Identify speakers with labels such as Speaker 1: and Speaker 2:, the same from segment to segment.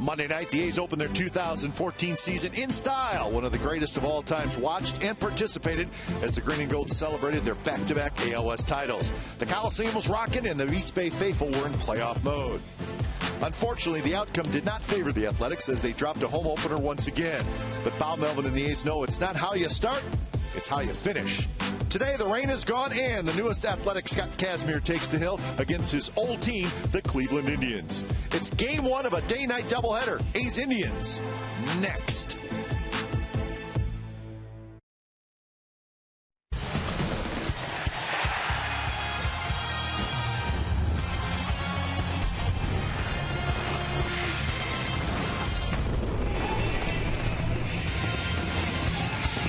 Speaker 1: Monday night, the A's opened their 2014 season in style. One of the greatest of all times watched and participated as the Green and Gold celebrated their back-to-back ALS titles. The Coliseum was rocking and the East Bay faithful were in playoff mode. Unfortunately, the outcome did not favor the Athletics as they dropped a home opener once again. But Bob Melvin and the A's know it's not how you start, it's how you finish. Today, the rain is gone and the newest Athletic, Scott Kazmir, takes the hill against his old team, the Cleveland Indians. It's game one of a day-night doubleheader. A's-Indians next.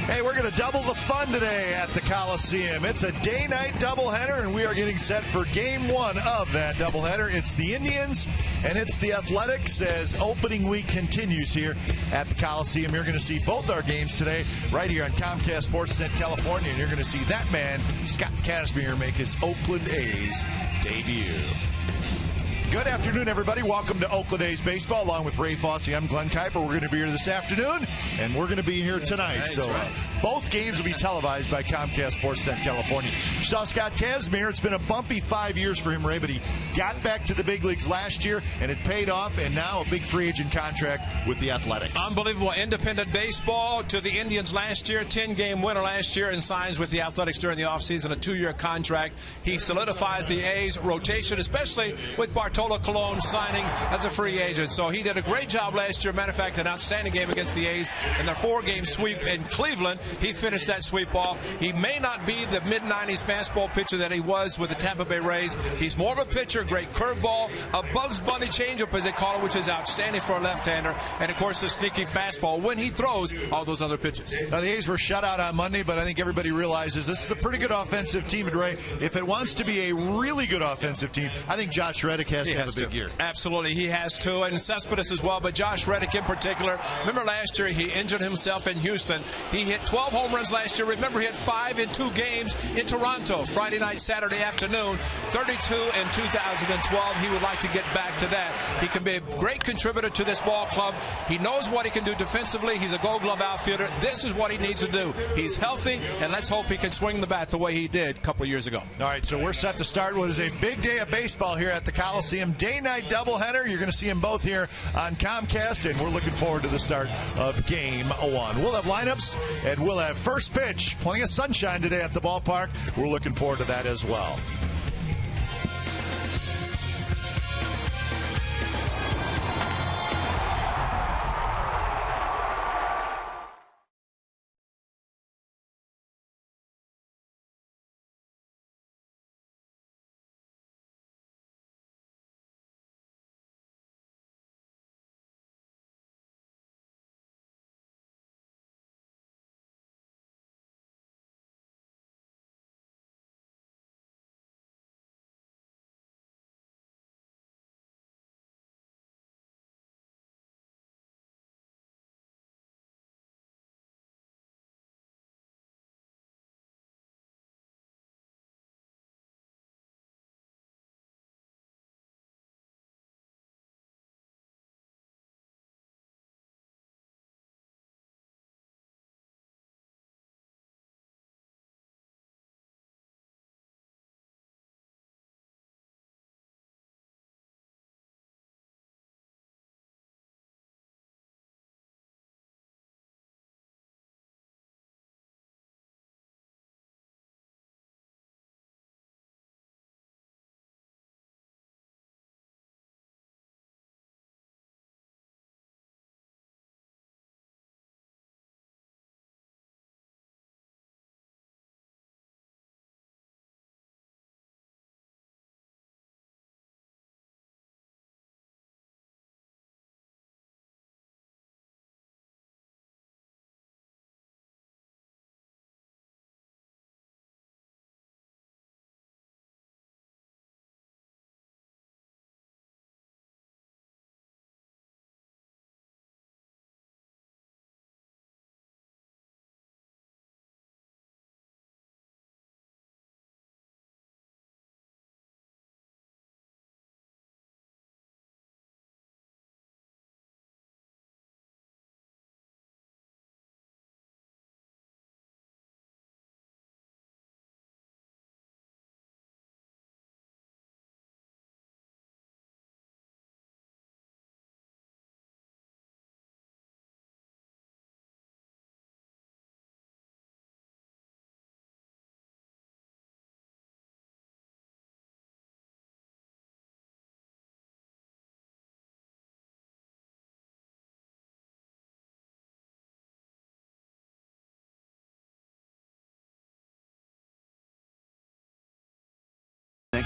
Speaker 1: Hey, we're going to double the fun today at the Coliseum. It's a day-night doubleheader, and we are getting set for game one of that doubleheader. It's the Indians, and it's the Athletics as opening week continues here at the Coliseum. You're going to see both our games today right here on Comcast Sportsnet California, and you're going to see that man, Scott Kazmir, make his Oakland A's debut. Good afternoon, everybody. Welcome to Oakland A's baseball. Along with Ray Fosse, I'm Glenn Kuiper. We're going to be here this afternoon, and we're going to be here tonight. So both games will be televised by Comcast Sportsnet California. You saw Scott Kazmir. It's been a bumpy 5 years for him, Ray, but he got back to the big leagues last year, and it paid off, and now a big free agent contract with the Athletics.
Speaker 2: Unbelievable independent baseball to the Indians last year, 10-game winner last year, and signs with the Athletics during the offseason, a 2-year contract. He solidifies the A's rotation, especially with Bartolo Colon signing as a free agent. So he did a great job last year. Matter of fact, an outstanding game against the A's in their 4-game sweep in Cleveland. He finished that sweep off. He may not be the mid-90s fastball pitcher that he was with the Tampa Bay Rays. He's more of a pitcher, great curveball, a Bugs Bunny changeup, as they call it, which is outstanding for a left-hander, and, of course, the sneaky fastball when he throws all those other pitches.
Speaker 1: Now, the A's were shut out on Monday, but I think everybody realizes this is a pretty good offensive team. And, Ray, if it wants to be a really good offensive team, I think Josh Reddick has to have a big year.
Speaker 2: Absolutely, he has to, and Cespedes as well, but Josh Reddick in particular. Remember last year he injured himself in Houston. He hit 12 home runs last year. Remember, he had 5 in 2 games in Toronto, Friday night, Saturday afternoon, 32 in 2012. He would like to get back to that. He can be a great contributor to this ball club. He knows what he can do defensively. He's a Gold Glove outfielder. This is what he needs to do. He's healthy, and let's hope he can swing the bat the way he did a couple of years ago.
Speaker 1: All right, so we're set to start what is a big day of baseball here at the Coliseum. Day-night doubleheader. You're going to see them both here on Comcast, and we're looking forward to the start of game one. We'll have lineups, and we'll have first pitch. Plenty of sunshine today at the ballpark. We're looking forward to that as well.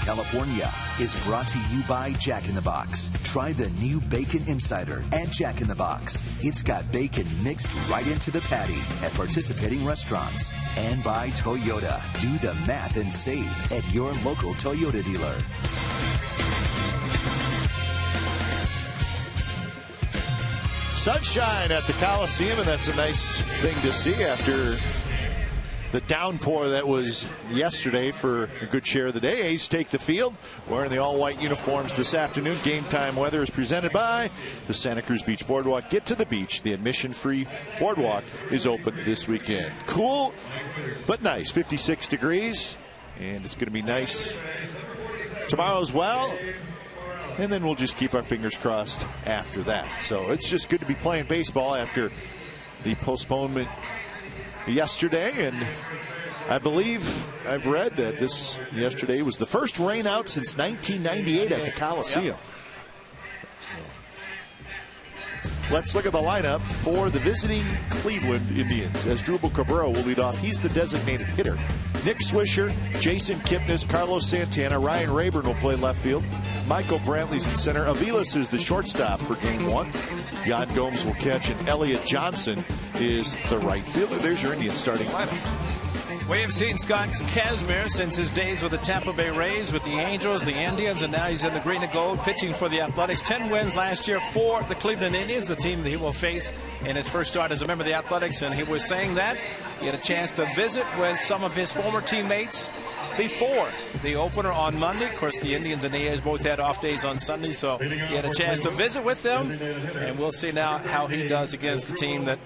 Speaker 3: California is brought to you by Jack in the Box. Try the new Bacon Insider at Jack in the Box. It's got bacon mixed right into the patty at participating restaurants. And by Toyota. Do the math and save at your local Toyota dealer.
Speaker 1: Sunshine at the Coliseum, and that's a nice thing to see after the downpour that was yesterday for a good share of the day. A's take the field wearing the all-white uniforms this afternoon. Game time weather is presented by the Santa Cruz Beach Boardwalk. Get to the beach. The admission-free boardwalk is open this weekend. Cool, but nice. 56 degrees, and it's going to be nice tomorrow as well. And then we'll just keep our fingers crossed after that. So it's just good to be playing baseball after the postponement yesterday. And I believe I've read that this yesterday was the first rain out since 1998 at the Coliseum. Let's look at the lineup for the visiting Cleveland Indians, as Drupal Cabrera will lead off. He's the designated hitter. Nick Swisher, Jason Kipnis, Carlos Santana, Ryan Rayburn will play left field. Michael Brantley's in center. Aviles is the shortstop for game one. Jan Gomes will catch, and Elliott Johnson is the right fielder. There's your Indian starting lineup.
Speaker 2: We have seen Scott Kazmir since his days with the Tampa Bay Rays, with the Angels, the Indians, and now he's in the green and gold pitching for the Athletics. 10 wins last year for the Cleveland Indians, the team that he will face in his first start as a member of the Athletics. And he was saying that he had a chance to visit with some of his former teammates before the opener on Monday. Of course, the Indians and the A's both had off days on Sunday, so he had a chance to visit with them. And we'll see now how he does against the team that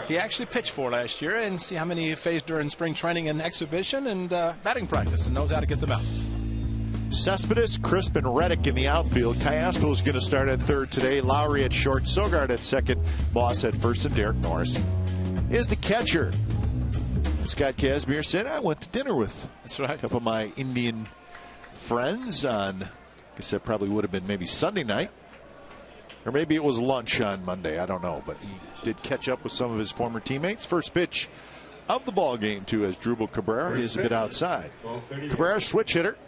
Speaker 2: he actually pitched for last year, and see how many he faced during spring training and exhibition and batting practice, and knows how to get them out.
Speaker 1: Cespedes, Crisp, and Reddick in the outfield. Castro is going to start at third today. Lowry at short, Sogard at second, Boss at first, and Derek Norris is the catcher. Scott Kazmir said, I went to dinner with a couple of my Indian friends on, I guess that probably would have been maybe Sunday night. Or maybe it was lunch on Monday. I don't know. But he did catch up with some of his former teammates. First pitch of the ball game, too, as Drupal Cabrera is a bit outside. Cabrera, switch hitter.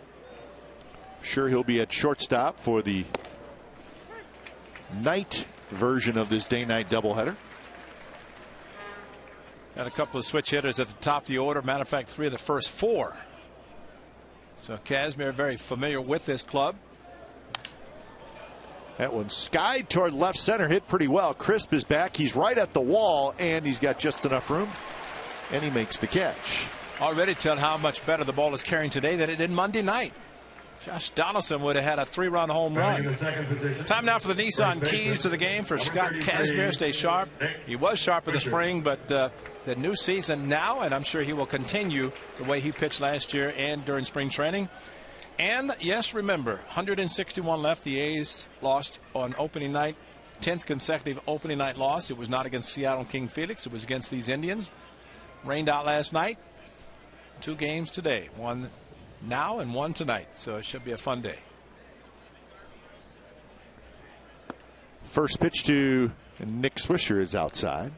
Speaker 1: Sure, he'll be at shortstop for the night version of this day-night doubleheader.
Speaker 2: Got a couple of switch hitters at the top of the order. Matter of fact, 3 of the first 4. So Kazmir very familiar with this club.
Speaker 1: That one skied toward left center, hit pretty well. Crisp is back. He's right at the wall, and he's got just enough room, and he makes the catch.
Speaker 2: Already tell how much better the ball is carrying today than it did Monday night. Josh Donaldson would have had a 3-run home run. Time now for the Nissan keys to the game for Scott Kazmir. Stay sharp. He was sharp in the spring, but the new season now, and I'm sure he will continue the way he pitched last year and during spring training. And yes, remember, 161 left. The A's lost on opening night, 10th consecutive opening night loss. It was not against Seattle King Felix. It was against these Indians. Rained out last night. 2 games today, 1 now and 1 tonight. So it should be a fun day.
Speaker 1: First pitch to Nick Swisher is outside.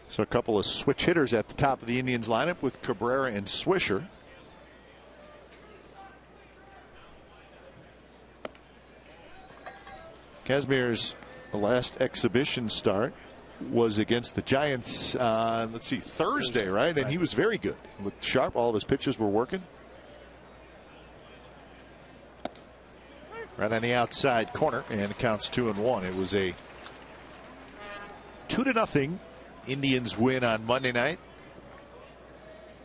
Speaker 1: So a couple of switch hitters at the top of the Indians lineup with Cabrera and Swisher. Kazmir's last exhibition start was against the Giants on, let's see, Thursday, right? And he was very good. Looked sharp. All of his pitches were working. Right on the outside corner, and it counts 2-1. It was a 2-0 Indians win on Monday night.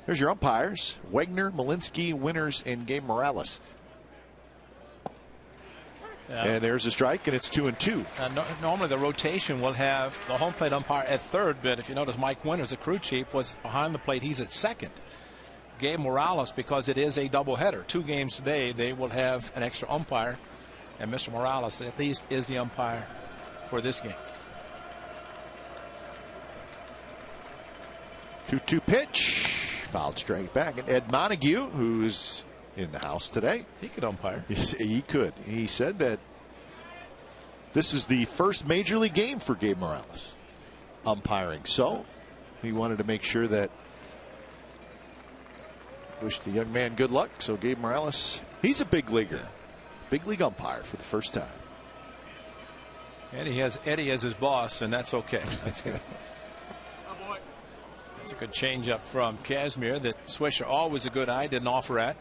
Speaker 1: There's your umpires: Wegner, Malinsky, Winters, and Gabe Morales. Yeah. And there's a strike, and it's 2-2.
Speaker 2: Normally the rotation will have the home plate umpire at third, but if you notice, Mike Winters, the crew chief, was behind the plate. He's at second. Gabe Morales, because it is a doubleheader, 2 games today, they will have an extra umpire, and Mr. Morales at least is the umpire for this game.
Speaker 1: 2-2 pitch, fouled straight back, and Ed Montague, who's in the house today.
Speaker 2: He could umpire.
Speaker 1: Yes, he could. He said that this is the first major league game for Gabe Morales umpiring. So he wanted to make sure that wish the young man good luck. So Gabe Morales, he's a big leaguer. Big league umpire for the first time.
Speaker 2: And he has Eddie as his boss, and that's okay. That's good. That's a good changeup from Kazmir that Swisher, always a good eye, didn't offer at.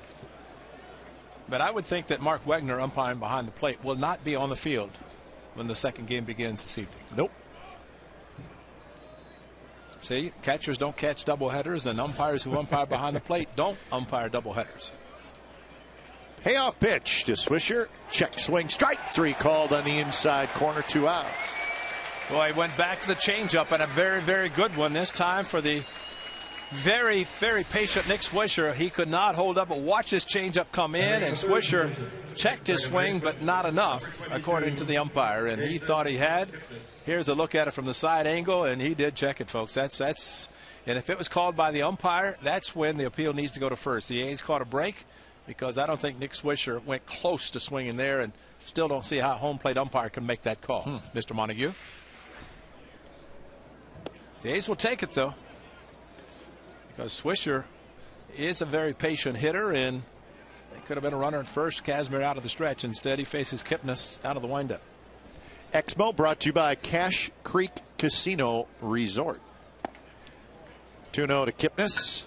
Speaker 2: But I would think that Mark Wegner, umpiring behind the plate, will not be on the field when the second game begins this evening.
Speaker 1: Nope.
Speaker 2: See, catchers don't catch doubleheaders, and umpires who umpire behind the plate don't umpire doubleheaders.
Speaker 1: Payoff pitch to Swisher. Check swing. Strike 3 called on the inside corner. 2 outs.
Speaker 2: Well, he went back to the changeup, and a very, very good one this time for the very, very patient Nick Swisher. He could not hold up, but watch this changeup come in, and Swisher checked his swing, but not enough, according to the umpire, and he thought he had. Here's a look at it from the side angle, and he did check it, folks. That's and if it was called by the umpire, that's when the appeal needs to go to first. The A's caught a break because I don't think Nick Swisher went close to swinging there, and still don't see how a home plate umpire can make that call. Mr. Montague. The A's will take it, though, because Swisher is a very patient hitter, and it could have been a runner at first. Kazmir out of the stretch. Instead, he faces Kipnis out of the windup.
Speaker 1: Exmo brought to you by Cache Creek Casino Resort. 2-0 to Kipnis.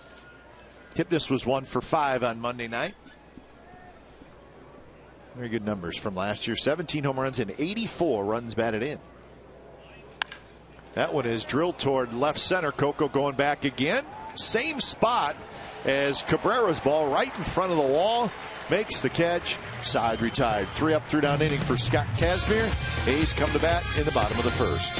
Speaker 1: Kipnis was 1 for 5 on Monday night. Very good numbers from last year. 17 home runs and 84 runs batted in. That one is drilled toward left center. Coco going back again. Same spot as Cabrera's ball, right in front of the wall. Makes the catch. Side retired. 3 up, 3 down inning for Scott Kazmir. A's come to bat in the bottom of the first.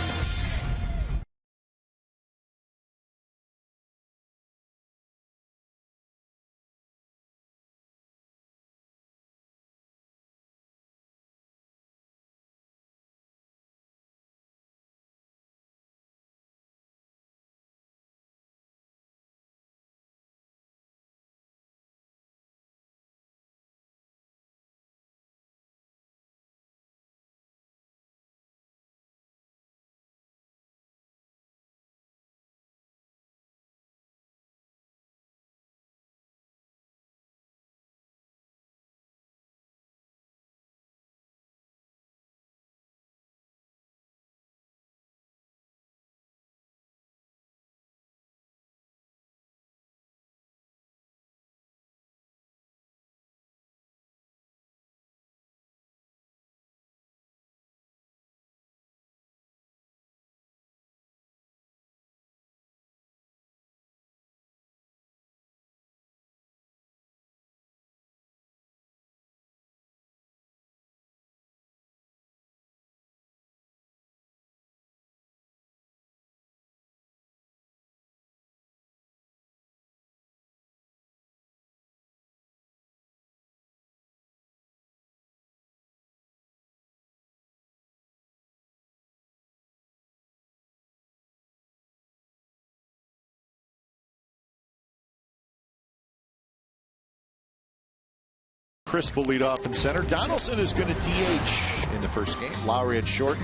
Speaker 1: Crisp will lead off in center. Donaldson is going to DH in the first game. Lowry at short.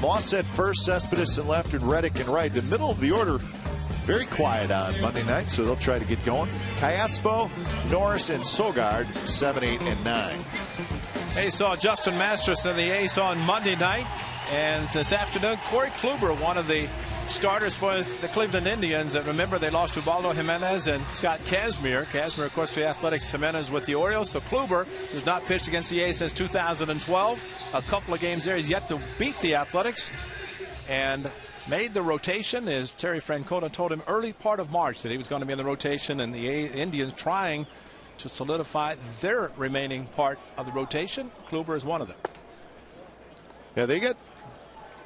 Speaker 1: Moss at first, Cespedes in left, and Reddick in right. The middle of the order very quiet on Monday night, so they'll try to get going. Cayaspo, Norris, and Sogard, 7, 8, and 9.
Speaker 2: A's saw Justin Masters in the A's on Monday night, and this afternoon, Corey Kluber, one of the starters for the Cleveland Indians. And remember, they lost Ubaldo Jimenez and Scott Kazmir. Kazmir, of course, for the Athletics. Jimenez with the Orioles. So Kluber, who's not pitched against the A's since 2012. A couple of games there. He's yet to beat the Athletics. And made the rotation, as Terry Francona told him early part of March that he was going to be in the rotation. And the Indians trying to solidify their remaining part of the rotation. Kluber is one of them.
Speaker 1: Yeah, they get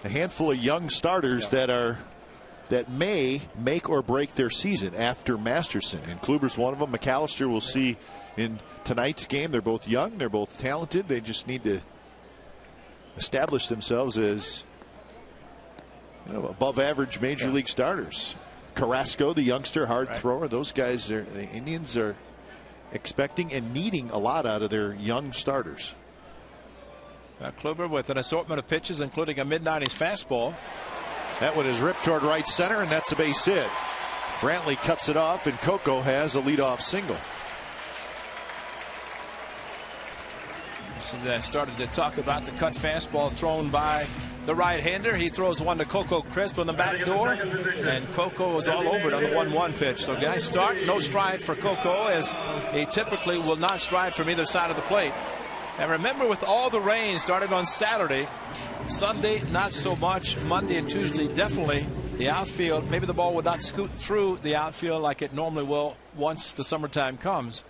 Speaker 1: a handful of young starters that may make or break their season after Masterson, and Kluber's one of them. McAllister we'll see in tonight's game. They're both young, they're both talented. They just need to establish themselves as above average major league starters. Carrasco, the youngster hard thrower, those guys, the Indians are expecting and needing a lot out of their young starters.
Speaker 2: Kluber with an assortment of pitches, including a mid-90s fastball.
Speaker 1: That one is ripped toward right center, and that's a base hit. Brantley cuts it off, and Coco has a leadoff single.
Speaker 2: So they started to talk about the cut fastball thrown by the right-hander. He throws one to Coco Crisp on the back door, and Coco was all over it on the 1-1 pitch. So guys start, no stride for Coco, as he typically will not stride from either side of the plate. And remember, with all the rain started on Saturday, Sunday not so much, Monday and Tuesday definitely, the outfield, maybe the ball would not scoot through the outfield like it normally will once the summertime comes.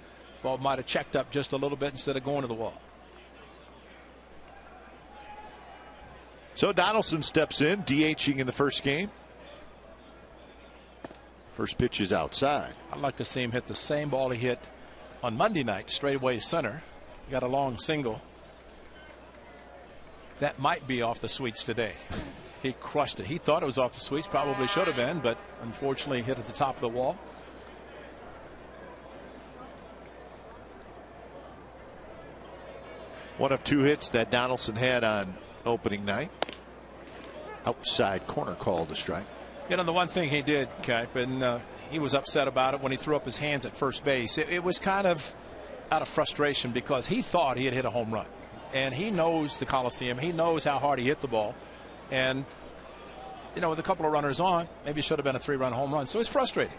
Speaker 2: Ball might have checked up just a little bit instead of going to the wall.
Speaker 1: So Donaldson steps in, DHing in the first game. First pitch is outside.
Speaker 2: I'd like to see him hit the same ball he hit on Monday night, straightaway center. He got a long single. That might be off the sweets today. He crushed it. He thought it was off the sweets, probably should have been, but unfortunately hit at the top of the wall.
Speaker 1: One of 2 hits that Donaldson had on opening night. Outside corner called a strike.
Speaker 2: You know, the one thing he did, Cap, and he was upset about it when he threw up his hands at first base. It was kind of out of frustration because he thought he had hit a home run. And he knows the Coliseum. He knows how hard he hit the ball. And, you know, with a couple of runners on, maybe it should have been a 3-run home run. So he's frustrated.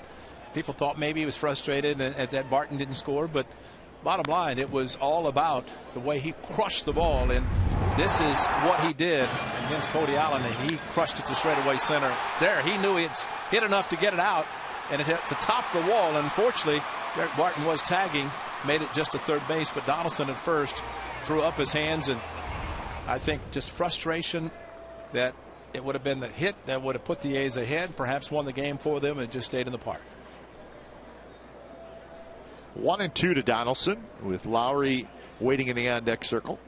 Speaker 2: People thought maybe he was frustrated that Barton didn't score. But bottom line, it was all about the way he crushed the ball. And this is what he did against Cody Allen. And he crushed it to straightaway center. There, he knew he hit enough to get it out. And it hit the top of the wall. And unfortunately, Derek Barton was tagging, made it just to third base. But Donaldson at first threw up his hands, and I think just frustration that it would have been the hit that would have put the A's ahead, perhaps won the game for them, and just stayed in the park.
Speaker 1: 1-2 to Donaldson, with Lowry waiting in the on-deck circle.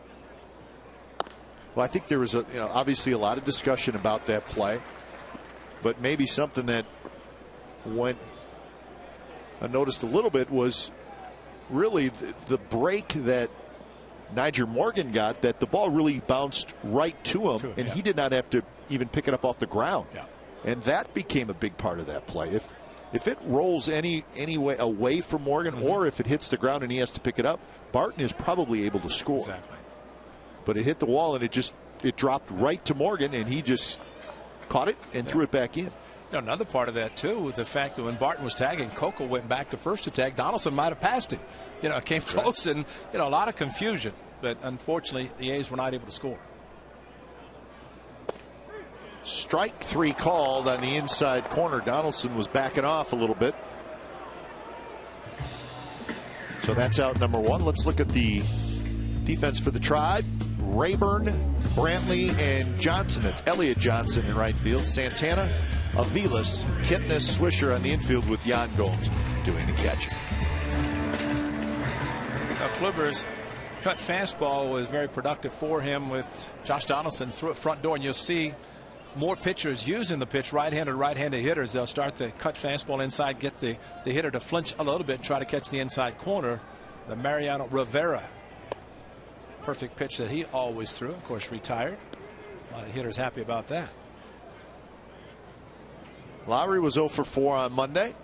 Speaker 1: Well, I think there was obviously a lot of discussion about that play, but maybe something that went unnoticed a little bit was really the break that Nyjer Morgan got, that the ball really bounced right to him, and he did not have to even pick it up off the ground.
Speaker 2: Yeah.
Speaker 1: And that became a big part of that play. If it rolls any way away from Morgan, or if it hits the ground and he has to pick it up, Barton is probably able to score.
Speaker 2: Exactly.
Speaker 1: But it hit the wall and it dropped right to Morgan, and he just caught it and threw it back in.
Speaker 2: You know, another part of that too, the fact that when Barton was tagging, Coco went back to first to tag. Donaldson might have passed him. You know, it came close, and a lot of confusion. But unfortunately, the A's were not able to score.
Speaker 1: Strike 3 called on the inside corner. Donaldson was backing off a little bit. So that's out number 1. Let's look at the defense for the Tribe. Rayburn, Brantley, and Johnson. That's Elliott Johnson in right field. Santana, Aviles, Kipnis, Swisher on the infield, with Jan Gomes doing the catching.
Speaker 2: Kluber's cut fastball was very productive for him with Josh Donaldson through a front door, and you'll see more pitchers using the pitch, right-handed hitters. They'll start the cut fastball inside, get the hitter to flinch a little bit and try to catch the inside corner. The Mariano Rivera perfect pitch that he always threw, of course retired. A lot of hitters happy about that.
Speaker 1: Lowry was 0 for 4 on Monday,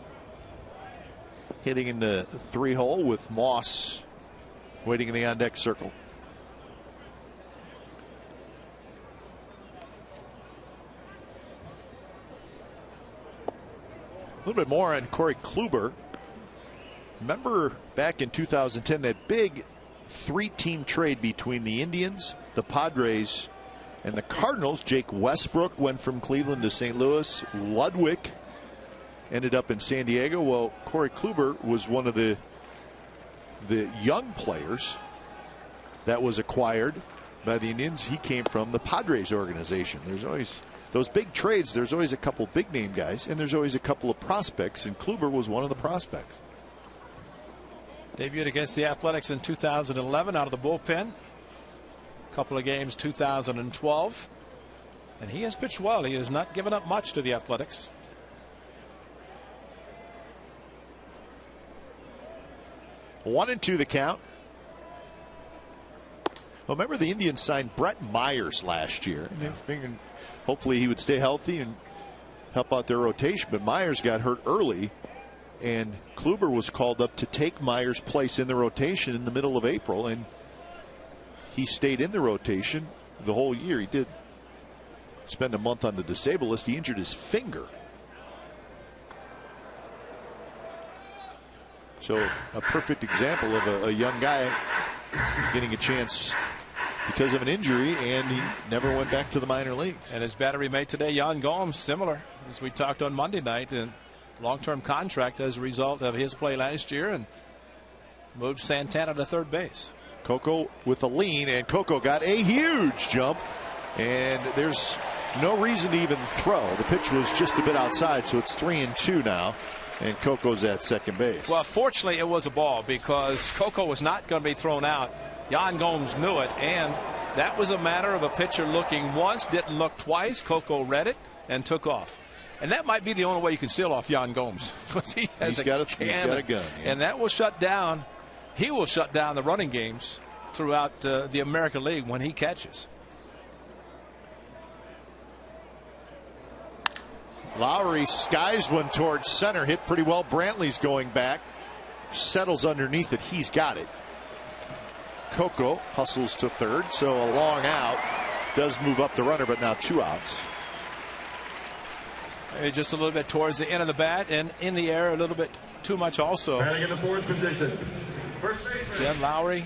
Speaker 1: hitting in the 3-hole with Moss waiting in the on-deck circle. A little bit more on Corey Kluber. Remember back in 2010, that big 3-team trade between the Indians, the Padres, and the Cardinals. Jake Westbrook went from Cleveland to St. Louis. Ludwig ended up in San Diego. Well, Corey Kluber was one of the young players that was acquired by the Indians. He came from the Padres organization. There's always those big trades. There's always a couple big name guys, and there's always a couple of prospects, and Kluber was one of the prospects.
Speaker 2: Debuted against the Athletics in 2011 out of the bullpen. A couple of games 2012, and he has pitched well. He has not given up much to the Athletics.
Speaker 1: One and 2 the count. Well, remember the Indians signed Brett Myers last year. And they figured hopefully he would stay healthy and help out their rotation. But Myers got hurt early, and Kluber was called up to take Myers' place in the rotation in the middle of April. And he stayed in the rotation the whole year. He did spend a month on the disabled list. He injured his finger. So a perfect example of a young guy getting a chance because of an injury, and he never went back to the minor leagues.
Speaker 2: And his battery mate today, Yan Gomes, similar, as we talked on Monday night, and long-term contract as a result of his play last year, and moved Santana to third base.
Speaker 1: Coco with a lean, and Coco got a huge jump, and there's no reason to even throw. The pitch was just a bit outside, so it's 3-2 now. And Coco's at second base.
Speaker 2: Well, fortunately, it was a ball because Coco was not going to be thrown out. Yan Gomes knew it, and that was a matter of a pitcher looking once, didn't look twice. Coco read it and took off. And that might be the only way you can steal off Yan Gomes, because he's got a gun. Yeah. And that will shut down. He will shut down the running games throughout the American League when he catches.
Speaker 1: Lowry skies one towards center, hit pretty well. Brantley's going back, settles underneath it. He's got it. Coco hustles to third, so a long out does move up the runner, but now 2 outs.
Speaker 2: Maybe just a little bit towards the end of the bat, and in the air a little bit too much also.
Speaker 4: In the fourth position.
Speaker 2: Jen Lowry,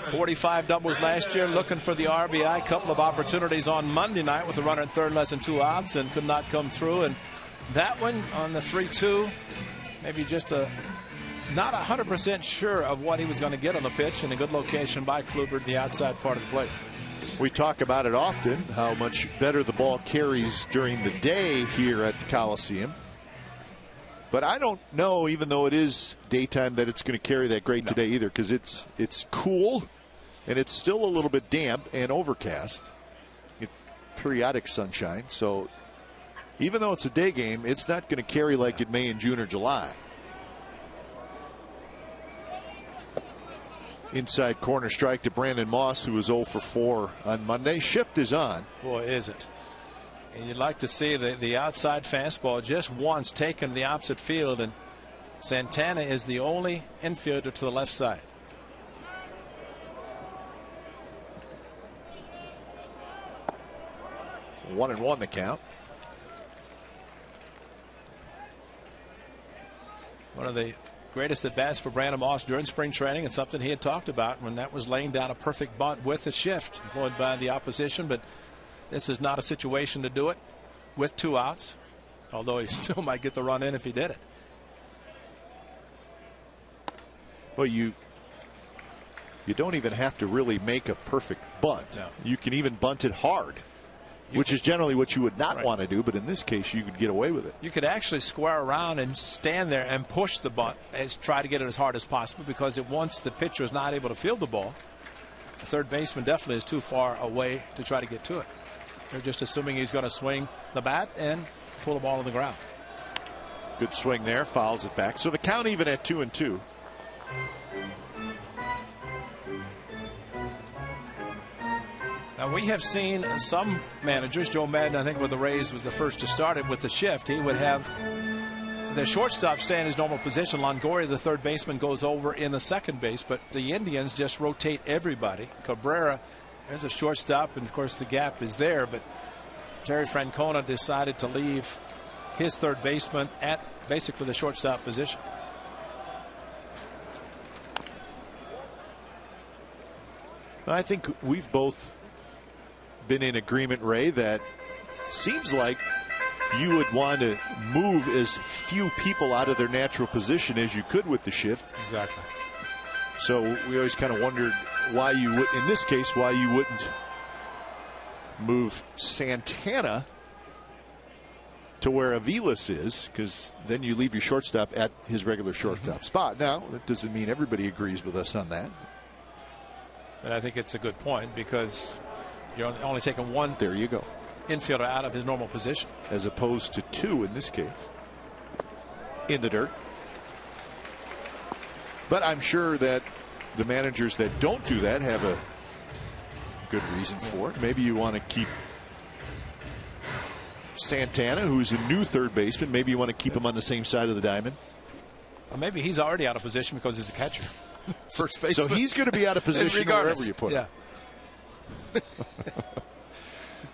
Speaker 2: 45 doubles last year, looking for the RBI. Couple of opportunities on Monday night with a runner at third, less than 2 outs, and could not come through. And that one on the 3-2, maybe just not 100% sure of what he was going to get on the pitch, and a good location by Kluber, the outside part of the plate.
Speaker 1: We talk about it often, how much better the ball carries during the day here at the Coliseum. But I don't know, even though it is daytime, that it's going to carry that great today either, because it's cool and it's still a little bit damp and overcast. Periodic sunshine. So even though it's a day game, it's not going to carry like it may in June or July. Inside corner strike to Brandon Moss, who was 0 for 4 on Monday. Shift is on.
Speaker 2: Boy, is it. And you'd like to see the outside fastball just once taken to the opposite field, and Santana is the only infielder to the left side.
Speaker 1: One and one the count.
Speaker 2: One of the greatest at bats for Brandon Moss during spring training, and something he had talked about when that was laying down a perfect bunt with a shift employed by the opposition. But this is not a situation to do it with 2 outs, although he still might get the run in if he did it.
Speaker 1: Well, you don't even have to really make a perfect bunt.
Speaker 2: No.
Speaker 1: You can even bunt it hard, which is generally what you would not want to do, but in this case you could get away with it.
Speaker 2: You could actually square around and stand there and push the bunt, try to get it as hard as possible, because once the pitcher is not able to field the ball, the third baseman definitely is too far away to try to get to it. They're just assuming he's going to swing the bat and pull the ball on the ground.
Speaker 1: Good swing there, fouls it back. So the count even at 2-2.
Speaker 2: Now, we have seen some managers, Joe Madden, I think with the Rays was the first to start it with the shift. He would have the shortstop stay in his normal position. Longoria, the third baseman, goes over in the second base, but the Indians just rotate everybody. Cabrera, there's a shortstop, and of course the gap is there, but Terry Francona decided to leave his third baseman at basically the shortstop position.
Speaker 1: I think we've both been in agreement, Ray, that seems like you would want to move as few people out of their natural position as you could with the shift.
Speaker 2: Exactly.
Speaker 1: So we always kind of wondered why you would, in this case, why you wouldn't move Santana to where Aviles is, because then you leave your shortstop at his regular shortstop spot. Now, that doesn't mean everybody agrees with us on that.
Speaker 2: And I think it's a good point, because you're only taking one
Speaker 1: there you go
Speaker 2: infielder out of his normal position,
Speaker 1: as opposed to 2 in this case. In the dirt. But I'm sure that the managers that don't do that have a good reason for it. Maybe you want to keep Santana, who's a new third baseman. Maybe you want to keep him on the same side of the diamond.
Speaker 2: Or maybe he's already out of position because he's a catcher. First baseman.
Speaker 1: So he's going to be out of position wherever you put him.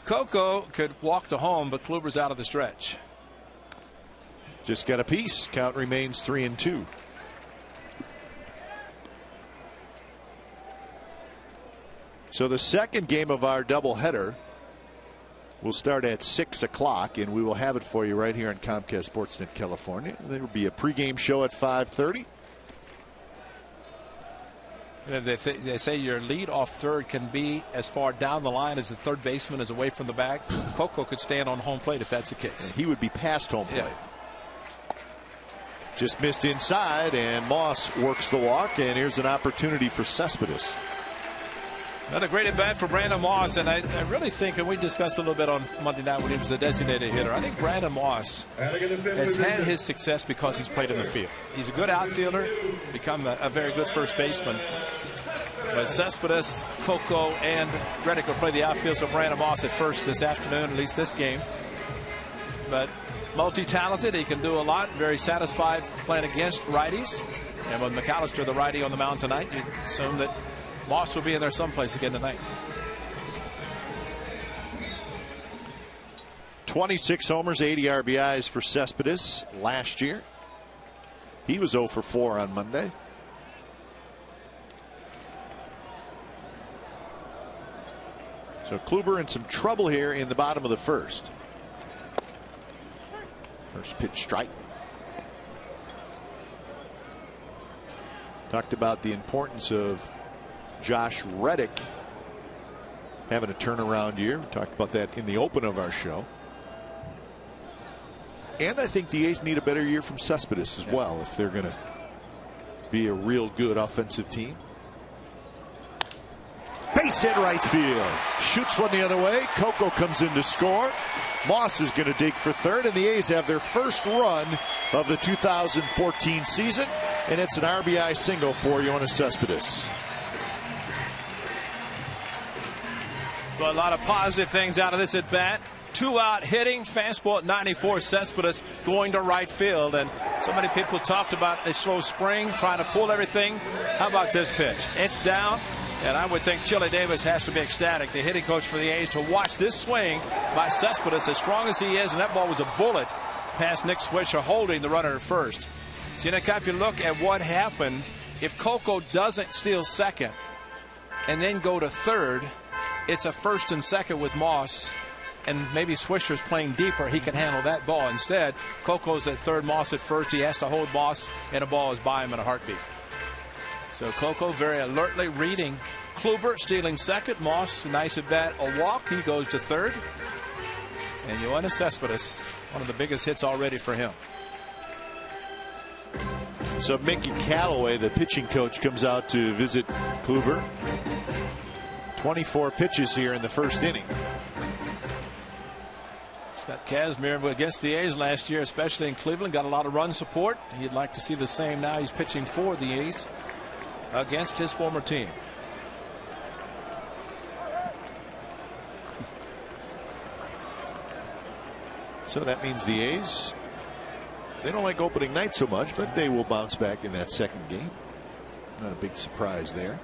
Speaker 2: Coco could walk to home, but Kluber's out of the stretch.
Speaker 1: Just got a piece. Count remains 3-2. So the second game of our doubleheader will start at 6 o'clock, and we will have it for you right here on Comcast Sportsnet California. There will be a pregame show at 5:30.
Speaker 2: They say your lead-off third can be as far down the line as the third baseman is away from the bag. Coco could stand on home plate if that's the case.
Speaker 1: And he would be past home plate. Yeah. Just missed inside, and Moss works the walk, and here's an opportunity for Cespedes.
Speaker 2: Another great at bat for Brandon Moss, and I really think, and we discussed a little bit on Monday night when he was a designated hitter, I think Brandon Moss has had his success because he's played in the field. He's a good outfielder, become a very good first baseman. But Cespedes, Coco, and Reddick will play the outfield, so Brandon Moss at first this afternoon, at least this game. But multi-talented, he can do a lot, very satisfied playing against righties. And with McAllister, the righty, on the mound tonight, you assume that Moss will be in there someplace again tonight.
Speaker 1: 26 homers, 80 RBIs for Cespedes last year. He was 0 for 4 on Monday. So Kluber in some trouble here in the bottom of the first. First pitch strike. Talked about the importance of Josh Reddick having a turnaround year. We talked about that in the open of our show. And I think the A's need a better year from Cespedes as well if they're going to be a real good offensive team. Base hit right field. Shoots one the other way. Coco comes in to score. Moss is going to dig for third, and the A's have their first run of the 2014 season, and it's an RBI single for Yoenis Cespedes.
Speaker 2: Well, a lot of positive things out of this at bat. 2-out hitting, fastball at 94. Cespedes going to right field, and so many people talked about a slow spring, trying to pull everything. How about this pitch? It's down, and I would think Chili Davis has to be ecstatic, the hitting coach for the A's, to watch this swing by Cespedes, as strong as he is, and that ball was a bullet past Nick Swisher, holding the runner at first. So, if you look at what happened, if Coco doesn't steal second and then go to third, it's a first and second with Moss, and maybe Swisher's playing deeper. He can handle that ball. Instead, Coco's at third, Moss at first. He has to hold Moss, and a ball is by him in a heartbeat. So Coco very alertly reading Kluber, stealing second. Moss, nice at bat, a walk. He goes to third. And Yoenis Cespedes, one of the biggest hits already for him.
Speaker 1: So Mickey Callaway, the pitching coach, comes out to visit Kluber. 24 pitches here in the first inning.
Speaker 2: Scott Kazmir against the A's last year, especially in Cleveland, got a lot of run support. He'd like to see the same now. He's pitching for the A's against his former team.
Speaker 1: So that means the A's, they don't like opening night so much, but they will bounce back in that second game. Not a big surprise there.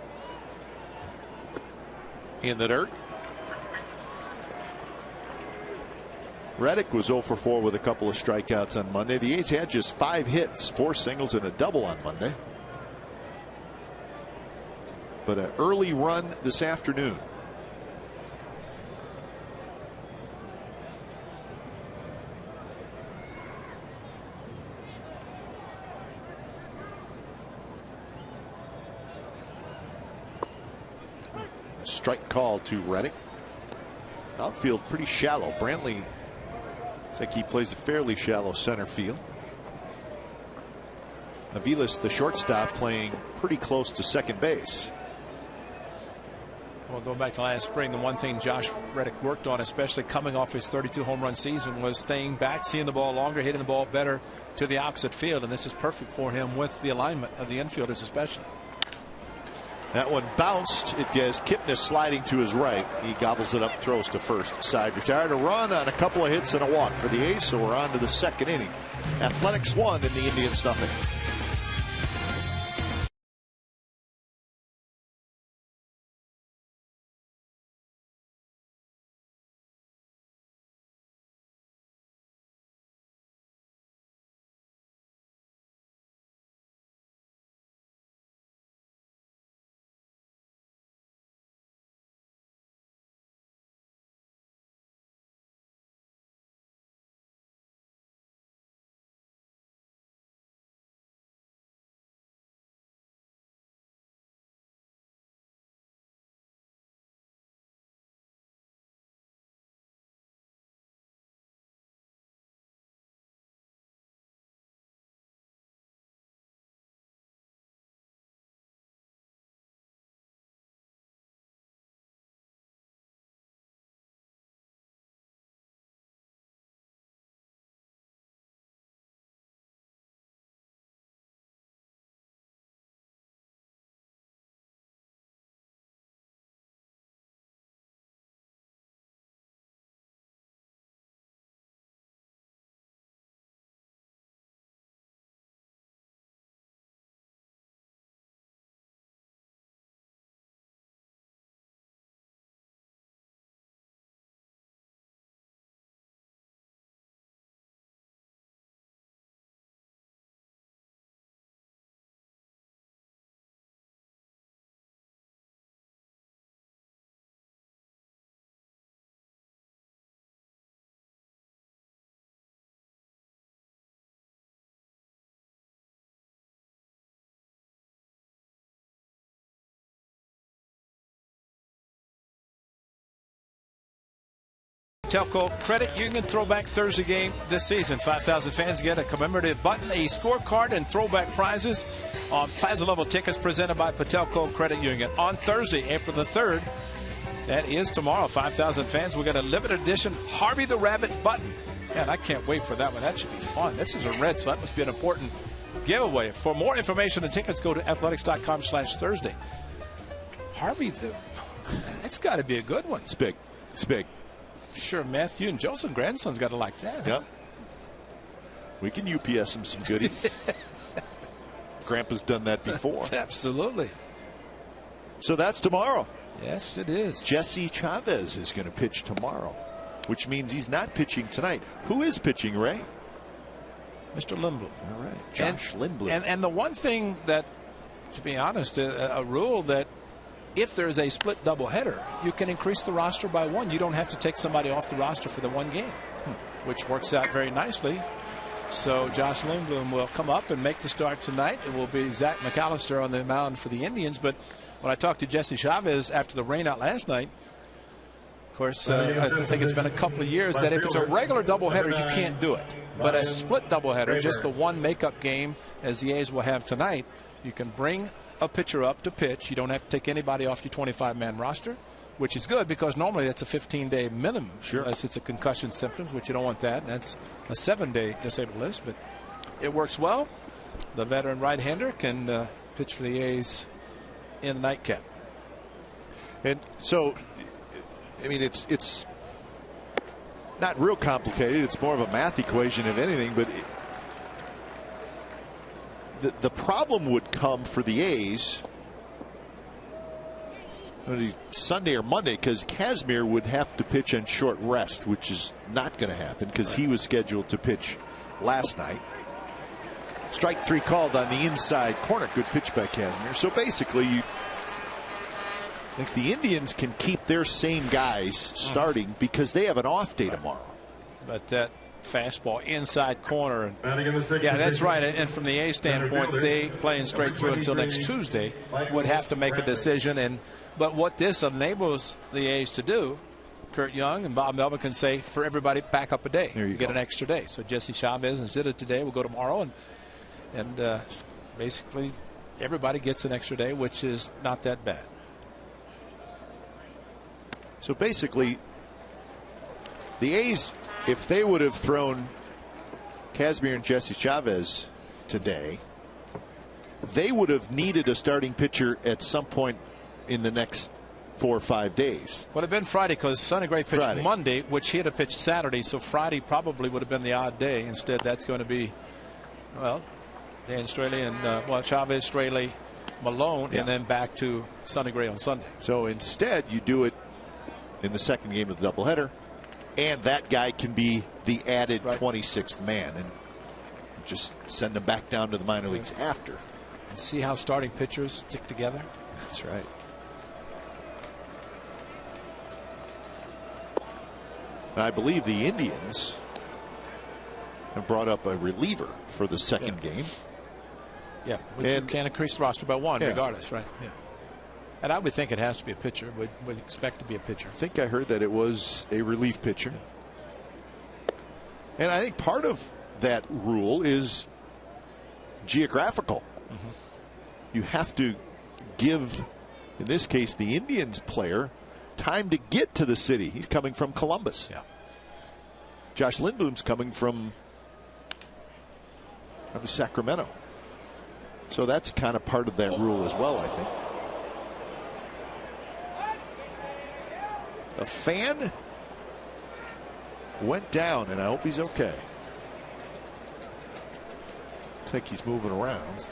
Speaker 1: In the dirt. Reddick was 0 for 4 with a couple of strikeouts on Monday. The A's had just 5 hits, 4 singles and a double on Monday. But an early run this afternoon. A strike call to Reddick. Outfield pretty shallow. Brantley looks like he plays a fairly shallow center field. Aviles, the shortstop, playing pretty close to second base.
Speaker 2: Well, going back to last spring, the one thing Josh Reddick worked on, especially coming off his 32 home run season, was staying back, seeing the ball longer, hitting the ball better to the opposite field, and this is perfect for him with the alignment of the infielders especially.
Speaker 1: That one bounced. It gets Kipnis sliding to his right. He gobbles it up, throws to first. Side retired. A run on a couple of hits and a walk for the A's, so we're on to the second inning. Athletics 1 and the Indians nothing.
Speaker 2: Patelco Credit Union Throwback Thursday game this season. 5,000 fans get a commemorative button, a scorecard, and throwback prizes on Plaza level tickets presented by Patelco Credit Union on Thursday, April the 3rd. That is tomorrow. 5,000 fans will get a limited edition Harvey the Rabbit button. Man, I can't wait for that one. That should be fun. This is a red, so that must be an important giveaway. For more information and tickets, go to athletics.com/Thursday. Harvey the... That's got to be a good one.
Speaker 1: It's big. It's big.
Speaker 2: Sure, Matthew and Joseph grandson's got to like that.
Speaker 1: Yep. We can UPS him some goodies. Grandpa's done that before.
Speaker 2: Absolutely.
Speaker 1: So that's tomorrow.
Speaker 2: Yes, it is.
Speaker 1: Jesse Chavez is going to pitch tomorrow, which means he's not pitching tonight. Who is pitching, Ray?
Speaker 2: Mr. Lindblom.
Speaker 1: All right. Josh Lindblom.
Speaker 2: And the one thing that, to be honest, a rule that if there's a split doubleheader, you can increase the roster by one. You don't have to take somebody off the roster for the one game, which works out very nicely. So Josh Lindblom will come up and make the start tonight. It will be Zach McAllister on the mound for the Indians. But when I talked to Jesse Chavez after the rainout last night, of course, I think it's been a couple of years that if it's a regular doubleheader, you can't do it. But a split doubleheader, just the one makeup game, as the A's will have tonight, you can bring a pitcher up to pitch. You don't have to take anybody off your 25-man roster, which is good because normally that's a 15-day minimum.
Speaker 1: Sure.
Speaker 2: Unless it's a concussion symptoms, which you don't want that. That's a 7-day disabled list, but it works well. The veteran right-hander can pitch for the A's in the nightcap.
Speaker 1: And so, I mean, it's not real complicated. It's more of a math equation, if anything, but the problem would come for the A's Sunday or Monday, because Kazmir would have to pitch on short rest, which is not going to happen because he was scheduled to pitch last night. Strike three called on the inside corner. Good pitch by Kazmir. So basically, I think the Indians can keep their same guys starting because they have an off day tomorrow.
Speaker 2: But that fastball inside corner. Yeah, that's right. And from the A standpoint, they playing straight through until next Tuesday would have to make a decision. But what this enables the A's to do, Kurt Young and Bob Melvin can say, for everybody, back up a day.
Speaker 1: You
Speaker 2: get an extra day. So Jesse Chavez and Zita today will go tomorrow, and basically everybody gets an extra day, which is not that bad.
Speaker 1: So basically, the A's, if they would have thrown Kazmir and Jesse Chavez today, they would have needed a starting pitcher at some point in the next 4 or 5 days.
Speaker 2: Would have been Friday because Sonny Gray pitched Monday, which he had to pitch Saturday, so Friday probably would have been the odd day. Instead, that's going to be, well, Dan Straley and Chavez, Straley, Malone, and then back to Sonny Gray on Sunday.
Speaker 1: So instead, you do it in the second game of the doubleheader, and that guy can be the added 26th man, and just send him back down to the minor leagues after.
Speaker 2: And see how starting pitchers stick together.
Speaker 1: That's right. And I believe the Indians have brought up a reliever for the second game.
Speaker 2: Yeah, which you can increase the roster by one regardless, right? Yeah. And I would think it has to be a pitcher. Would expect to be a pitcher.
Speaker 1: I think I heard that it was a relief pitcher. And I think part of that rule is geographical. You have to give, in this case, the Indians player time to get to the city. He's coming from Columbus.
Speaker 2: Yeah.
Speaker 1: Josh Lindblom's coming from Sacramento. So that's kind of part of that rule as well, I think. A fan went down, and I hope he's okay. Looks like he's moving around.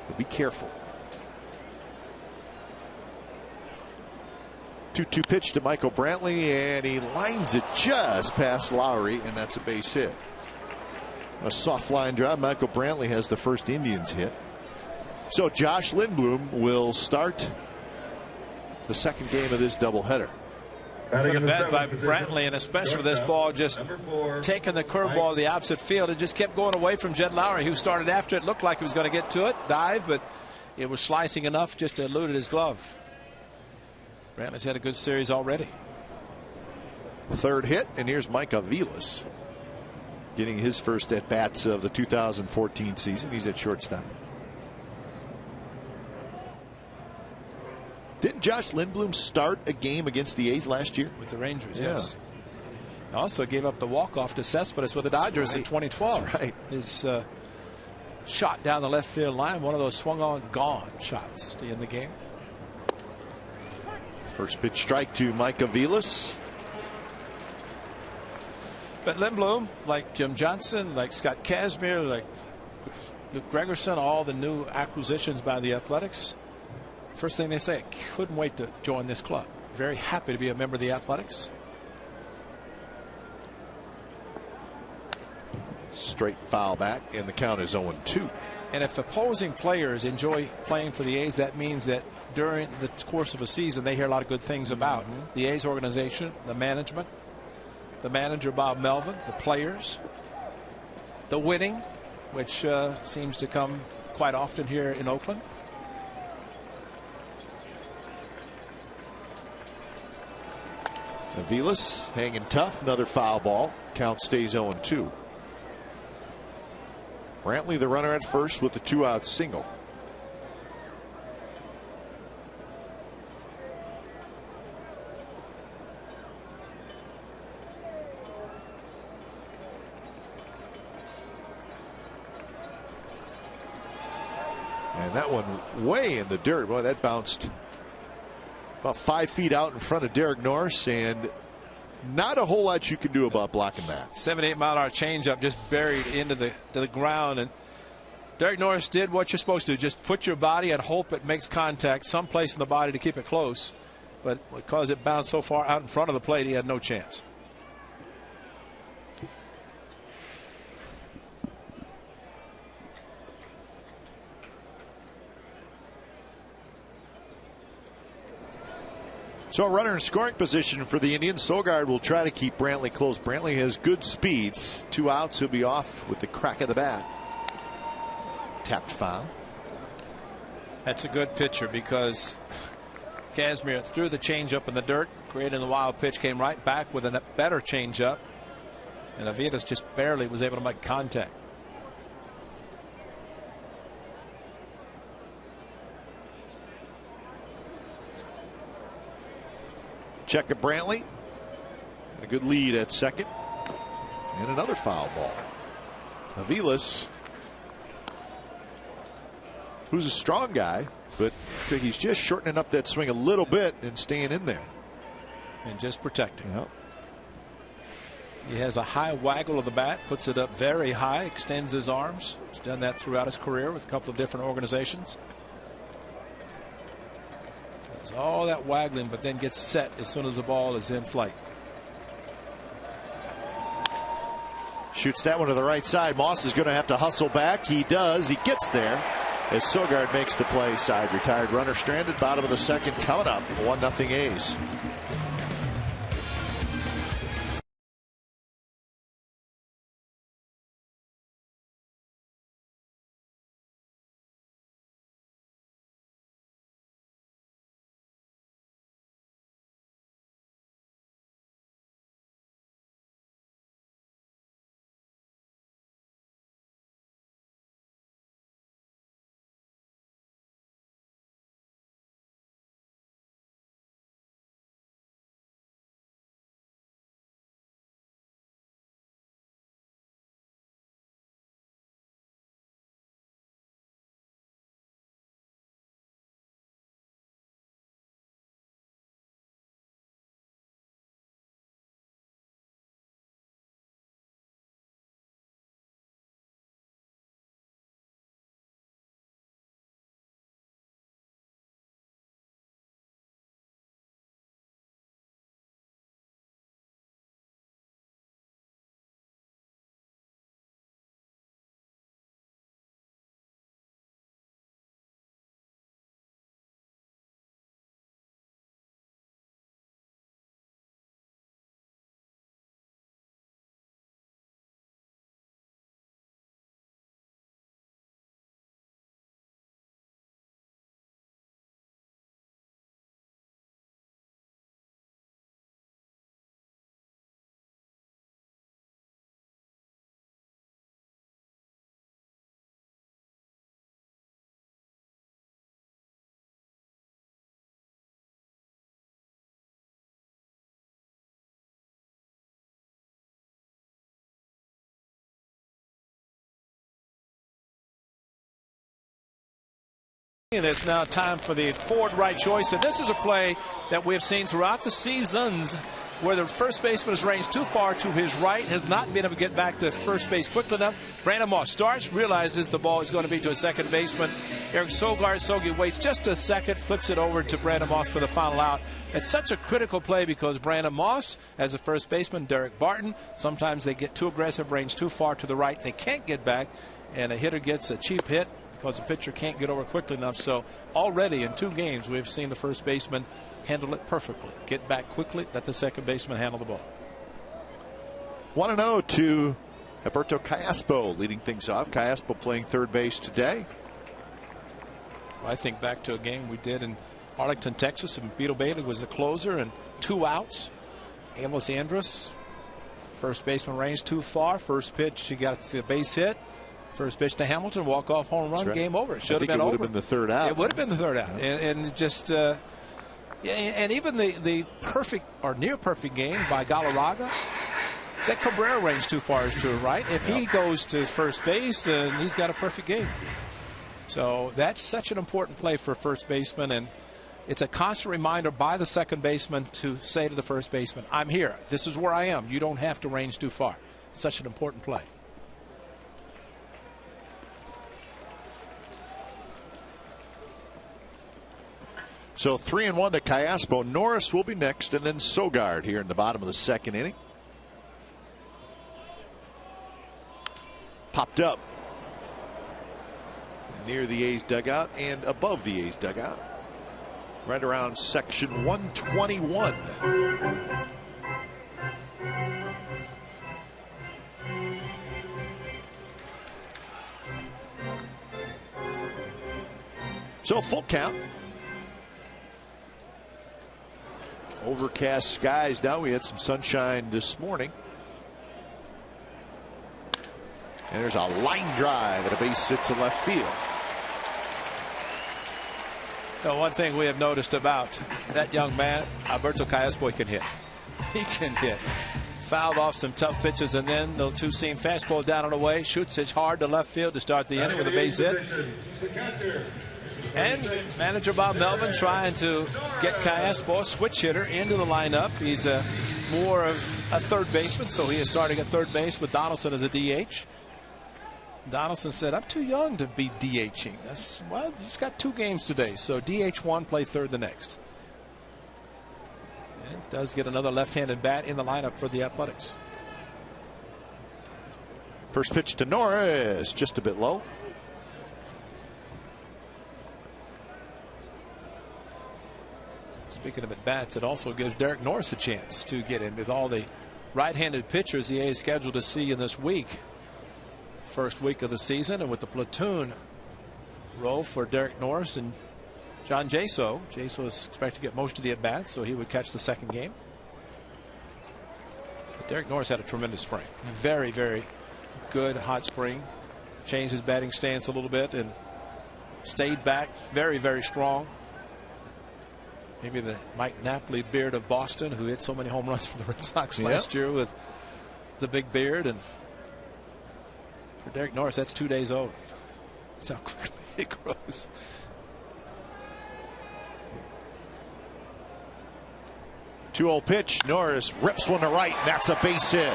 Speaker 1: But be careful. 2-2 pitch to Michael Brantley, and he lines it just past Lowry, and that's a base hit. A soft line drive. Michael Brantley has the first Indians hit. So Josh Lindblom will start the second game of this doubleheader.
Speaker 2: Put a bet by Brantley, and especially with this ball just taking the curveball to the opposite field. It just kept going away from Jed Lowry, who started after it. Looked like he was going to get to it, dive, but it was slicing enough just to elude his glove. Brantley's had a good series already.
Speaker 1: Third hit, and here's Mike Aviles getting his first at bats of the 2014 season. He's at shortstop. Didn't Josh Lindblom start a game against the A's last year?
Speaker 2: With the Rangers,
Speaker 1: Yeah.
Speaker 2: yes. Also gave up the walk-off to Cespedes with the Dodgers in 2012.
Speaker 1: That's right.
Speaker 2: His shot down the left field line, one of those swung-on, gone shots to end the game.
Speaker 1: First pitch strike to Mike Aviles.
Speaker 2: But Lindblom, like Jim Johnson, like Scott Kazmir, like Luke Gregerson, all the new acquisitions by the Athletics, first thing they say, couldn't wait to join this club. Very happy to be a member of the Athletics.
Speaker 1: Straight foul back, and the count is 0-2.
Speaker 2: And if opposing players enjoy playing for the A's, that means that during the course of a season, they hear a lot of good things about the A's organization, the management, the manager Bob Melvin, the players, the winning, which seems to come quite often here in Oakland.
Speaker 1: Aviles hanging tough, another foul ball. Count stays 0-2. Brantley, the runner at first, with the 2-out single. And that one way in the dirt. Boy, that bounced about 5 feet out in front of Derek Norris, and not a whole lot you can do about blocking that.
Speaker 2: 78 mile an hour changeup just buried into the ground, and Derek Norris did what you're supposed to, just put your body and hope it makes contact someplace in the body to keep it close, but because it bounced so far out in front of the plate, he had no chance.
Speaker 1: So a runner in scoring position for the Indians. Sogard will try to keep Brantley close. Brantley has good speeds. 2 outs. He'll be off with the crack of the bat. Tapped foul.
Speaker 2: That's a good pitcher because Kazmir threw the changeup in the dirt, created the wild pitch, came right back with a better changeup, and Aviles just barely was able to make contact.
Speaker 1: Check at Brantley. A good lead at second. And another foul ball. Aviles, who's a strong guy, but he's just shortening up that swing a little bit and staying in there.
Speaker 2: And just protecting.
Speaker 1: Yep.
Speaker 2: He has a high waggle of the bat, puts it up very high, extends his arms. He's done that throughout his career with a couple of different organizations. Does all that waggling, but then gets set as soon as the ball is in flight.
Speaker 1: Shoots that one to the right side. Moss is going to have to hustle back. He does. He gets there as Sogard makes the play. Side retired runner stranded. Bottom of the second coming up. 1-0 A's.
Speaker 2: and it's now time for the forward right choice. And this is a play that we have seen throughout the seasons where the first baseman has ranged too far to his right, has not been able to get back to first base quickly enough. Brandon Moss starts, realizes the ball is going to be to a second baseman. Eric Sogi waits just a second, flips it over to Brandon Moss for the final out. It's such a critical play because Brandon Moss, as a first baseman, Derek Barton, sometimes they get too aggressive, range too far to the right. They can't get back, and a hitter gets a cheap hit because the pitcher can't get over quickly enough. So already in 2 games, we've seen the first baseman handle it perfectly. Get back quickly, let the second baseman handle the ball.
Speaker 1: 1-0 to Alberto Callaspo leading things off. Callaspo playing third base today.
Speaker 2: I think back to a game we did in Arlington, Texas, and Beetle Bailey was the closer and 2 outs. Amos Andrus, first baseman ranged too far. First pitch, he got a base hit. First pitch to Hamilton, walk-off home run, game over. It should have been over.
Speaker 1: It would have been the third out.
Speaker 2: It would have been the third out. And just... and even the perfect or near perfect game by Galarraga, that Cabrera ranged too far to the right. If he goes to first base, he's got a perfect game. So that's such an important play for a first baseman, and it's a constant reminder by the second baseman to say to the first baseman, I'm here. This is where I am. You don't have to range too far. It's such an important play.
Speaker 1: So 3-1 to Callaspo. Norris will be next, and then Sogard here in the bottom of the second inning. Popped up near the A's dugout and above the A's dugout. Right around section 121. So full count. Overcast skies now. We had some sunshine this morning. And there's a line drive at a base hit to left field.
Speaker 2: So one thing we have noticed about that young man, Alberto Callaspo, can hit. He can hit. Fouled off some tough pitches, and then the 2-seam fastball down and away. Shoots it hard to left field to start the inning with a base hit. And manager Bob Melvin trying to get Callaspo, switch hitter, into the lineup. He's more of a third baseman, so he is starting at third base with Donaldson as a DH. Donaldson said, I'm too young to be DHing. Well, he's got 2 games today, so DH 1, play third the next. And does get another left-handed bat in the lineup for the Athletics.
Speaker 1: First pitch to Norris, just a bit low.
Speaker 2: Speaking of at-bats, it also gives Derek Norris a chance to get in with all the right-handed pitchers the A's scheduled to see in this week. First week of the season, and with the platoon role for Derek Norris and John Jaso. Jaso is expected to get most of the at-bats, so he would catch the second game. But Derek Norris had a tremendous spring. Very, very good hot spring. Changed his batting stance a little bit and stayed back. Very, very strong. Maybe the Mike Napoli beard of Boston, who hit so many home runs for the Red Sox last year with the big beard. And for Derek Norris, that's 2 days old. That's how quickly it grows.
Speaker 1: Two-0 pitch. Norris rips one to right. That's a base hit.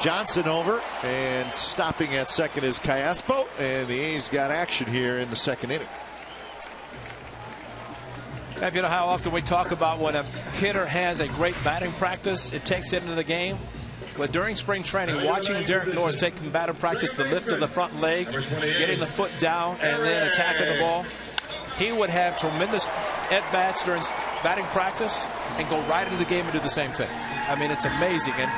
Speaker 1: Johnson over, and stopping at second is Callaspo, and the A's got action here in the second inning.
Speaker 2: If you know how often we talk about when a hitter has a great batting practice, it takes it into the game. But during spring training, watching Derek Norris taking batting practice, the lift of the front leg, getting the foot down, and then attacking the ball, he would have tremendous at-bats during batting practice and go right into the game and do the same thing. I mean, it's amazing. And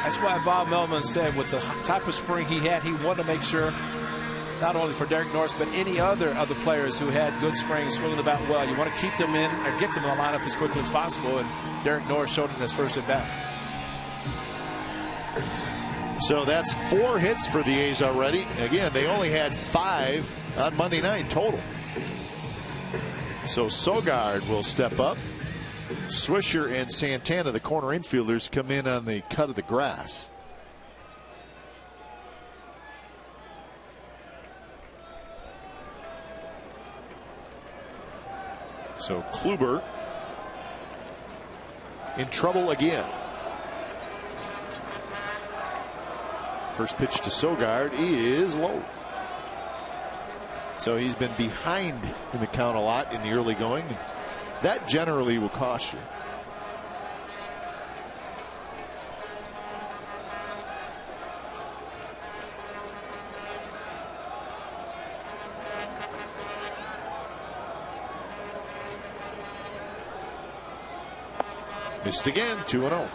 Speaker 2: that's why Bob Melvin said with the type of spring he had, he wanted to make sure, not only for Derek Norris, but any other players who had good springs, swinging the bat well. You want to keep them in or get them in the lineup as quickly as possible, and Derek Norris showed it in his first at-bat.
Speaker 1: So that's 4 hits for the A's already. Again, they only had 5 on Monday night total. So Sogard will step up. Swisher and Santana, the corner infielders, come in on the cut of the grass. So Kluber in trouble again. First pitch to Sogard is low. So he's been behind in the count a lot in the early going. That generally will cost you. Missed again, 2-0.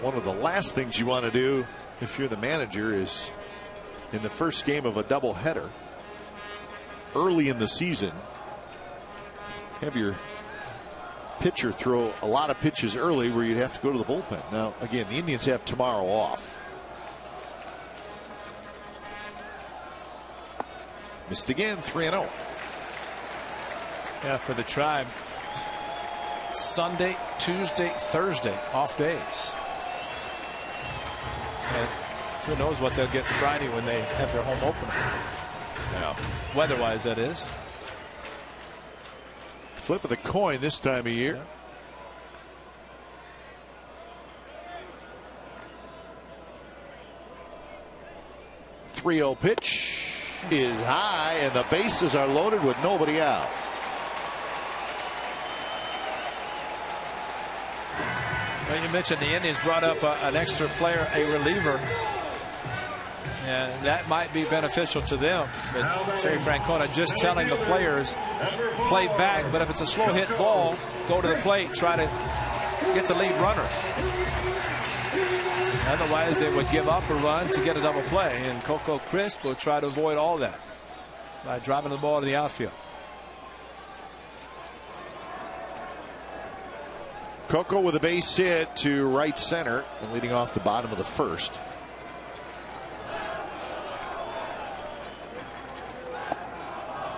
Speaker 1: One of the last things you want to do if you're the manager is in the first game of a doubleheader early in the season, have your pitcher throw a lot of pitches early where you'd have to go to the bullpen. Now, again, the Indians have tomorrow off. Missed again, 3-0.
Speaker 2: Yeah, for the Tribe, Sunday, Tuesday, Thursday, off days. And who knows what they'll get Friday when they have their home opener.
Speaker 1: Yeah.
Speaker 2: Weather-wise, that is.
Speaker 1: Flip of the coin this time of year. Yeah. 3-0 pitch is high, and the bases are loaded with nobody out.
Speaker 2: Well, you mentioned the Indians brought up an extra player, a reliever, and that might be beneficial to them. But Terry Francona just telling the players, play back, but if it's a slow hit ball, go to the plate, try to get the lead runner. Otherwise, they would give up a run to get a double play, and Coco Crisp will try to avoid all that by driving the ball to the outfield.
Speaker 1: Coco with a base hit to right center and leading off the bottom of the first.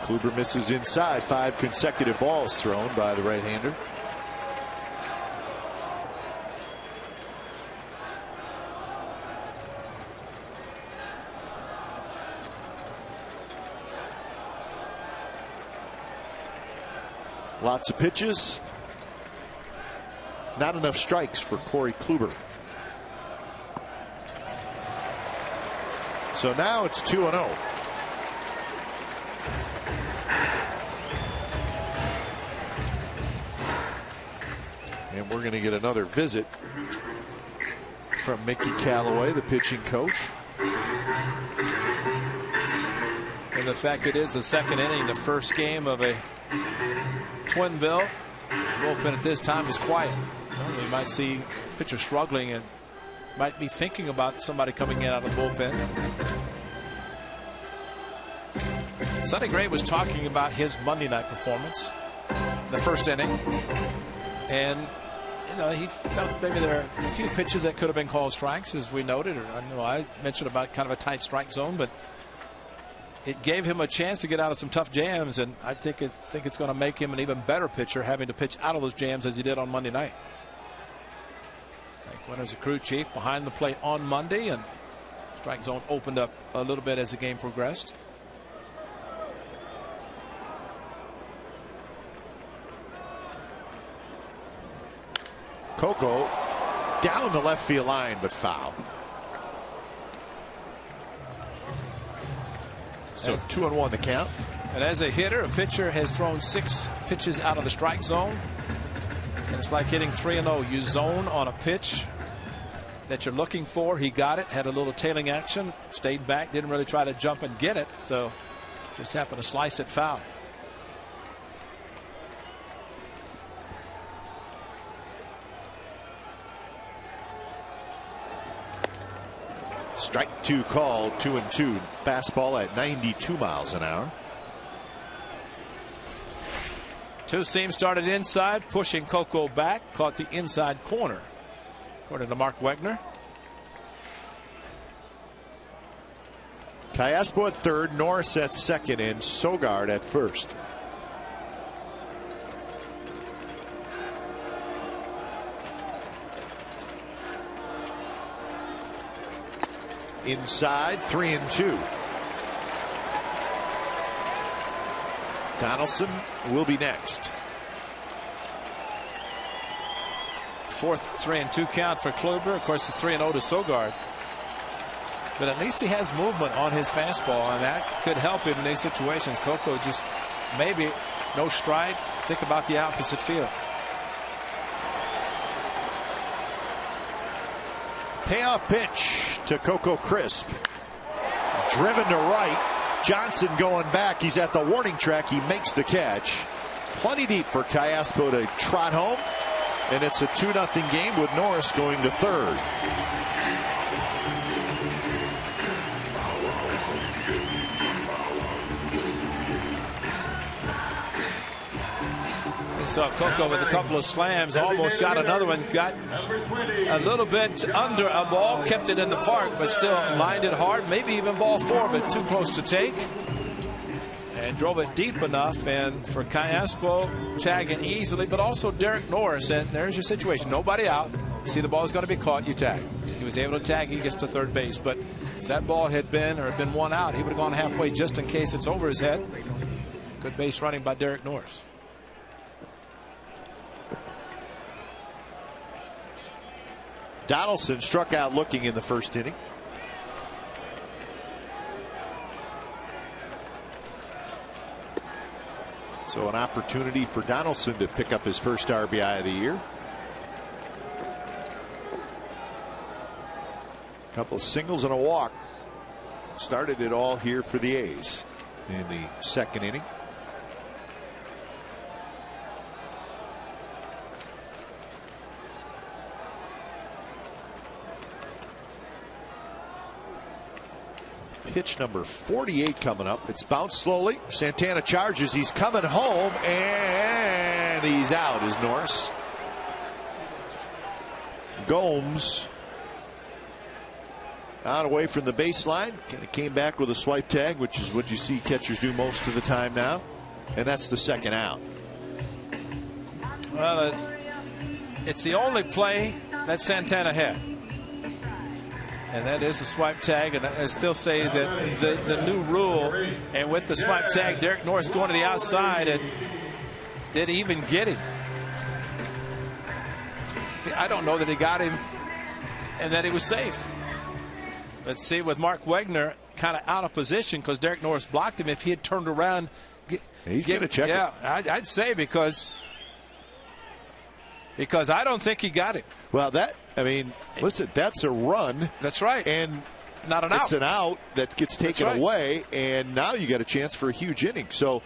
Speaker 1: Kluber misses inside. 5 consecutive balls thrown by the right-hander. Lots of pitches. Not enough strikes for Corey Kluber. So now it's 2-0. And we're going to get another visit from Mickey Callaway, the pitching coach.
Speaker 2: And the fact it is the second inning, the first game of a twin bill. Bullpen at this time is quiet. You might see pitcher struggling and might be thinking about somebody coming in out of the bullpen. Sonny Gray was talking about his Monday night performance, the first inning, and he felt maybe there are a few pitches that could have been called strikes, as we noted. Or I mentioned about kind of a tight strike zone, but it gave him a chance to get out of some tough jams, and I think it's going to make him an even better pitcher, having to pitch out of those jams as he did on Monday night. Frank Winter's a crew chief behind the plate on Monday, and strike zone opened up a little bit as the game progressed.
Speaker 1: Coco down the left field line, but foul. So 2-1 the count.
Speaker 2: And as a hitter, a pitcher has thrown 6 pitches out of the strike zone. And it's like hitting 3-0. You zone on a pitch that you're looking for. He got it, had a little tailing action, stayed back, didn't really try to jump and get it. So just happened to slice it foul.
Speaker 1: Strike 2 called, 2-2. Fastball at 92 miles an hour.
Speaker 2: Two seams started inside, pushing Coco back, caught the inside corner, according to Mark Wegner.
Speaker 1: Callaspo at third, Norris at second, and Sogard at first. inside, 3-2. Donaldson will be next.
Speaker 2: Fourth 3-2 count for Kluber. Of course, the 3-0 to Sogard. But at least he has movement on his fastball, and that could help him in these situations. Coco just maybe no stride. Think about the opposite field.
Speaker 1: Payoff pitch to Coco Crisp. Driven to right. Johnson going back. He's at the warning track. He makes the catch. Plenty deep for Callaspo to trot home. And it's a 2-0 game with Norris going to third.
Speaker 2: Saw Coco with a couple of slams, almost got another one, got a little bit under a ball, kept it in the park, but still lined it hard, maybe even ball 4, but too close to take, and drove it deep enough. And for Callaspo, tagging easily, but also Derek Norris, and there's your situation, nobody out, see the ball's going to be caught, you tag. He was able to tag, he gets to third base, but if that ball had been one out, he would have gone halfway just in case it's over his head. Good base running by Derek Norris.
Speaker 1: Donaldson struck out looking in the first inning. So an opportunity for Donaldson to pick up his first RBI of the year. A couple of singles and a walk. Started it all here for the A's in the second inning. Pitch number 48 coming up. It's bounced slowly. Santana charges. He's coming home, and he's out, is Norris. Gomes out away from the baseline. Kind of came back with a swipe tag, which is what you see catchers do most of the time now. And that's the second out.
Speaker 2: Well, it's the only play that Santana had. And that is the swipe tag, and I still say that the new rule, and with the swipe tag, Derek Norris going to the outside, and did he even get him? I don't know that he got him and that he was safe. Let's see, with Mark Wegner kind of out of position because Derek Norris blocked him. If he had turned around,
Speaker 1: he's going to check it.
Speaker 2: Yeah, I'd say because I don't think he got him.
Speaker 1: Well, I mean, listen, that's a run.
Speaker 2: That's right.
Speaker 1: And
Speaker 2: not an out.
Speaker 1: It's an out that gets taken away, and now you got a chance for a huge inning. So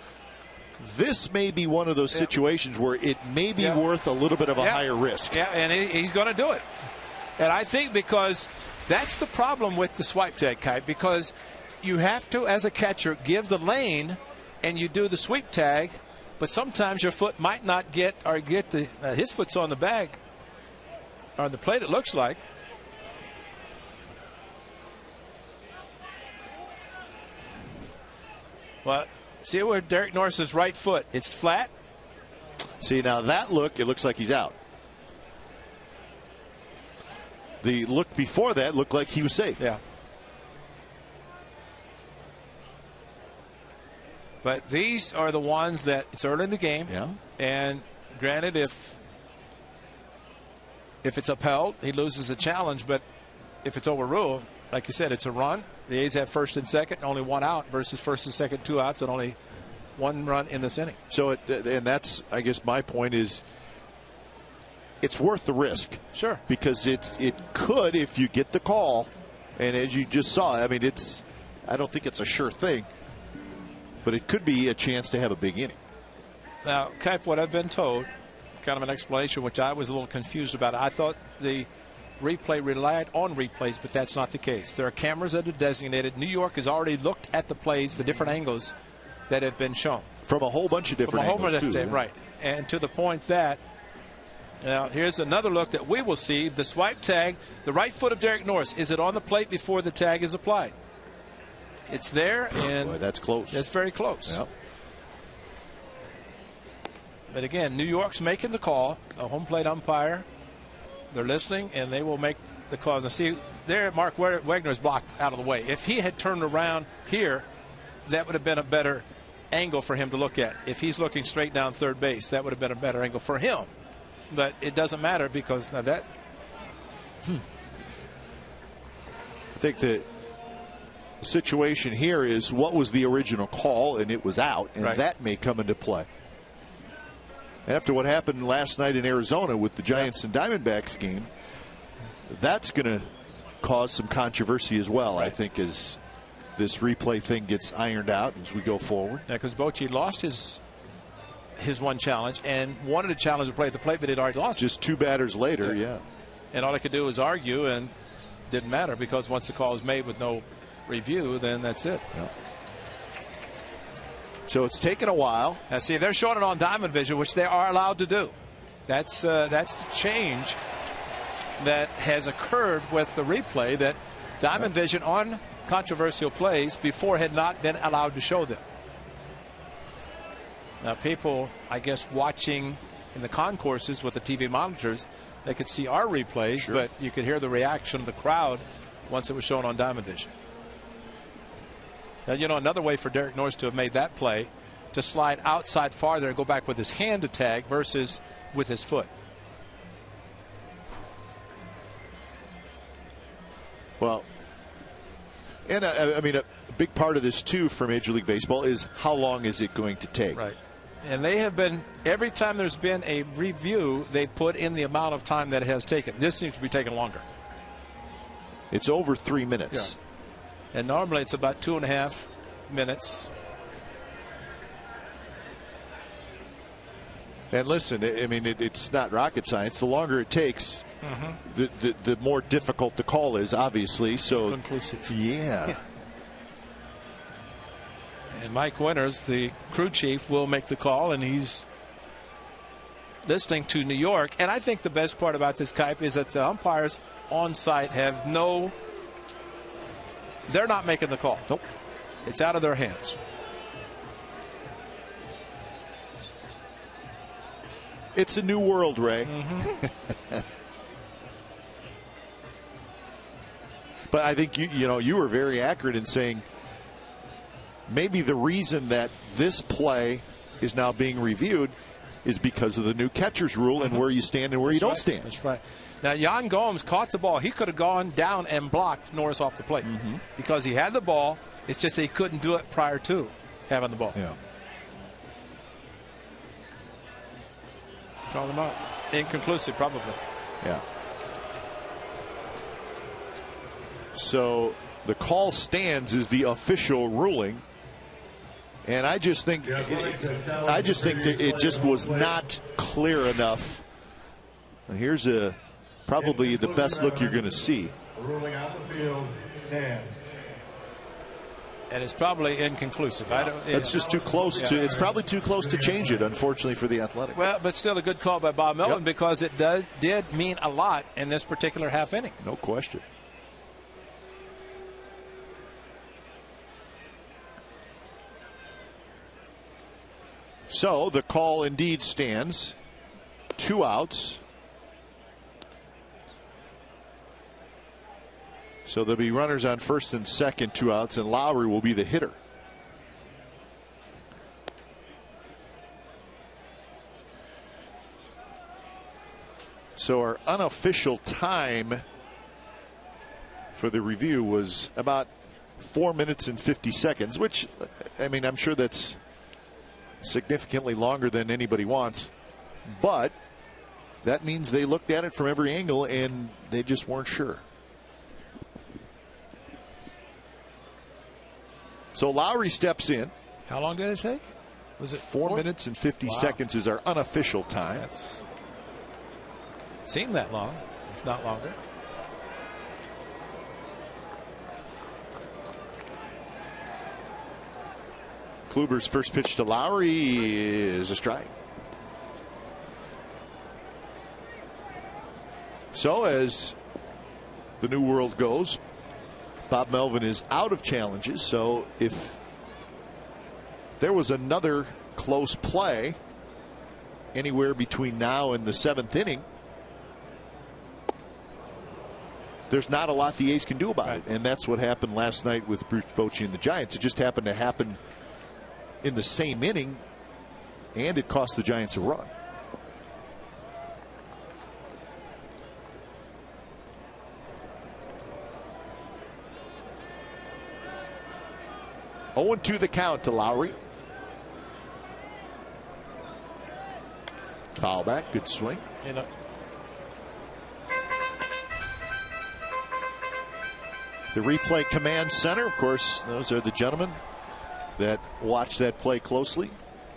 Speaker 1: this may be one of those situations where it may be worth a little bit of a higher risk.
Speaker 2: Yeah, and he's going to do it. And I think because that's the problem with the swipe tag, Kite, because you have to, as a catcher, give the lane and you do the sweep tag, but sometimes your foot might not get his foot's on the bag. On the plate, it looks like. Well, see where Derek Norris's right foot, it's flat.
Speaker 1: See, now that look, it looks like he's out. The look before that looked like he was safe.
Speaker 2: Yeah. But these are the ones that it's early in the game.
Speaker 1: Yeah.
Speaker 2: And granted, if it's upheld, he loses a challenge. But if it's overruled, like you said, it's a run. The A's have first and second, only one out versus first and second, 2 outs, and only one run in this inning.
Speaker 1: So, and that's, I guess, my point is it's worth the risk.
Speaker 2: Sure.
Speaker 1: Because it could, if you get the call, and as you just saw, I mean, I don't think it's a sure thing, but it could be a chance to have a big inning.
Speaker 2: Now, Kipe, what I've been told, kind of an explanation, which I was a little confused about. I thought the replay relied on replays, but that's not the case. There are cameras that are designated. New York has already looked at the plays, the different angles that have been shown.
Speaker 1: From a whole bunch of different angles, too.
Speaker 2: Right. And to the point that, now here's another look that we will see. The swipe tag, the right foot of Derek Norris, is it on the plate before the tag is applied? It's there, and
Speaker 1: boy, that's close.
Speaker 2: That's very close.
Speaker 1: Yep.
Speaker 2: But again, New York's making the call. A home plate umpire They're listening, and they will make the calls. Now, see, there Mark Wegner is blocked out of the way. If he had turned around here, that would have been a better angle for him to look at. If he's looking straight down third base, that would have been a better angle for him. But it doesn't matter because now that.
Speaker 4: I think the situation here is what was the original call, and it was out, and that may come into play. After what happened last night in Arizona with the Giants and Diamondbacks game, that's going to cause some controversy as well, I think, as this replay thing gets ironed out as we go forward.
Speaker 2: Yeah, because Bochy lost his one challenge and wanted to challenge the play at the plate, but he'd already lost.
Speaker 4: Just 2 batters later, yeah.
Speaker 2: And all he could do was argue, and didn't matter because once the call is made with no review, then that's it.
Speaker 4: Yeah. So it's taken a while.
Speaker 2: Now, see, they're showing it on Diamond Vision, which they are allowed to do. That's the change that has occurred with the replay, that Diamond Vision on controversial plays before had not been allowed to show them. Now, people, I guess, watching in the concourses with the TV monitors, they could see our replays, but you could hear the reaction of the crowd once it was shown on Diamond Vision. Now, you know, another way for Derek Norris to have made that play, to slide outside farther and go back with his hand to tag versus with his foot.
Speaker 4: Well, and I mean, a big part of this, too, for Major League Baseball is how long is it going to take?
Speaker 2: Right. And they have been, every time there's been a review, they put in the amount of time that it has taken. This seems to be taking longer.
Speaker 4: It's over 3 minutes.
Speaker 2: Yeah. And normally it's about 2.5 minutes.
Speaker 4: And listen, I mean, it's not rocket science. The longer it takes, the more difficult the call is, obviously. So
Speaker 2: conclusive.
Speaker 4: Yeah.
Speaker 2: And Mike Winters, the crew chief, will make the call, and he's listening to New York. And I think the best part about this, Kipe, is that the umpires on site have no. They're not making the call.
Speaker 4: Nope.
Speaker 2: It's out of their hands.
Speaker 4: It's a new world, Ray. But I think you were very accurate in saying maybe the reason that this play is now being reviewed is because of the new catcher's rule and where you stand and where you don't stand.
Speaker 2: That's right. Now, Yan Gomes caught the ball. He could have gone down and blocked Norris off the plate because he had the ball. It's just he couldn't do it prior to having the ball.
Speaker 4: Yeah.
Speaker 2: Call them out. Inconclusive, probably.
Speaker 4: Yeah. So the call stands is the official ruling. And I just think that it just was not clear enough. Here's probably the best look you're going to see.
Speaker 5: Ruling out the field stands.
Speaker 2: And it's probably inconclusive.
Speaker 4: It's just too close to. It's probably too close to change it, unfortunately, for the Athletic.
Speaker 2: Well, but still a good call by Bob Melvin because it did mean a lot in this particular half inning.
Speaker 4: No question. So the call indeed stands. 2 outs. So there'll be runners on first and second, 2 outs, and Lowry will be the hitter. So our unofficial time for the review was about 4 minutes and 50 seconds, which, I mean, I'm sure that's significantly longer than anybody wants. But that means they looked at it from every angle and they just weren't sure. So Lowry steps in.
Speaker 2: How long did it take? Was it
Speaker 4: 4 minutes and 50 seconds is our unofficial time.
Speaker 2: That's seemed that long, if not longer.
Speaker 4: Kluber's first pitch to Lowry is a strike. So as the new world goes, Bob Melvin is out of challenges. So if there was another close play anywhere between now and the 7th inning, there's not a lot the A's can do about it. And that's what happened last night with Bruce Bochy and the Giants. It just happened to happen in the same inning, and it cost the Giants a run. Oh, 0-2 the count to Lowry. Foul back, good swing. The replay command center, of course, those are the gentlemen that watch that play closely.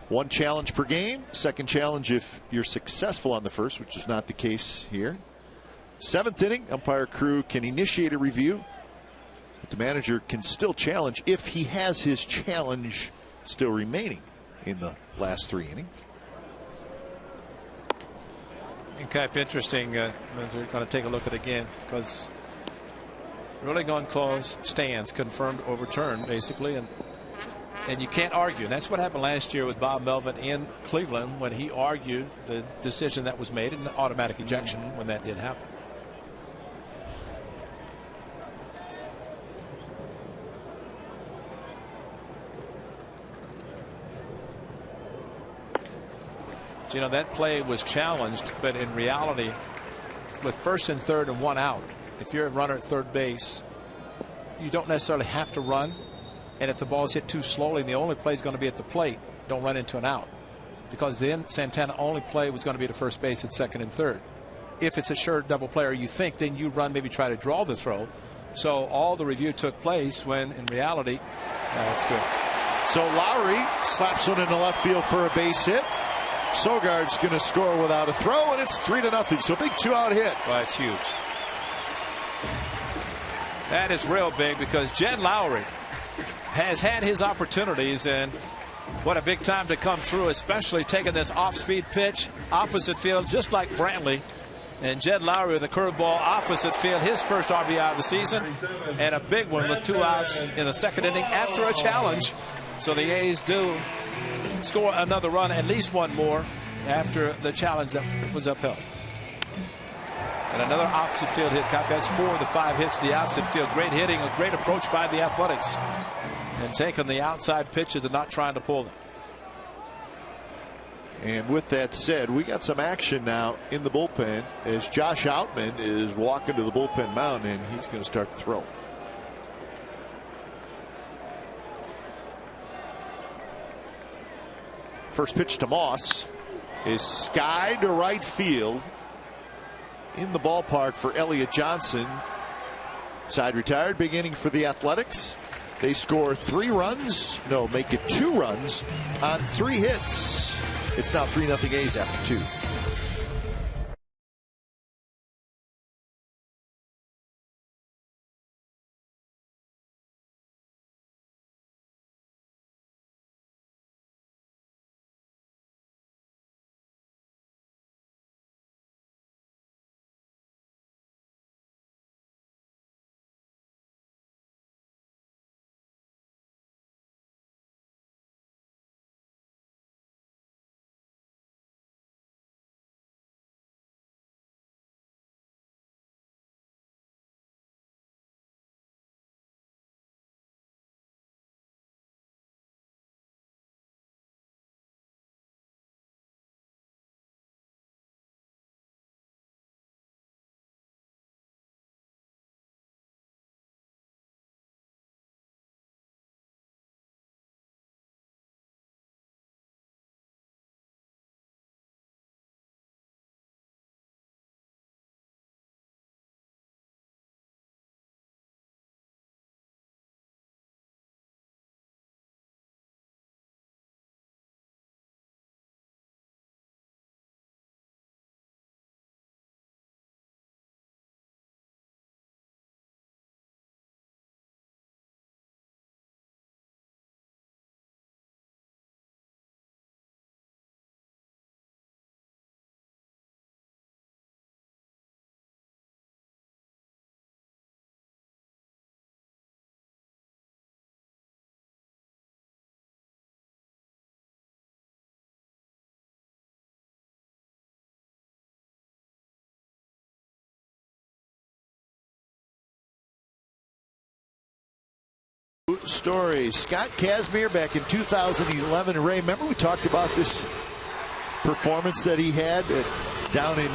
Speaker 4: One challenge per game. Second challenge if you're successful on the first, which is not the case here. Seventh inning, umpire crew can initiate a review, but the manager can still challenge if he has his challenge still remaining in the last 3 innings.
Speaker 2: And kind of interesting, we're going to take a look at it again, because really gone close, stands, confirmed, overturned, basically, and you can't argue. And that's what happened last year with Bob Melvin in Cleveland when he argued the decision that was made, and automatic ejection when that did happen. You know, that play was challenged, but in reality, with first and third and 1 out, if you're a runner at third base, you don't necessarily have to run. And if the ball is hit too slowly and the only play is going to be at the plate, don't run into an out. Because then Santana only play was going to be to first base at second and third. If it's a sure double play, or you think, then you run, maybe try to draw the throw. So all the review took place when in reality, it's good.
Speaker 4: So Lowry slaps one into left field for a base hit. Sogard's going to score without a throw, and it's 3-0. So big 2-out hit.
Speaker 2: Well, it's huge. That is real big, because Jed Lowry has had his opportunities, and what a big time to come through, especially taking this off-speed pitch opposite field, just like Brantley. And Jed Lowry with a curveball opposite field, his first RBI of the season, and a big one with 2 outs in the second inning after a challenge. So the A's do score another run, at least one more, after the challenge that was upheld. And another opposite field hit. That's 4 of the 5 hits to the opposite field. Great hitting, a great approach by the Athletics, and taking the outside pitches and not trying to pull them.
Speaker 4: And with that said, we got some action now in the bullpen as Josh Outman is walking to the bullpen mound, and he's going to start to throw. First pitch to Moss is sky to right field in the ballpark for Elliott Johnson. Side retired. Big inning for the Athletics. They score 3 runs. No, make it 2 runs on 3 hits. It's now 3-0 A's after 2. Story. Scott Kazmir back in 2011. Ray, remember we talked about this performance that he had down in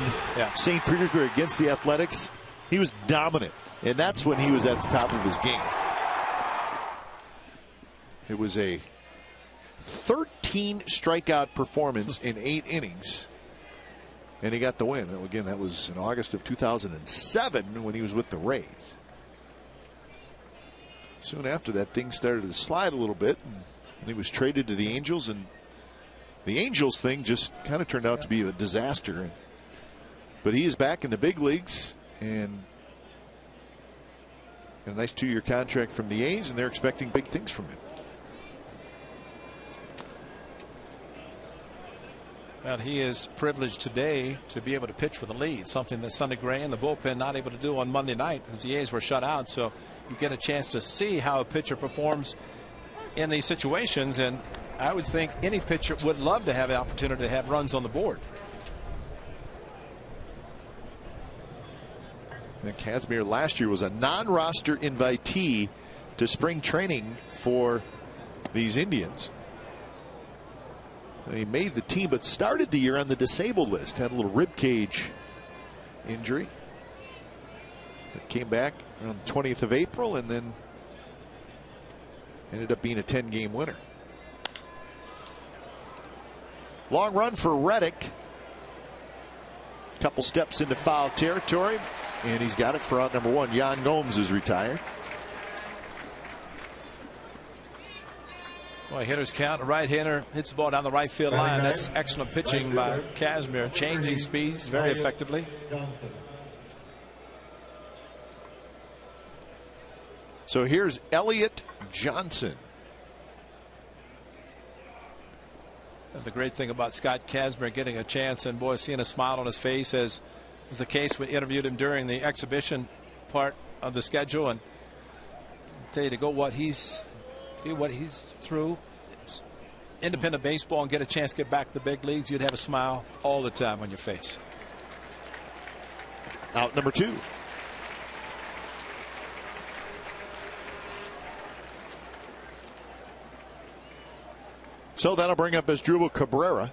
Speaker 4: St. Petersburg against the Athletics? He was dominant, and that's when he was at the top of his game. It was a 13 strikeout performance in 8 innings, and he got the win. Again, that was in August of 2007 when he was with the Rays. Soon after that, things started to slide a little bit, and he was traded to the Angels, and the Angels thing just kind of turned out to be a disaster. But he is back in the big leagues and got a nice 2-year contract from the A's, and they're expecting big things from him.
Speaker 2: Well, he is privileged today to be able to pitch with a lead, something that Sonny Gray and the bullpen not able to do on Monday night because the A's were shut out. So you get a chance to see how a pitcher performs in these situations, and I would think any pitcher would love to have the opportunity to have runs on the board.
Speaker 4: And Kazmir last year was a non-roster invitee to spring training for these Indians. He made the team, but started the year on the disabled list. Had a little rib cage injury. It came back on the 20th of April and then ended up being a 10-game winner. Long run for Reddick. Couple steps into foul territory, and he's got it for out number 1. Jan Gomes is retired.
Speaker 2: Boy, hitters count. A right-hander hits the ball down the right field line. That's excellent pitching by Kazmir, changing speeds very effectively.
Speaker 4: So here's Elliot Johnson.
Speaker 2: The great thing about Scott Kazmir getting a chance, and boy, seeing a smile on his face, as was the case when we interviewed him during the exhibition part of the schedule, and I'll tell you, to go what he's through, independent baseball, and get a chance to get back to the big leagues, you'd have a smile all the time on your face.
Speaker 4: Out number 2. So that'll bring up Asdrubal Cabrera.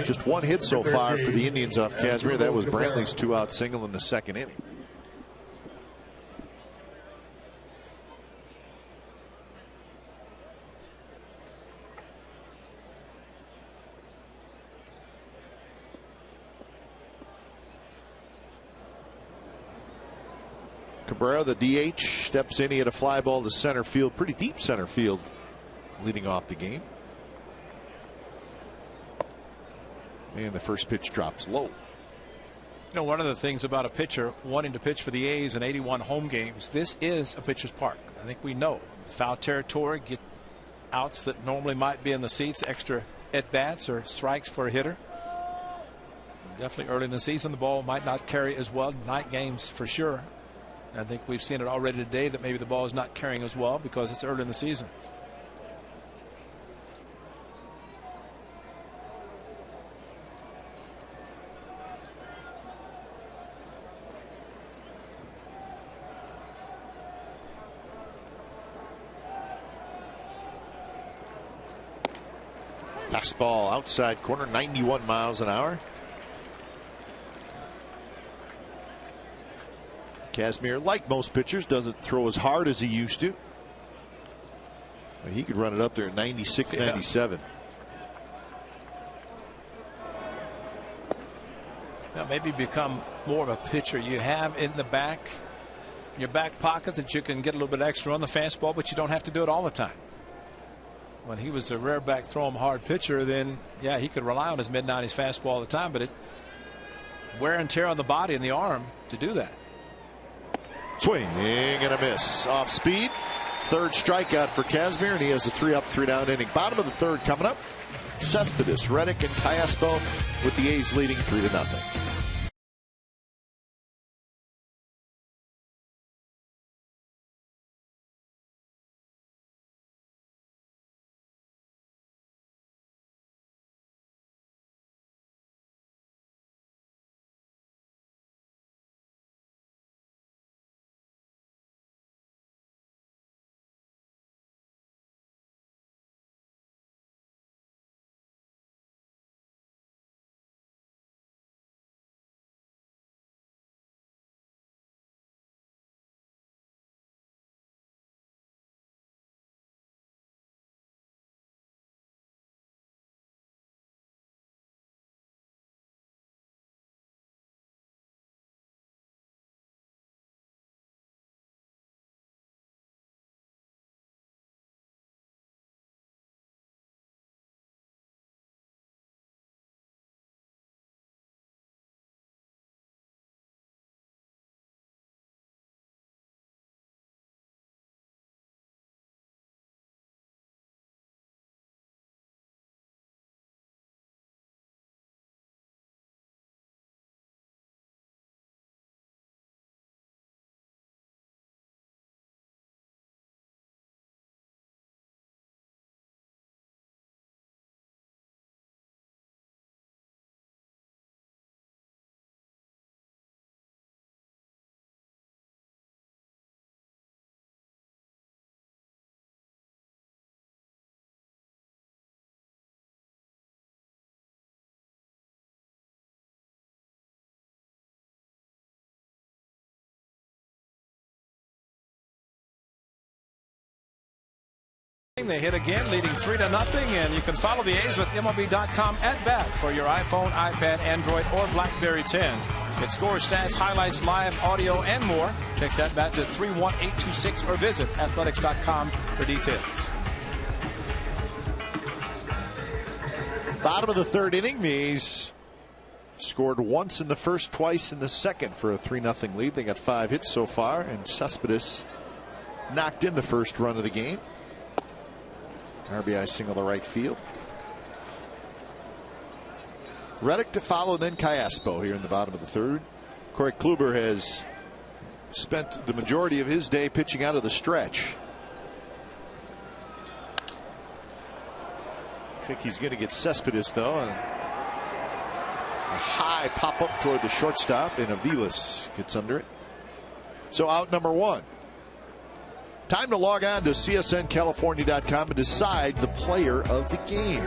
Speaker 4: Just 1 hit so far for the Indians off Kazmir. That was Brantley's 2-out single in the 2nd inning. Cabrera, the DH, steps in. He had a fly ball to center field, pretty deep center field, leading off the game. And the first pitch drops low.
Speaker 2: You know, one of the things about a pitcher wanting to pitch for the A's in 81 home games, this is a pitcher's park. I think we know. Foul territory, get outs that normally might be in the seats, extra at-bats or strikes for a hitter. Definitely early in the season, the ball might not carry as well. Night games for sure. I think we've seen it already today that maybe the ball is not carrying as well because it's early in the season.
Speaker 4: Fastball outside corner, 91 miles an hour. Kazmir, like most pitchers, doesn't throw as hard as he used to. He could run it up there at 96, 97.
Speaker 2: Now maybe become more of a pitcher. You have in the back, in your back pocket, that you can get a little bit extra on the fastball, but you don't have to do it all the time. When he was a rare back throw him hard pitcher, then yeah, he could rely on his mid-90s fastball all the time, but it wear and tear on the body and the arm to do that.
Speaker 4: Swing and a miss. Off speed. 3rd strikeout for Kazmir, and he has a 3-up, 3-down inning. Bottom of the 3rd coming up. Cespedes, Reddick, and Callaspo with the A's leading 3-0.
Speaker 2: inning. They hit again, leading 3-0. And you can follow the A's with MLB.com at bat for your iPhone, iPad, Android, or BlackBerry 10. Get scores, stats, highlights, live audio, and more. Text at bat to 31826 or visit athletics.com for details.
Speaker 4: Bottom of the third inning, the A's scored once in the first, twice in the second for a 3-0 lead. They got 5 hits so far, and Cespedes knocked in the first run of the game. RBI single to right field. Reddick to follow, then Callaspo here in the bottom of the third. Corey Kluber has spent the majority of his day pitching out of the stretch. Looks like he's going to get Cespedes, though. And a high pop up toward the shortstop, and Aviles gets under it. So out number 1. Time to log on to csncalifornia.com and decide the player of the game.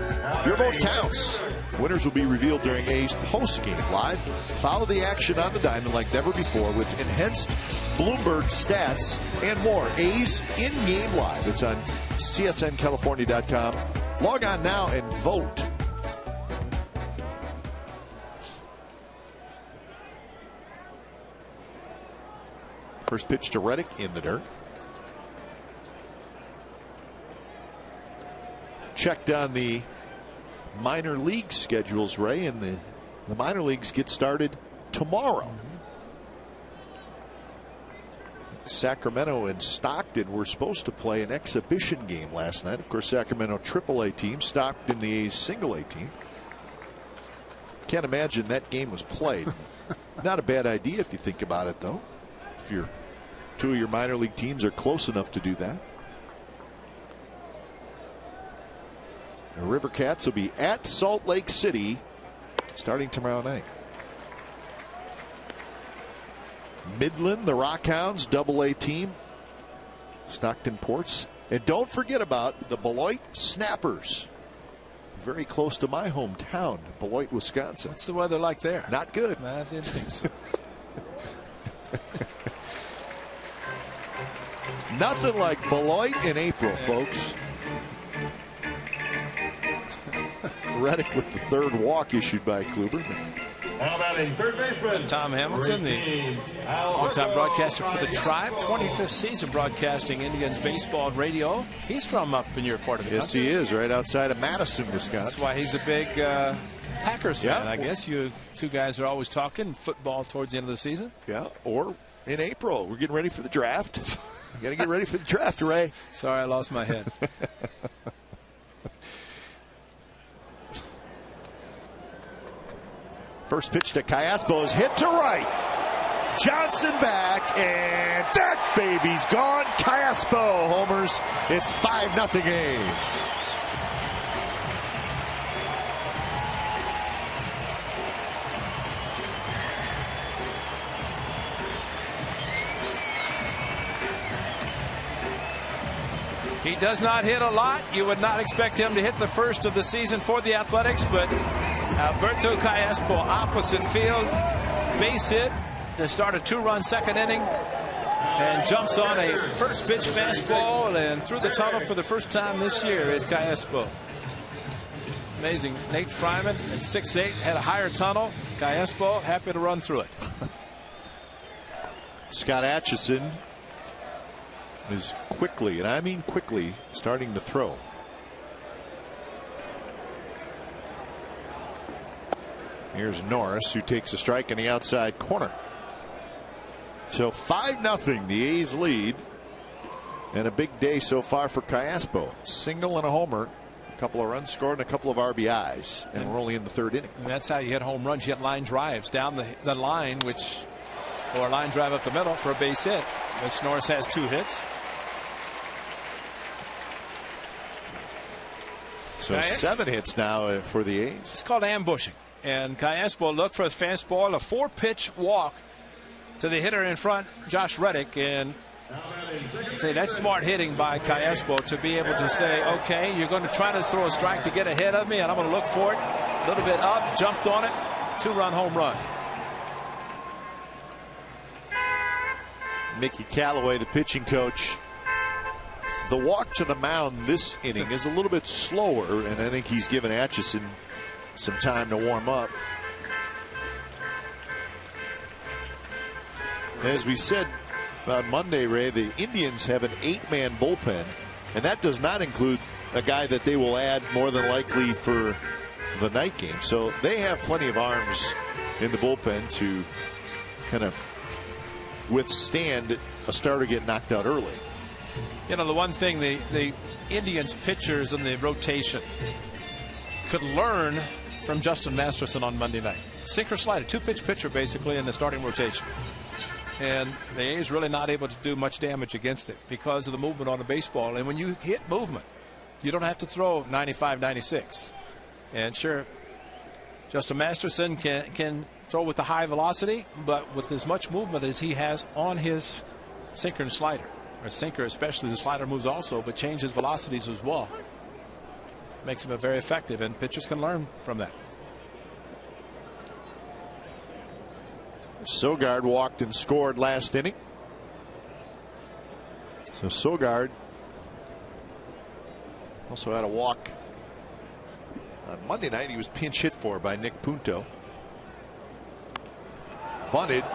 Speaker 4: Your vote counts. Winners will be revealed during A's post-game live. Follow the action on the diamond like never before with enhanced Bloomberg stats and more. A's in-game live. It's on csncalifornia.com. Log on now and vote. First pitch to Reddick in the dirt. Checked on the minor league schedules, Ray, and the minor leagues get started tomorrow. Sacramento and Stockton were supposed to play an exhibition game last night. Of course, Sacramento AAA team, Stockton the A's single A team. Can't imagine that game was played. Not a bad idea if you think about it, though. If your 2 of your minor league teams are close enough to do that. The River Cats will be at Salt Lake City starting tomorrow night. Midland, the Rockhounds, AA team. Stockton Ports. And don't forget about the Beloit Snappers. Very close to my hometown, Beloit, Wisconsin.
Speaker 2: What's the weather like there?
Speaker 4: Not good.
Speaker 2: I didn't think so.
Speaker 4: Nothing like Beloit in April, folks. Reddick with the third walk issued by Kluber.
Speaker 5: Now batting third baseman
Speaker 2: Tom Hamilton, the longtime broadcaster for the Tribe, 25th season broadcasting Indians baseball and radio. He's from up in your part of the country.
Speaker 4: Yes, he is, right outside of Madison, Wisconsin.
Speaker 2: That's why he's a big Packers fan, I guess. You two guys are always talking football towards the end of the season.
Speaker 4: Yeah, or in April. We're getting ready for the draft. You got to get ready for the draft, Ray.
Speaker 2: Sorry, I lost my head.
Speaker 4: First pitch to Callaspo is hit to right. Johnson back, and that baby's gone. Callaspo homers. It's 5-0 A's.
Speaker 2: He does not hit a lot. You would not expect him to hit the first of the season for the Athletics, but Alberto Callaspo, opposite field, base hit to start a 2-run second inning, and jumps on a first pitch fastball and through the tunnel for the first time this year is Callaspo. Amazing. Nate Fryman at 6'8" had a higher tunnel. Callaspo happy to run through it.
Speaker 4: Scott Atchison is quickly, and I mean quickly, starting to throw. Here's Norris, who takes a strike in the outside corner. So 5-0 the A's lead, and a big day so far for Callaspo. Single and a homer, a couple of runs scored, and a couple of RBIs, and we're only in the third inning.
Speaker 2: And that's how you hit home runs. You hit line drives down the line, or a line drive up the middle for a base hit, which Norris has 2 hits.
Speaker 4: So 7 hits now for the A's.
Speaker 2: It's called ambushing. And Callaspo looked for a fastball, a 4-pitch walk to the hitter in front, Josh Reddick. And say that's smart hitting by Callaspo to be able to say, okay, you're going to try to throw a strike to get ahead of me, and I'm going to look for it. A little bit up, jumped on it, 2-run home run.
Speaker 4: Mickey Callaway, the pitching coach, The walk to the mound this inning is a little bit slower, and I think he's given Atchison some time to warm up. As we said on Monday, Ray, the Indians have an 8-man bullpen, and that does not include a guy that they will add more than likely for the night game. So they have plenty of arms in the bullpen to kind of withstand a starter get knocked out early.
Speaker 2: You know, the one thing the Indians pitchers in the rotation could learn from Justin Masterson on Monday night. Sinker slider, 2-pitch pitcher basically in the starting rotation. And the A's really not able to do much damage against it because of the movement on the baseball. And when you hit movement, you don't have to throw 95, 96. And sure, Justin Masterson can throw with the high velocity, but with as much movement as he has on his sinker and slider. Or sinker, especially, the slider moves also, but changes velocities as well. Makes him very effective, and pitchers can learn from that.
Speaker 4: Sogard walked and scored last inning. So Sogard also had a walk on Monday night. He was pinch hit for by Nick Punto. Bunted,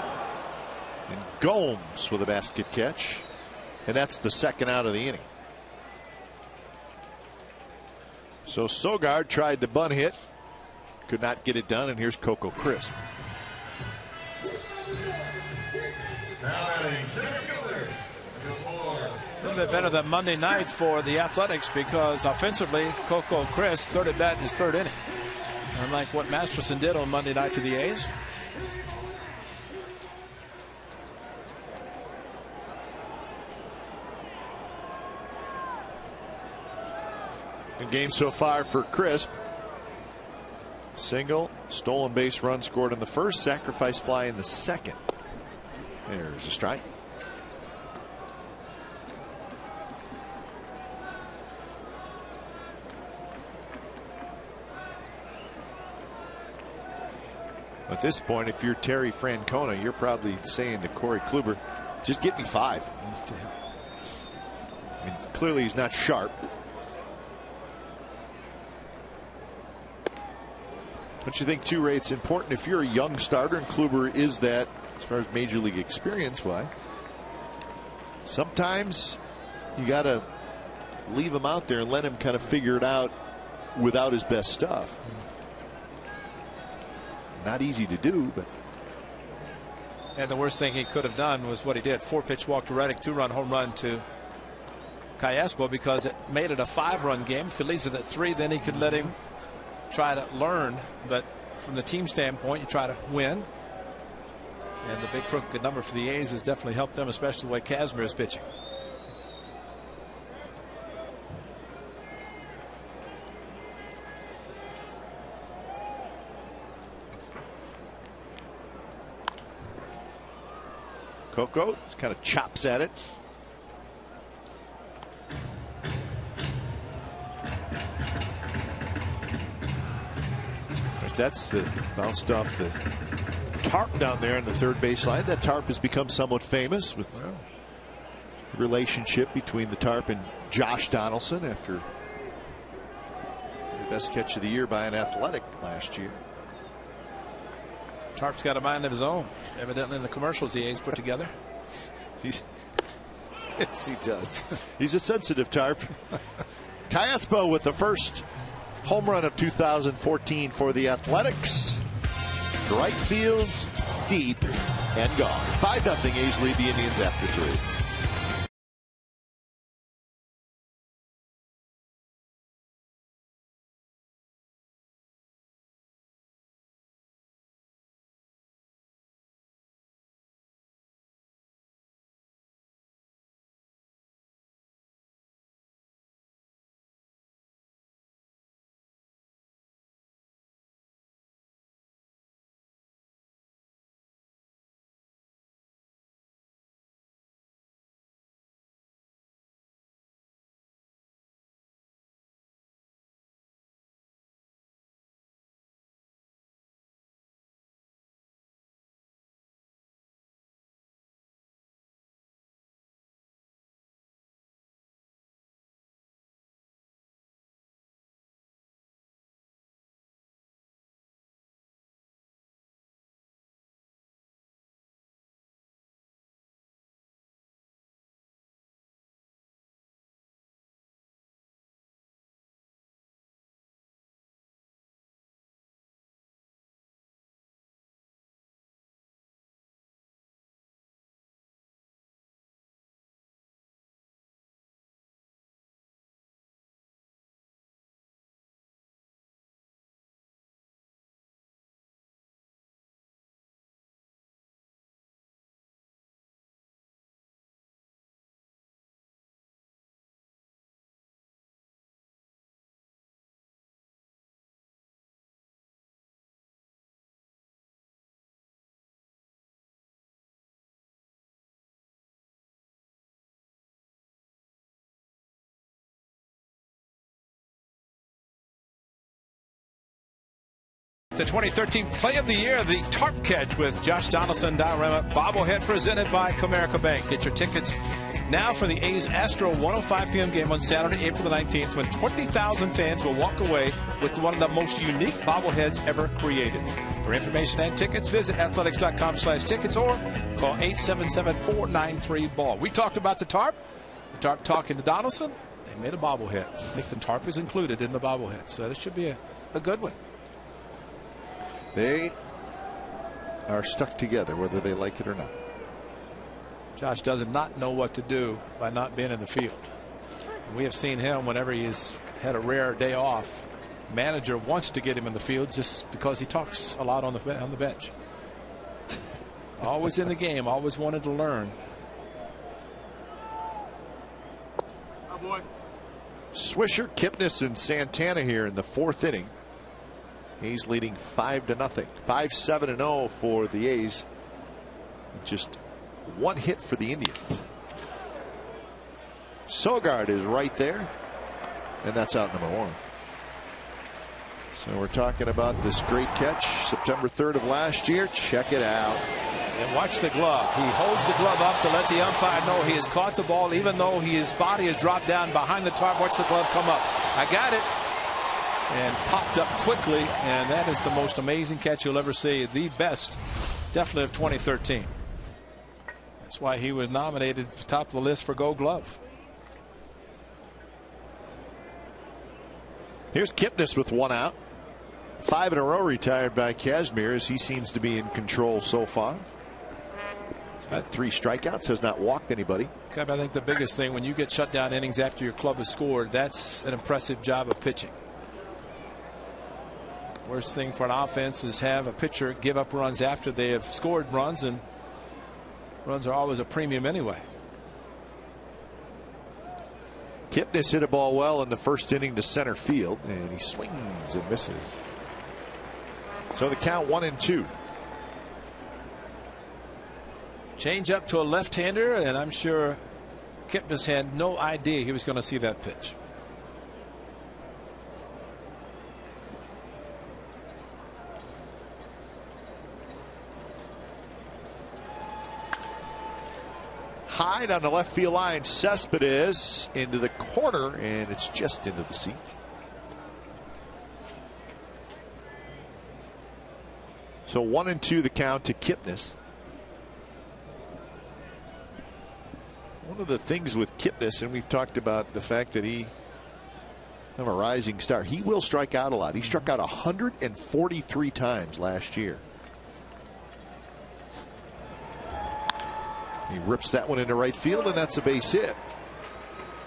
Speaker 4: and Gomes with a basket catch, and that's the second out of the inning. So Sogard tried to bunt hit, could not get it done, and here's Coco Crisp.
Speaker 2: A little bit better than Monday night for the Athletics because offensively, Coco Crisp, third at bat in his third inning. Unlike what Masterson did on Monday night to the A's.
Speaker 4: Good game so far for Crisp. Single, stolen base run scored in the first, sacrifice fly in the second. There's a strike. At this point, if you're Terry Francona, you're probably saying to Corey Kluber, just get me 5. I mean, clearly he's not sharp. Don't you think, too, Ray, it's important if you're a young starter, and Kluber is that as far as major league experience, why? Sometimes you got to leave him out there and let him kind of figure it out without his best stuff. Not easy to do, but.
Speaker 2: And the worst thing he could have done was what he did. 4-pitch walk to Reddick, 2-run home run to Callaspo, because it made it a 5-run game. If he leaves it at 3, then he could let him try to learn. But from the team standpoint, you try to win. And the big crooked number for the A's has definitely helped them, especially the way Kazmir is pitching.
Speaker 4: Coco kind of chops at it. That's the bounced off the tarp down there in the third base line. That tarp has become somewhat famous with the relationship between the tarp and Josh Donaldson after the best catch of the year by an Athletic last year.
Speaker 2: Tarp's got a mind of his own, evidently, in the commercials the A's put together.
Speaker 4: Yes, he does. He's a sensitive tarp. Callaspo with the first home run of 2014 for the Athletics. Right field, deep, and gone. 5-0 A's lead the Indians after 3.
Speaker 2: The 2013 Play of the Year, the tarp catch with Josh Donaldson, diorama bobblehead presented by Comerica Bank. Get your tickets now for the A's Astro 1:05 p.m. game on Saturday, April the 19th, when 20,000 fans will walk away with one of the most unique bobbleheads ever created. For information and tickets, visit athletics.com/tickets or call 877-493-BALL. We talked about the tarp talking to Donaldson. They made a bobblehead. I think the tarp is included in the bobblehead, so this should be a good one.
Speaker 4: They are stuck together, whether they like it or not.
Speaker 2: Josh does not know what to do by not being in the field. We have seen him whenever he's had a rare day off. Manager wants to get him in the field just because he talks a lot on the bench. Always in the game, always wanted to learn.
Speaker 5: Oh boy.
Speaker 4: Swisher, Kipnis, and Santana here in the 4th inning. A's leading 5-0. 5-7-0 for the A's. Just one hit for the Indians. Sogard is right there, and that's out number 1. So we're talking about this great catch, September 3rd of last year. Check it out.
Speaker 2: And watch the glove. He holds the glove up to let the umpire know he has caught the ball, even though his body is dropped down behind the tarp. Watch the glove come up. I got it. And popped up quickly, and that is the most amazing catch you'll ever see. The best, definitely, of 2013. That's why he was nominated at the top of the list for Gold Glove.
Speaker 4: Here's Kipnis with 1 out. 5 in a row retired by Kazmir, as he seems to be in control so far. He's got 3 strikeouts, has not walked anybody.
Speaker 2: I think the biggest thing, when you get shut down innings after your club has scored, that's an impressive job of pitching. Worst thing for an offense is have a pitcher give up runs after they have scored runs, and runs are always a premium anyway.
Speaker 4: Kipnis hit a ball well in the 1st inning to center field, and he swings and misses. So the count 1-2.
Speaker 2: Change up to a left-hander, and I'm sure Kipnis had no idea he was going to see that pitch.
Speaker 4: High down the left field line. Cespedes into the corner, and it's just into the seat. So 1-2 the count to Kipnis. One of the things with Kipnis, and we've talked about the fact that he have a rising star. He will strike out a lot. He struck out 143 times last year. He rips that one into right field, and that's a base hit.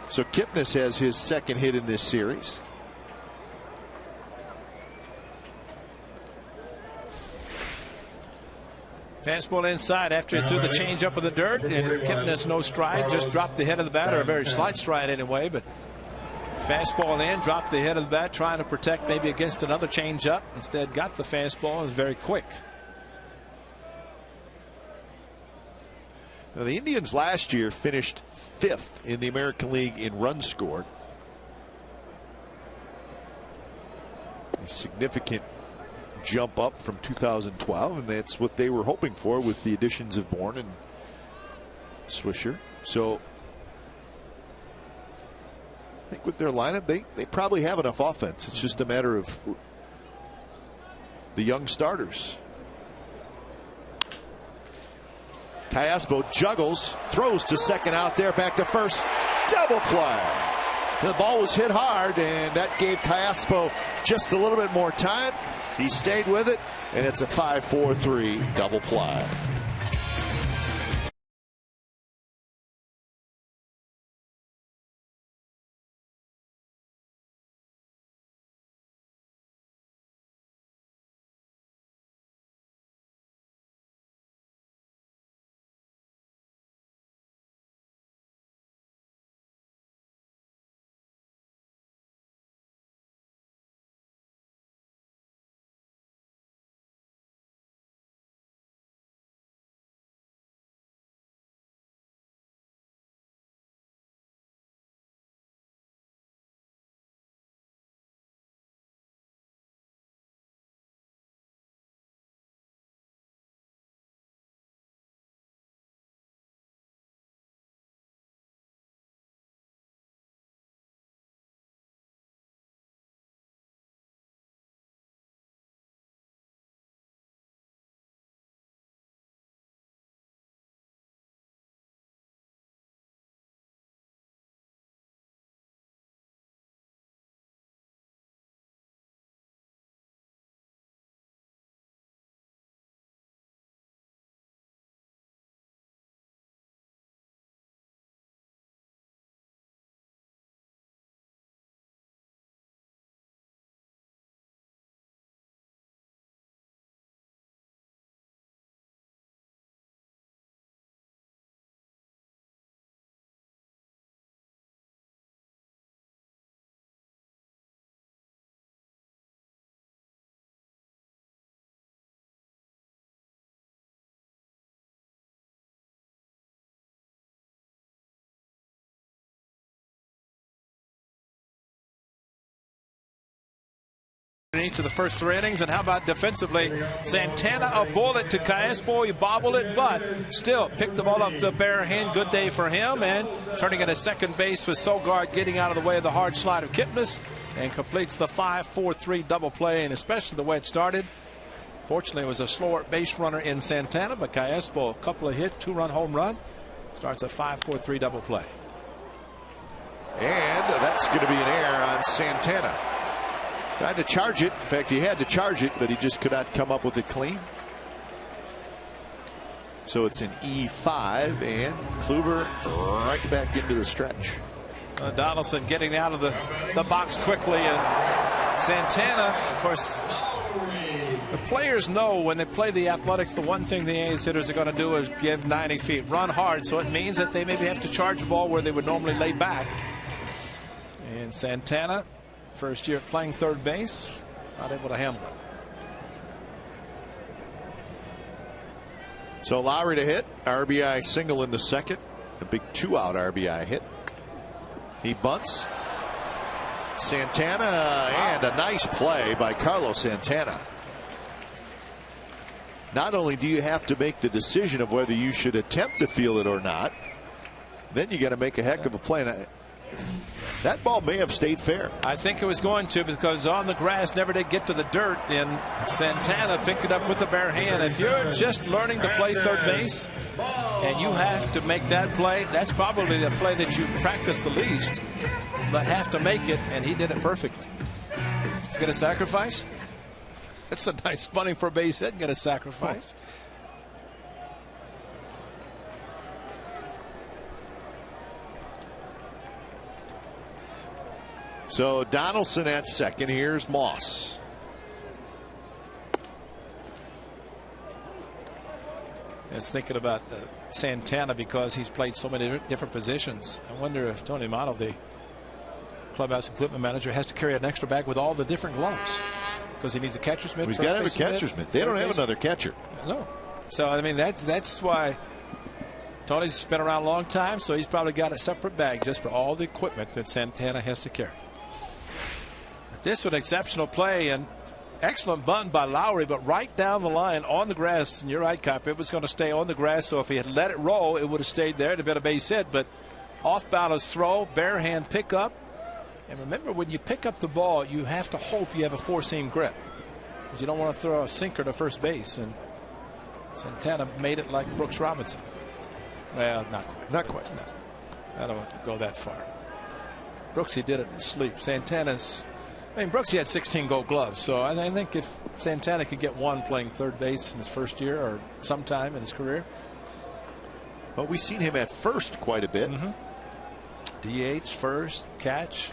Speaker 4: So Kipnis has his 2nd hit in this series.
Speaker 2: Fastball inside after he threw the changeup in the dirt, and Kipnis no stride, just dropped the head of the bat, or a very slight stride anyway, but fastball in, dropped the head of the bat, trying to protect maybe against another changeup. Instead got the fastball and was very quick.
Speaker 4: Now, the Indians last year finished 5th in the American League in runs scored. A significant jump up from 2012, and that's what they were hoping for with the additions of Bourne and Swisher. So I think with their lineup, they probably have enough offense. It's just a matter of the young starters. Callaspo juggles, throws to second out there, back to first, double play. The ball was hit hard, and that gave Callaspo just a little bit more time. He stayed with it, and it's a 5-4-3 double play.
Speaker 2: in each of the first 3 innings. And how about defensively? Santana, a bullet to Crespo. He bobbled it, but still picked the ball up the bare hand. Good day for him. And turning it at second base with Sogard getting out of the way of the hard slide of Kipnis, and completes the 5-4-3 double play, and especially the way it started. Fortunately, it was a slower base runner in Santana, but Crespo, a couple of hits, 2-run home run. Starts a 5-4-3 double play.
Speaker 4: And that's going to be an error on Santana. Tried to charge it. In fact, he had to charge it, but he just could not come up with it clean. So it's an E5, and Kluber right back into the stretch.
Speaker 2: Donaldson getting out of the box quickly, and Santana, of course, the players know when they play the Athletics, the one thing the A's hitters are going to do is give 90 feet, run hard, so it means that they maybe have to charge the ball where they would normally lay back. And Santana, first year playing third base, not able to handle it.
Speaker 4: So Lowry to hit, RBI single in the second, a big 2-out RBI hit. He bunts. Santana, and a nice play by Carlos Santana. Not only do you have to make the decision of whether you should attempt to field it or not, then you got to make a heck of a play. Now, that ball may have stayed fair.
Speaker 2: I think it was going to, because on the grass never did get to the dirt, and Santana picked it up with the bare hand. If you're just learning to play third base and you have to make that play, that's probably the play that you practice the least, but have to make it, and he did it perfectly. He's going to sacrifice. That's a nice bunting for a base hit. Going to sacrifice.
Speaker 4: So Donaldson at second. Here's Moss.
Speaker 2: I was thinking about Santana because he's played so many different positions. I wonder if Tony Motto, the clubhouse equipment manager, has to carry an extra bag with all the different gloves because he needs a catcher's mitt.
Speaker 4: He's got to have a catcher's mitt. They don't have another catcher.
Speaker 2: No. So I mean that's why Tony's been around a long time. So he's probably got a separate bag just for all the equipment that Santana has to carry. This was an exceptional play and excellent bunt by Lowry, but right down the line on the grass. And you're right, Cop. It was going to stay on the grass, so if he had let it roll, it would have stayed there. It'd have been a base hit, but off balance throw, bare hand pickup. And remember, when you pick up the ball, you have to hope you have a four-seam grip, because you don't want to throw a sinker to first base. And Santana made it like Brooks Robinson. Well, not quite.
Speaker 4: Not quite.
Speaker 2: No. I don't go that far. Brooksy did it in sleep. Santana's. I mean, Brooksy had 16 Gold Gloves, so I think if Santana could get one playing third base in his first year or sometime in his career.
Speaker 4: Well, we've seen him at first quite a bit.
Speaker 2: DH, first, catch.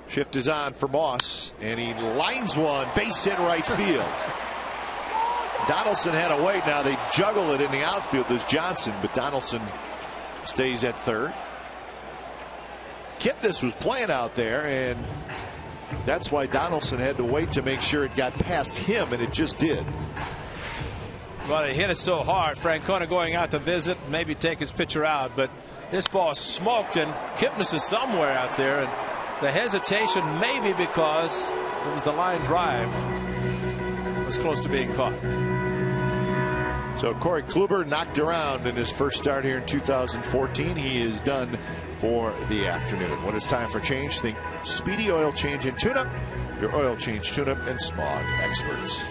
Speaker 4: Shift is on for Moss, and he lines one, base hit right field. Donaldson had to wait. Now they juggle it in the outfield. There's Johnson, but Donaldson stays at third. Kipnis was playing out there, and that's why Donaldson had to wait to make sure it got past him, and it just did.
Speaker 2: Well, they hit it so hard. Francona going out to visit, maybe take his pitcher out, but this ball smoked, and Kipnis is somewhere out there, and the hesitation may be because it was the line drive. It was close to being caught.
Speaker 4: So Corey Kluber knocked around in his first start here in 2014. He is done for the afternoon. When it's time for change, think Speedy Oil Change and Tune-Up, your oil change, tune-up, and smog experts.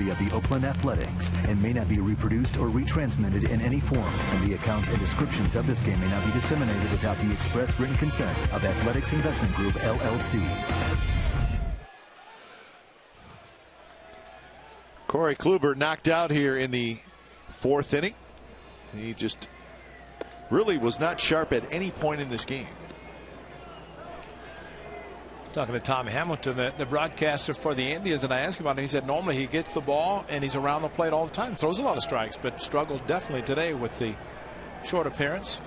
Speaker 3: property of the Oakland Athletics and may not be reproduced or retransmitted in any form, and the accounts and descriptions of this game may not be disseminated without the express written consent of Athletics Investment Group, LLC.
Speaker 4: Corey Kluber knocked out here in the 4th inning. He just really was not sharp at any point in this game.
Speaker 2: Talking to Tom Hamilton, the broadcaster for the Indians, and I asked him about it. He said normally he gets the ball and he's around the plate all the time, throws a lot of strikes, but struggled definitely today with the short appearance.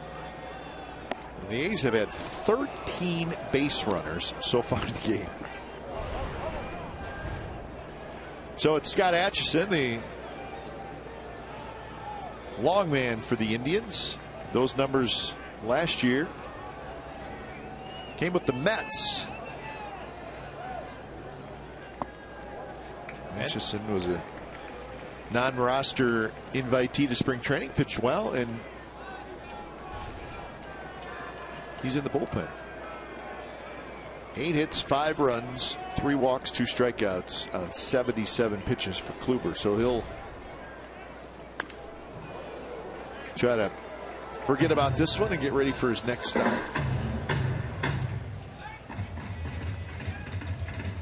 Speaker 4: The A's have had 13 base runners so far in the game. So it's Scott Atchison, the long man for the Indians. Those numbers last year came with the Mets. Atchison was a non-roster invitee to spring training, pitched well, and he's in the bullpen. 8 hits, 5 runs, 3 walks, 2 strikeouts on 77 pitches for Kluber. So he'll try to forget about this one and get ready for his next start.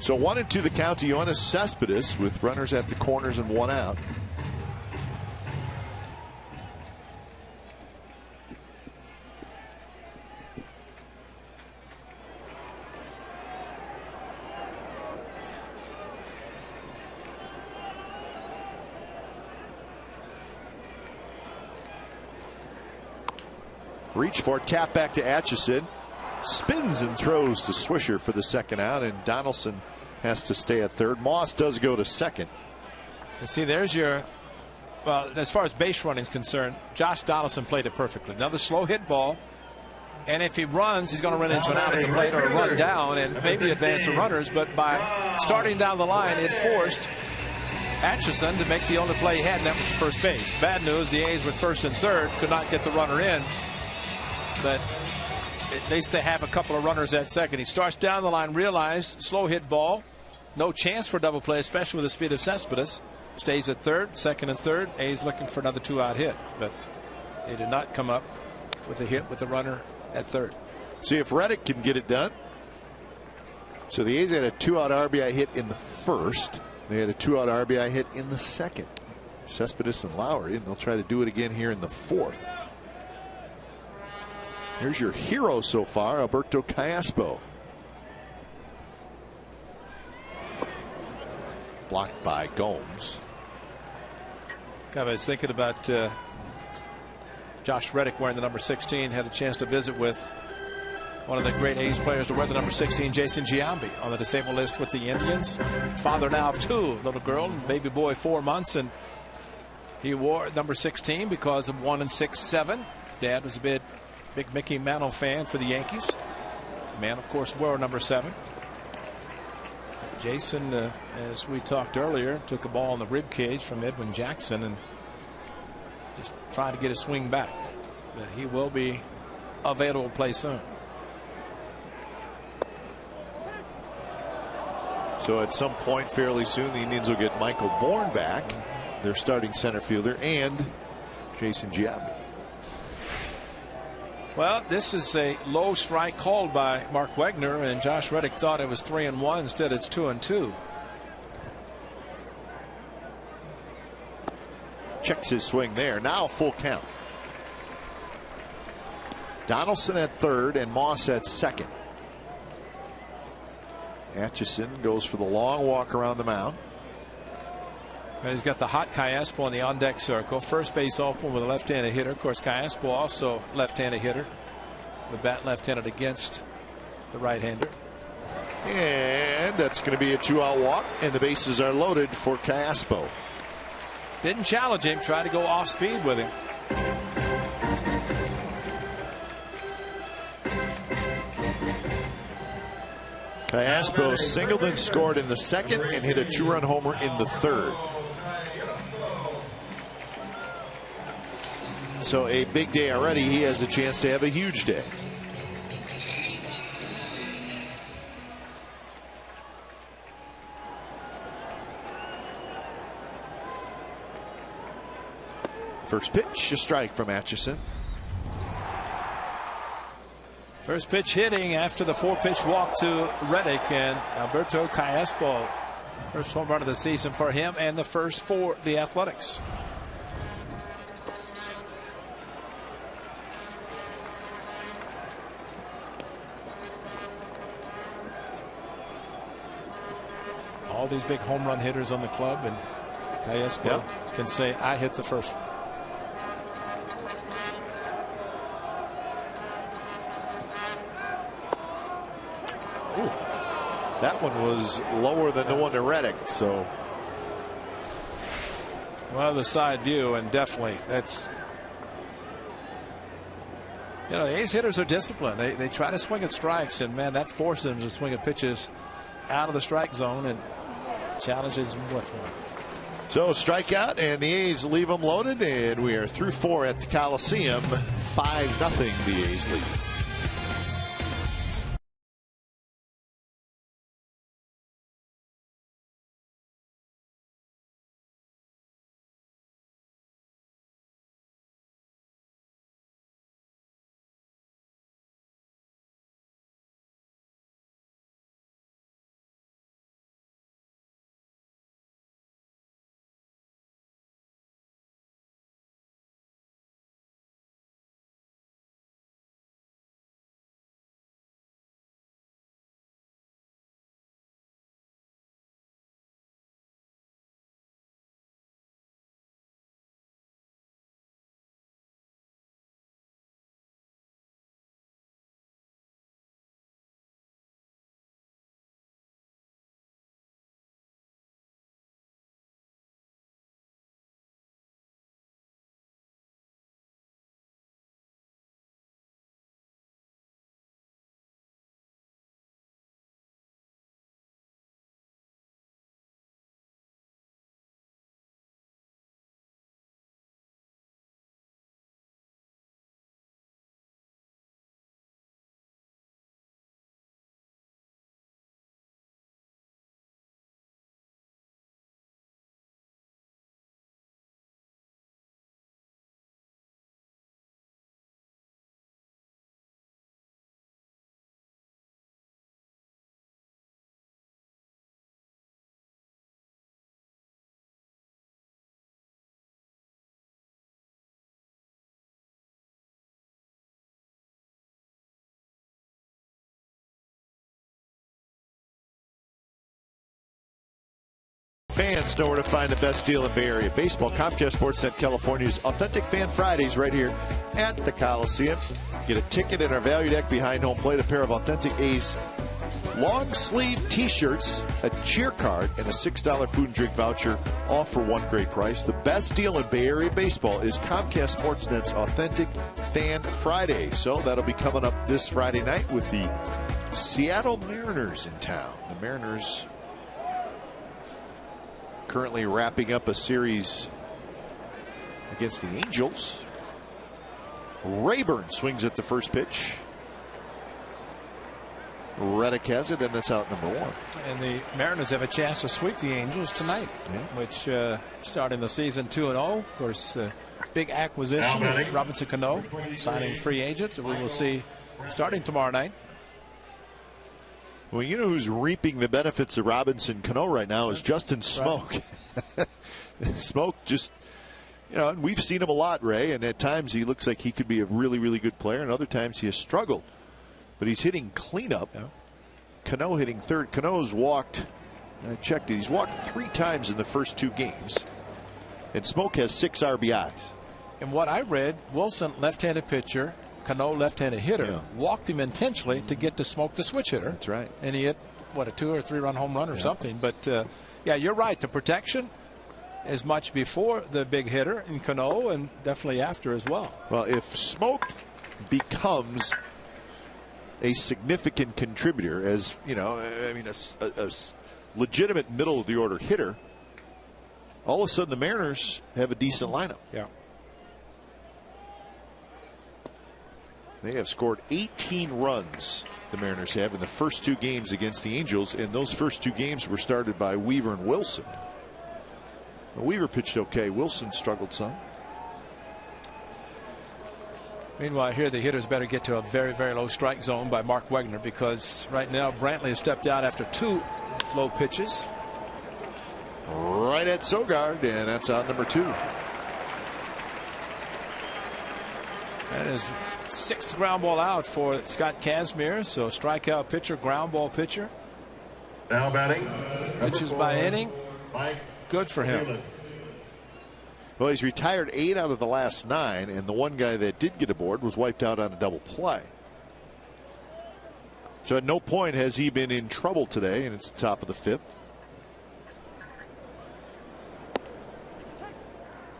Speaker 4: So 1-2 the count to Yoenis Cespedes with runners at the corners and 1 out. Reach for, tap back to Atchison. Spins and throws to Swisher for the 2nd out, and Donaldson has to stay at 3rd. Moss does go to 2nd.
Speaker 2: And see, there's your, well, as far as base running is concerned, Josh Donaldson played it perfectly. Another slow hit ball, and if he runs, he's going to run into an out at the plate or a run down and maybe advance the runners. But by starting down the line, it forced Atchison to make the only play he had, and that was the first base. Bad news, the A's with 1st and 3rd could not get the runner in, but at least they have a couple of runners at 2nd. He starts down the line, realized slow hit ball, no chance for double play, especially with the speed of Cespedes. Stays at 3rd, 2nd and 3rd. A's looking for another 2-out hit, but they did not come up with a hit with the runner at 3rd.
Speaker 4: See if Reddick can get it done. So the A's had a 2-out RBI hit in the 1st. They had a 2-out RBI hit in the 2nd. Cespedes and Lowry, and they'll try to do it again here in the 4th. Here's your hero so far, Alberto Callaspo. Blocked by Gomes.
Speaker 2: I was thinking about Josh Reddick wearing the number 16. Had a chance to visit with one of the great A's players to wear the number 16, Jason Giambi, on the disabled list with the Indians. Father now of 2, little girl, baby boy 4 months, and he wore number 16 because of 1 and 6-7. Dad was a big Mickey Mantle fan for the Yankees. Man, of course, wore number 7. Jason, as we talked earlier, took a ball in the rib cage from Edwin Jackson and just trying to get a swing back. But he will be available to play soon.
Speaker 4: So at some point fairly soon, the Indians will get Michael Bourne back, their starting center fielder, and Jason Giambi.
Speaker 2: Well, this is a low strike called by Mark Wegner, and Josh Reddick thought it was 3-1. Instead, it's 2-2.
Speaker 4: Checks his swing there. Now full count. Donaldson at 3rd and Moss at 2nd. Atchison goes for the long walk around the mound.
Speaker 2: And he's got the hot Callaspo on the on-deck circle. First base open with a left-handed hitter. Of course, Callaspo also left-handed hitter. The bat left-handed against the right-hander.
Speaker 4: And that's going to be a 2-out walk, and the bases are loaded for Callaspo.
Speaker 2: Didn't challenge him. Tried to go off speed with him.
Speaker 4: Callaspo singled and scored in the 2nd and hit a 2-run homer in the 3rd. So a big day already. He has a chance to have a huge day. First pitch, a strike from Atchison.
Speaker 2: First pitch hitting after the 4-pitch walk to Reddick, and Alberto Callaspo, first home run of the season for him and the first for the Athletics. All these big home run hitters on the club, and Callaspo can say, I hit the first one.
Speaker 4: That one was lower than the one to Reddick. So,
Speaker 2: well, the side view, and definitely that's, you know, the A's hitters are disciplined. They try to swing at strikes, and man, that forces them to swing at pitches out of the strike zone and challenges them with one.
Speaker 4: So strikeout, and the A's leave them loaded, and we are through 4 at the Coliseum. 5-0 the A's lead. Fans know where to find the best deal in Bay Area baseball. Comcast Sportsnet California's Authentic Fan Fridays right here at the Coliseum. Get a ticket in our value deck behind home plate, a pair of authentic A's long sleeve t-shirts, a cheer card, and a $6 food and drink voucher, all for one great price. The best deal in Bay Area baseball is Comcast Sportsnet's Authentic Fan Friday. So that'll be coming up this Friday night with the Seattle Mariners in town. The Mariners currently wrapping up a series against the Angels. Rayburn swings at the first pitch. Reddick has it, and that's out number 1.
Speaker 2: And the Mariners have a chance to sweep the Angels tonight, which starting the season 2-0. Of course, big acquisition of Robinson Cano, signing free agent. We will see starting tomorrow night.
Speaker 4: Well, you know who's reaping the benefits of Robinson Cano right now is Justin Smoke. Right. Smoke just, you know, and we've seen him a lot, Ray, and at times he looks like he could be a really, really good player, and other times he has struggled. But he's hitting cleanup. Yeah. Cano hitting third. Cano's walked, I checked it, he's walked 3 times in the first 2 games. And Smoke has 6 RBIs.
Speaker 2: And what I read, Wilson, left-handed pitcher, Cano, left-handed hitter, walked him intentionally to get to Smoke, the switch hitter.
Speaker 4: That's right.
Speaker 2: And he hit, what, a 2 or 3 run home run or something. But, yeah, you're right. The protection is much before the big hitter in Cano, and definitely after as well.
Speaker 4: Well, if Smoke becomes a significant contributor, as, you know, I mean, a legitimate middle-of-the-order hitter, all of a sudden the Mariners have a decent lineup.
Speaker 2: Yeah.
Speaker 4: They have scored 18 runs, the Mariners have, in the first 2 games against the Angels, and those first 2 games were started by Weaver and Wilson. Well, Weaver pitched okay. Wilson struggled some.
Speaker 2: Meanwhile, here the hitters better get to a very, very low strike zone by Mark Wegner, because right now Brantley has stepped out after 2 low pitches.
Speaker 4: Right at Sogard, and that's out number 2.
Speaker 2: That is 6th ground ball out for Scott Kazmir. So strikeout pitcher, ground ball pitcher.
Speaker 5: Now batting.
Speaker 2: Pitches by inning. Good for him.
Speaker 4: Well, he's retired 8 out of the last 9, and the one guy that did get aboard was wiped out on a double play. So at no point has he been in trouble today, and it's the top of the 5th.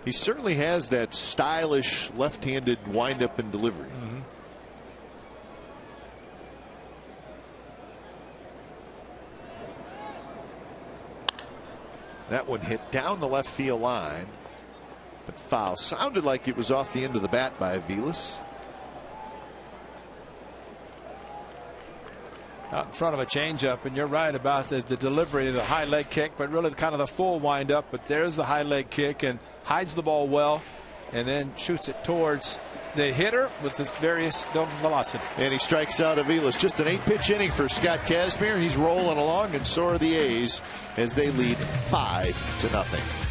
Speaker 4: He certainly has that stylish left-handed windup and delivery. That one hit down the left field line, but foul. Sounded like it was off the end of the bat by Aviles.
Speaker 2: Out in front of a changeup, and you're right about the delivery of the high leg kick, but really kind of the full windup. But there's the high leg kick, and hides the ball well, and then shoots it towards the hitter with the various double velocity.
Speaker 4: And he strikes out Aviles. Just an 8-pitch inning for Scott Kazmir. He's rolling along, and so are the A's as they lead 5-0.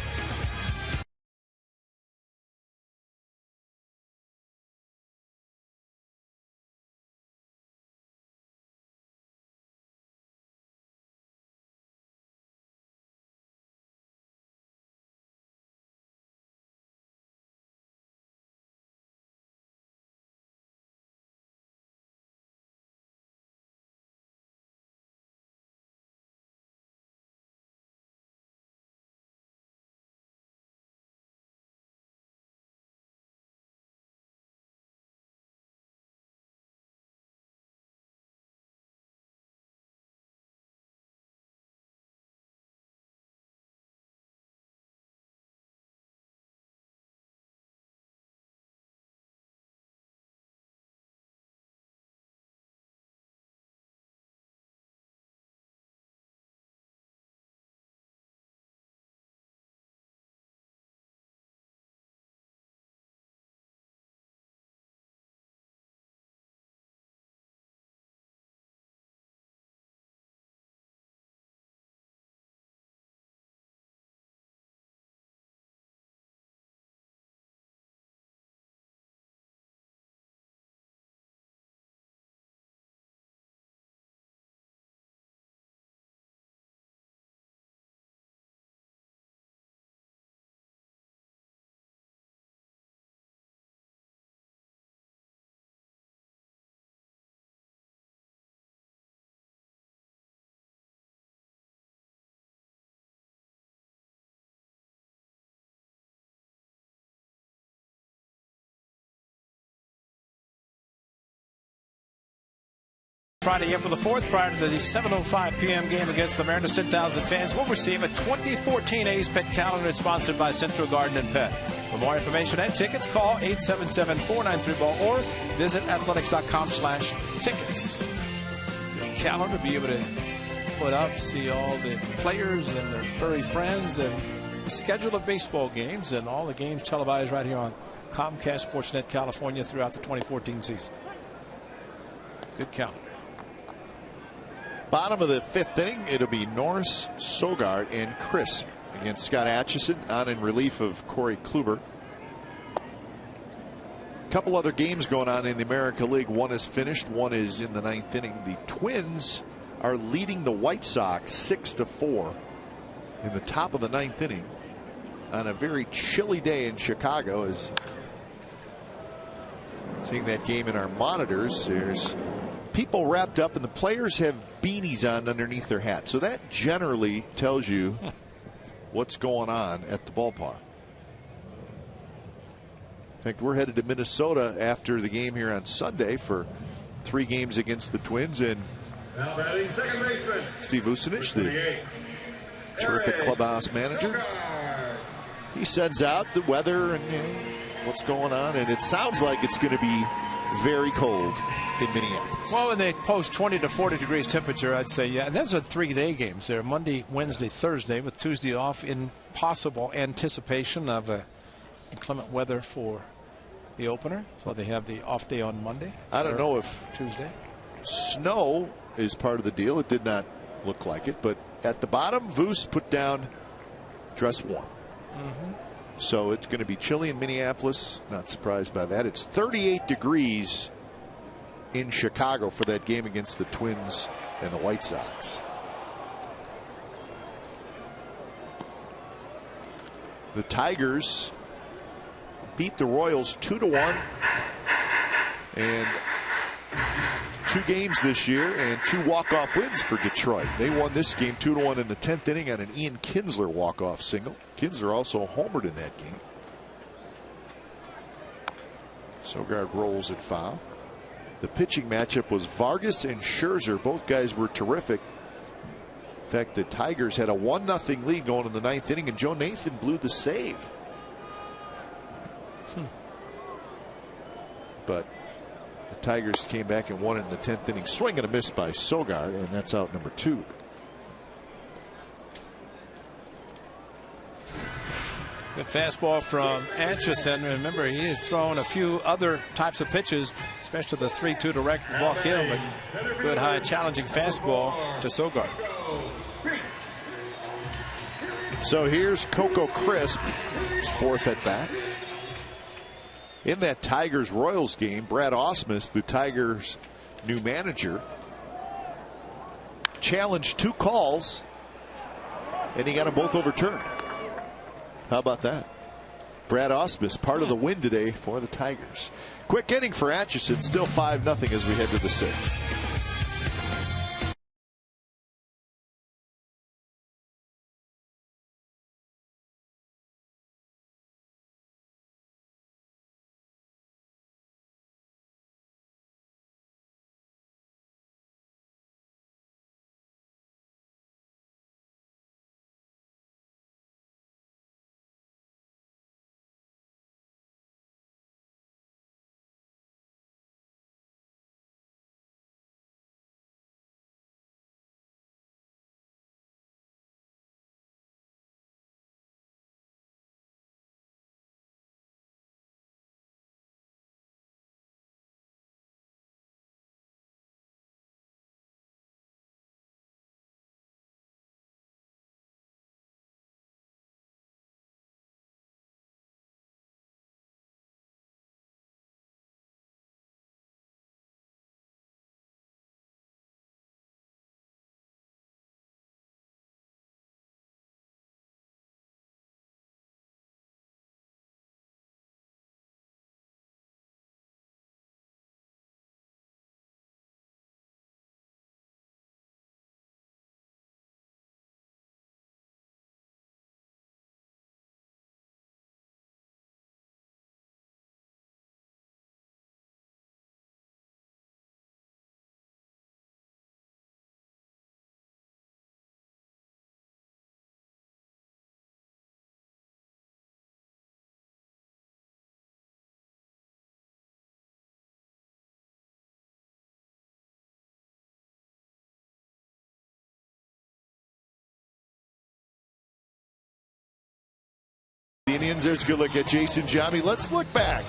Speaker 2: Friday up for the 4th, prior to the 7:05 p.m. game against the Mariners. 10,000 fans will receive a 2014 A's Pet Calendar. It's sponsored by Central Garden and Pet. For more information and tickets, call 877-493-BALL or visit athletics.com/tickets. Your calendar, be able to put up, see all the players and their furry friends, and the schedule of baseball games, and all the games televised right here on Comcast Sportsnet California throughout the 2014 season. Good calendar.
Speaker 4: Bottom of the 5th inning, it'll be Norris, Sogard, and Crisp against Scott Atchison, on in relief of Corey Kluber. A couple other games going on in the American League. One is finished, one is in the 9th inning. The Twins are leading the White Sox 6-4 in the top of the 9th inning on a very chilly day in Chicago. As seeing that game in our monitors, there's people wrapped up, and the players have beanies on underneath their hats. So that generally tells you what's going on at the ballpark. In fact, we're headed to Minnesota after the game here on Sunday for 3 games against the Twins. And Steve Vucinich, the terrific clubhouse manager, he sends out the weather and what's going on, and it sounds like it's going to be very cold in Minneapolis.
Speaker 2: Well, when they post 20 to 40 degrees temperature, I'd say, yeah. And those are 3-day games there, Monday, Wednesday, Thursday, with Tuesday off, in possible anticipation of inclement weather for the opener, so they have the off day on Monday.
Speaker 4: I don't know if
Speaker 2: Tuesday.
Speaker 4: Snow is part of the deal. It did not look like it, but at the bottom, Voos put down dress warm. So it's going to be chilly in Minneapolis. Not surprised by that. It's 38 degrees in Chicago for that game against the Twins and the White Sox. The Tigers beat the Royals 2-1, and 2 games this year and 2 walk-off wins for Detroit. They won this game 2-1 in the 10th inning on an Ian Kinsler walk-off single. Kinsler also homered in that game. Sogard rolls at foul. The pitching matchup was Vargas and Scherzer. Both guys were terrific. In fact, the Tigers had a 1-0 lead going in the 9th inning, and Joe Nathan blew the save. But the Tigers came back and won in the 10th inning. Swing and a miss by Sogard, and that's out number 2.
Speaker 2: Good fastball from Atchison. Remember, he had thrown a few other types of pitches, especially the 3-2 direct walk in, but good high challenging fastball to Sogard.
Speaker 4: So here's Coco Crisp, his 4th at bat. In that Tigers-Royals game, Brad Ausmus, the Tigers' new manager, challenged 2 calls, and he got them both overturned. How about that? Brad Ausmus, part of the win today for the Tigers. Quick inning for Atchison, still 5-0 as we head to the 6th. The Indians, there's a good look at Jason Giambi. Let's look back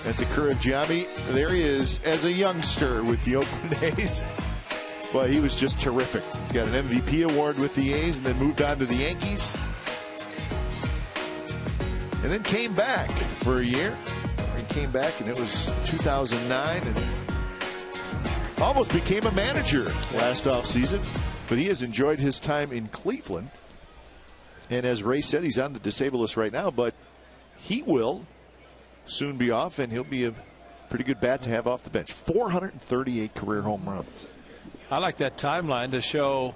Speaker 4: at the career of Giambi. There he is as a youngster with the Oakland A's. Well, he was just terrific. He's got an MVP award with the A's and then moved on to the Yankees. And then came back for a year. He came back, and it was 2009, and almost became a manager last offseason. But he has enjoyed his time in Cleveland. And as Ray said, he's on the disabled list right now, but he will soon be off, and he'll be a pretty good bat to have off the bench. 438 career home runs.
Speaker 2: I like that timeline to show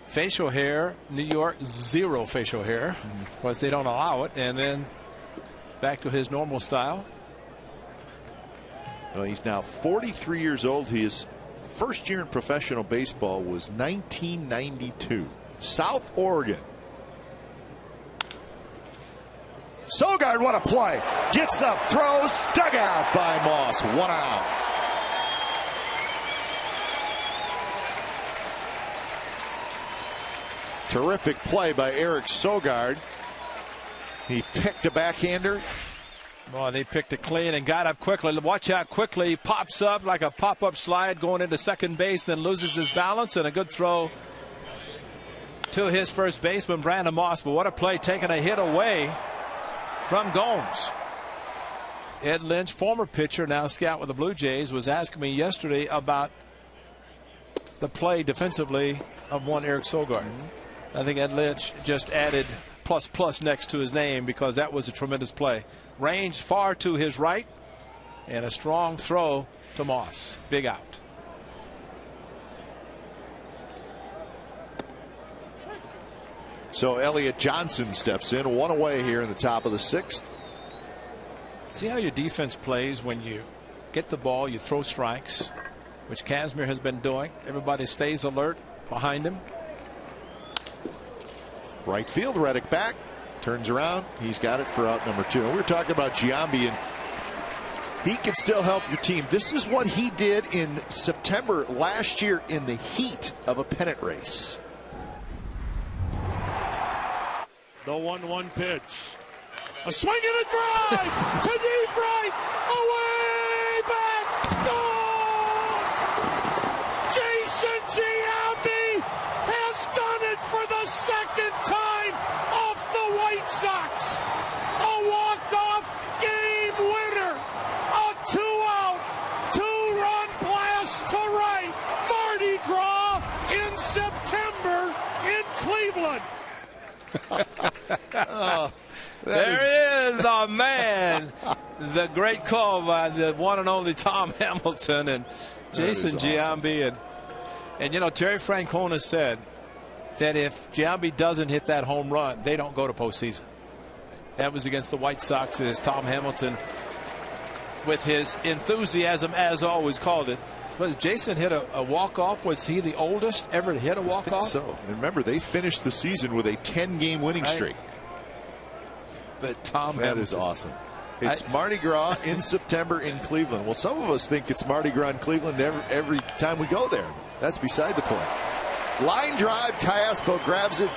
Speaker 2: facial hair. New York, 0 facial hair, because they don't allow it, and then back to his normal style.
Speaker 4: Well, he's now 43 years old. His first year in professional baseball was 1992. South Oregon. Sogard, what a play. Gets up, throws, dug out by Moss. 1 out. Terrific play by Eric Sogard. He picked a backhander
Speaker 2: Boy, they picked it clean and got up quickly. Watch out quickly. Pops up like a pop-up slide going into second base, then loses his balance, and a good throw to his first baseman, Brandon Moss. But what a play, taking a hit away from Gomes. Ed Lynch, former pitcher, now scout with the Blue Jays, was asking me yesterday about the play defensively of one Eric Sogard. I think Ed Lynch just added ++ next to his name because that was a tremendous play. Range far to his right and a strong throw to Moss. Big out.
Speaker 4: So Elliott Johnson steps in, one away here in the top of the 6th.
Speaker 2: See how your defense plays when you get the ball, you throw strikes, which Kazmir has been doing. Everybody stays alert behind him.
Speaker 4: Right field, Reddick back, turns around, he's got it for out number 2. And we were talking about Giambi, and he can still help your team. This is what he did in September last year in the heat of a pennant race.
Speaker 6: The 1-1 pitch. A swing and a drive to deep right, away back, gone! Jason Giambi has done it for the second time off the White Sox. A walk-off game winner, a 2-out, 2-run blast to right, Mardi Gras in September in Cleveland.
Speaker 2: Oh, there is the man, the great call by the one and only Tom Hamilton and Jason Giambi. And you know, Terry Francona said that if Giambi doesn't hit that home run, they don't go to postseason. That was against the White Sox, as Tom Hamilton, with his enthusiasm, as always, called it. But Jason hit a walk-off. Was he the oldest ever to hit a walk-off?
Speaker 4: So, and remember, they finished the season with a 10-game winning streak.
Speaker 2: But Tom
Speaker 4: That
Speaker 2: Hamilton.
Speaker 4: is awesome. It's Mardi Gras in September in Cleveland. Well, some of us think it's Mardi Gras in Cleveland every time we go there. That's beside the point. Line drive, Callaspo grabs it,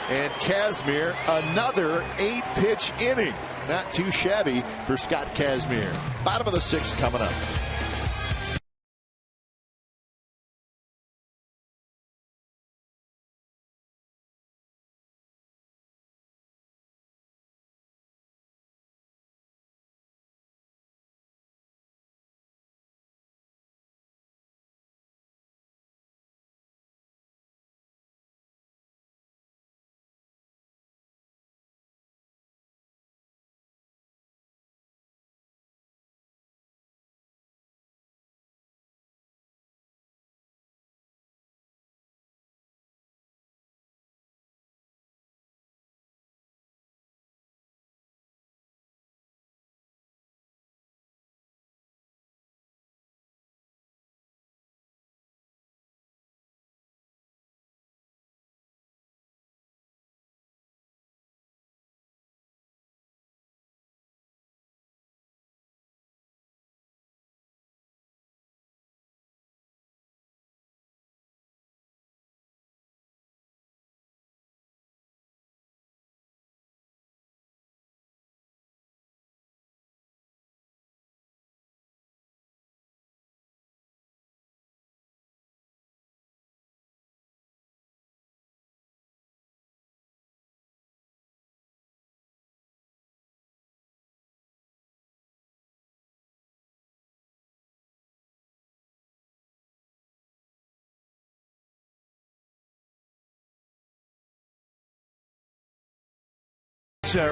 Speaker 4: and Kazmir, another 8-pitch inning. Not too shabby for Scott Kazmir. Bottom of the 6th coming up.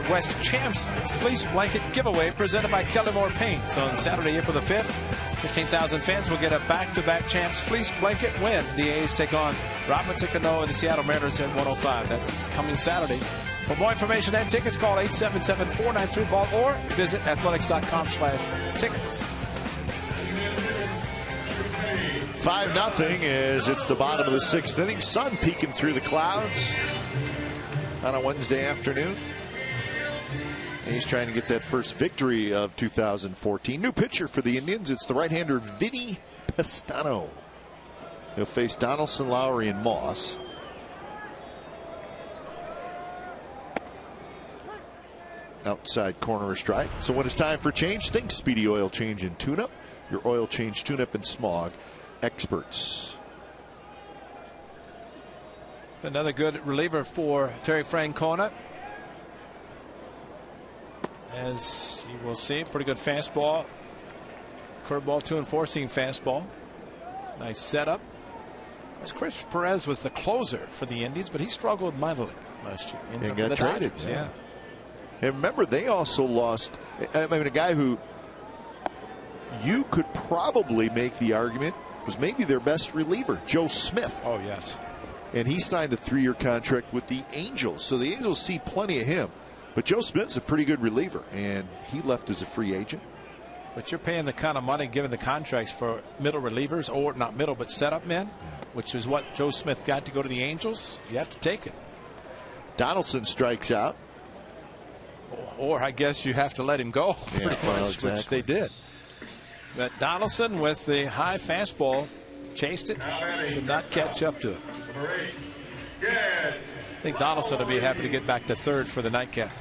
Speaker 2: West Champs Fleece Blanket Giveaway presented by Kelly-Moore Paints on Saturday, April the 5th. 15,000 fans will get a back-to-back Champs Fleece Blanket win. The A's take on Robinson Cano and the Seattle Mariners at 105. That's coming Saturday. For more information and tickets, call 877-493-BALL or visit athletics.com/tickets.
Speaker 4: 5-0 as it's the bottom of the 6th inning. Sun peeking through the clouds on a Wednesday afternoon. And he's trying to get that first victory of 2014. New pitcher for the Indians. It's the right-hander Vinny Pestano. He'll face Donaldson, Lowry, and Moss. outside corner strike. So when it's time for change, think Speedy Oil Change and Tune-Up. Your oil change, tune-up, and smog experts.
Speaker 2: Another good reliever for Terry Francona. As you will see, pretty good fastball. Curveball, 2-4 seam fastball. Nice setup. As Chris Perez was the closer for the Indians, but he struggled mightily last year.
Speaker 4: And got traded.
Speaker 2: Yeah.
Speaker 4: And remember, they also lost, I mean, a guy who you could probably make the argument was maybe their best reliever, Joe Smith.
Speaker 2: Oh, yes.
Speaker 4: And he signed a 3-year contract with the Angels. So the Angels see plenty of him. But Joe Smith's a pretty good reliever, and he left as a free agent.
Speaker 2: But you're paying the kind of money, given the contracts for middle relievers, or not middle, but setup men, which is what Joe Smith got to go to the Angels. You have to take it.
Speaker 4: Donaldson strikes out.
Speaker 2: Or I guess you have to let him go,
Speaker 4: yeah, well,
Speaker 2: which
Speaker 4: exactly.
Speaker 2: they did. But Donaldson with the high fastball chased it, did not catch up to it. I think Donaldson will be happy to get back to third for the nightcap.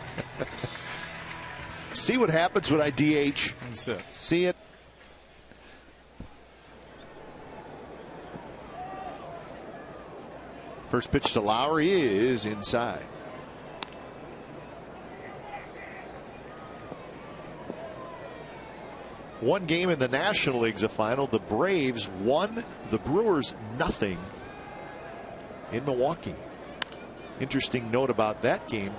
Speaker 4: See what happens when I DH. See it. First pitch to Lowry is inside. One game in the National League's a final. The Braves won, the Brewers nothing in Milwaukee. Interesting note about that game.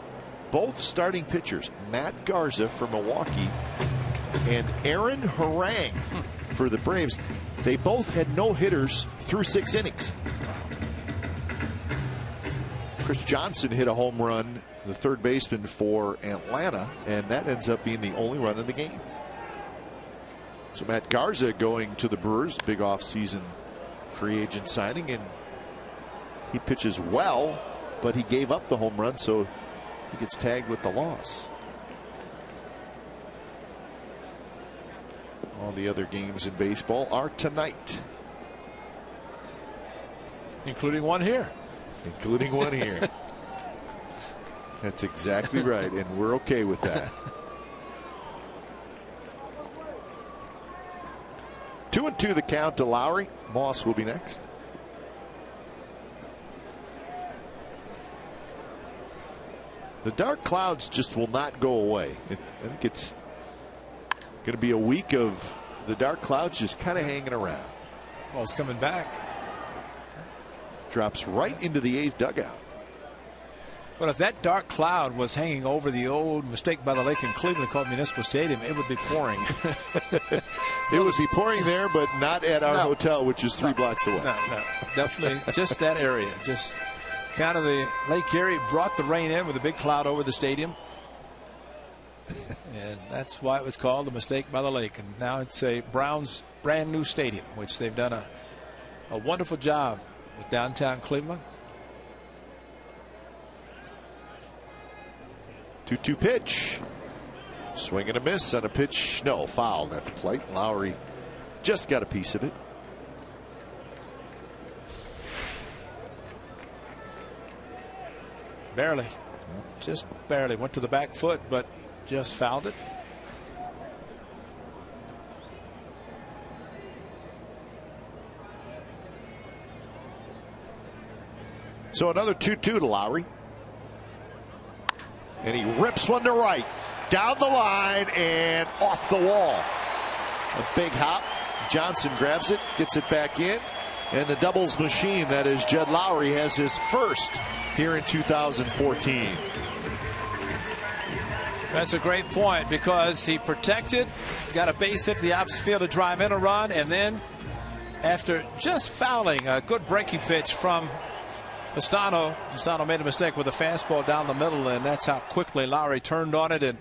Speaker 4: Both starting pitchers, Matt Garza for Milwaukee and Aaron Harang for the Braves, they both had no hitters through 6 innings. Chris Johnson hit a home run, the third baseman for Atlanta, and that ends up being the only run in the game. So Matt Garza going to the Brewers, big offseason free agent signing, and he pitches well, but he gave up the home run, so he gets tagged with the loss. All the other games in baseball are tonight.
Speaker 2: Including one here.
Speaker 4: Including one here. That's exactly right, and we're okay with that. 2-2 the count to Lowry. Moss will be next. The dark clouds just will not go away. I think it's going to be a week of the dark clouds just kind of hanging around.
Speaker 2: Well, it's coming back.
Speaker 4: Drops right into the A's dugout.
Speaker 2: But if that dark cloud was hanging over the old Mistake by the Lake in Cleveland called Municipal Stadium, it would be pouring.
Speaker 4: It would be pouring there, but not at our hotel, which is 3 blocks away.
Speaker 2: No, definitely just that area. Just kind of the Lake Erie brought the rain in with a big cloud over the stadium. And that's why it was called the Mistake by the Lake. And now it's a Browns brand new stadium, which they've done a wonderful job with downtown Cleveland.
Speaker 4: 2-2 pitch. Swing and a miss on a pitch. No, fouled at the plate. Lowry just got a piece of it.
Speaker 2: Barely. Just barely. Went to the back foot, but just fouled it.
Speaker 4: So another 2-2 to Lowry. And he rips one to right. Down the line and off the wall. A big hop. Johnson grabs it, gets it back in. And the doubles machine, that is Jed Lowry, has his first here in 2014.
Speaker 2: That's a great point, because he protected, got a base hit to the opposite field to drive in a run, and then after just fouling a good breaking pitch from Pastano made a mistake with a fastball down the middle, and that's how quickly Lowry turned on it. And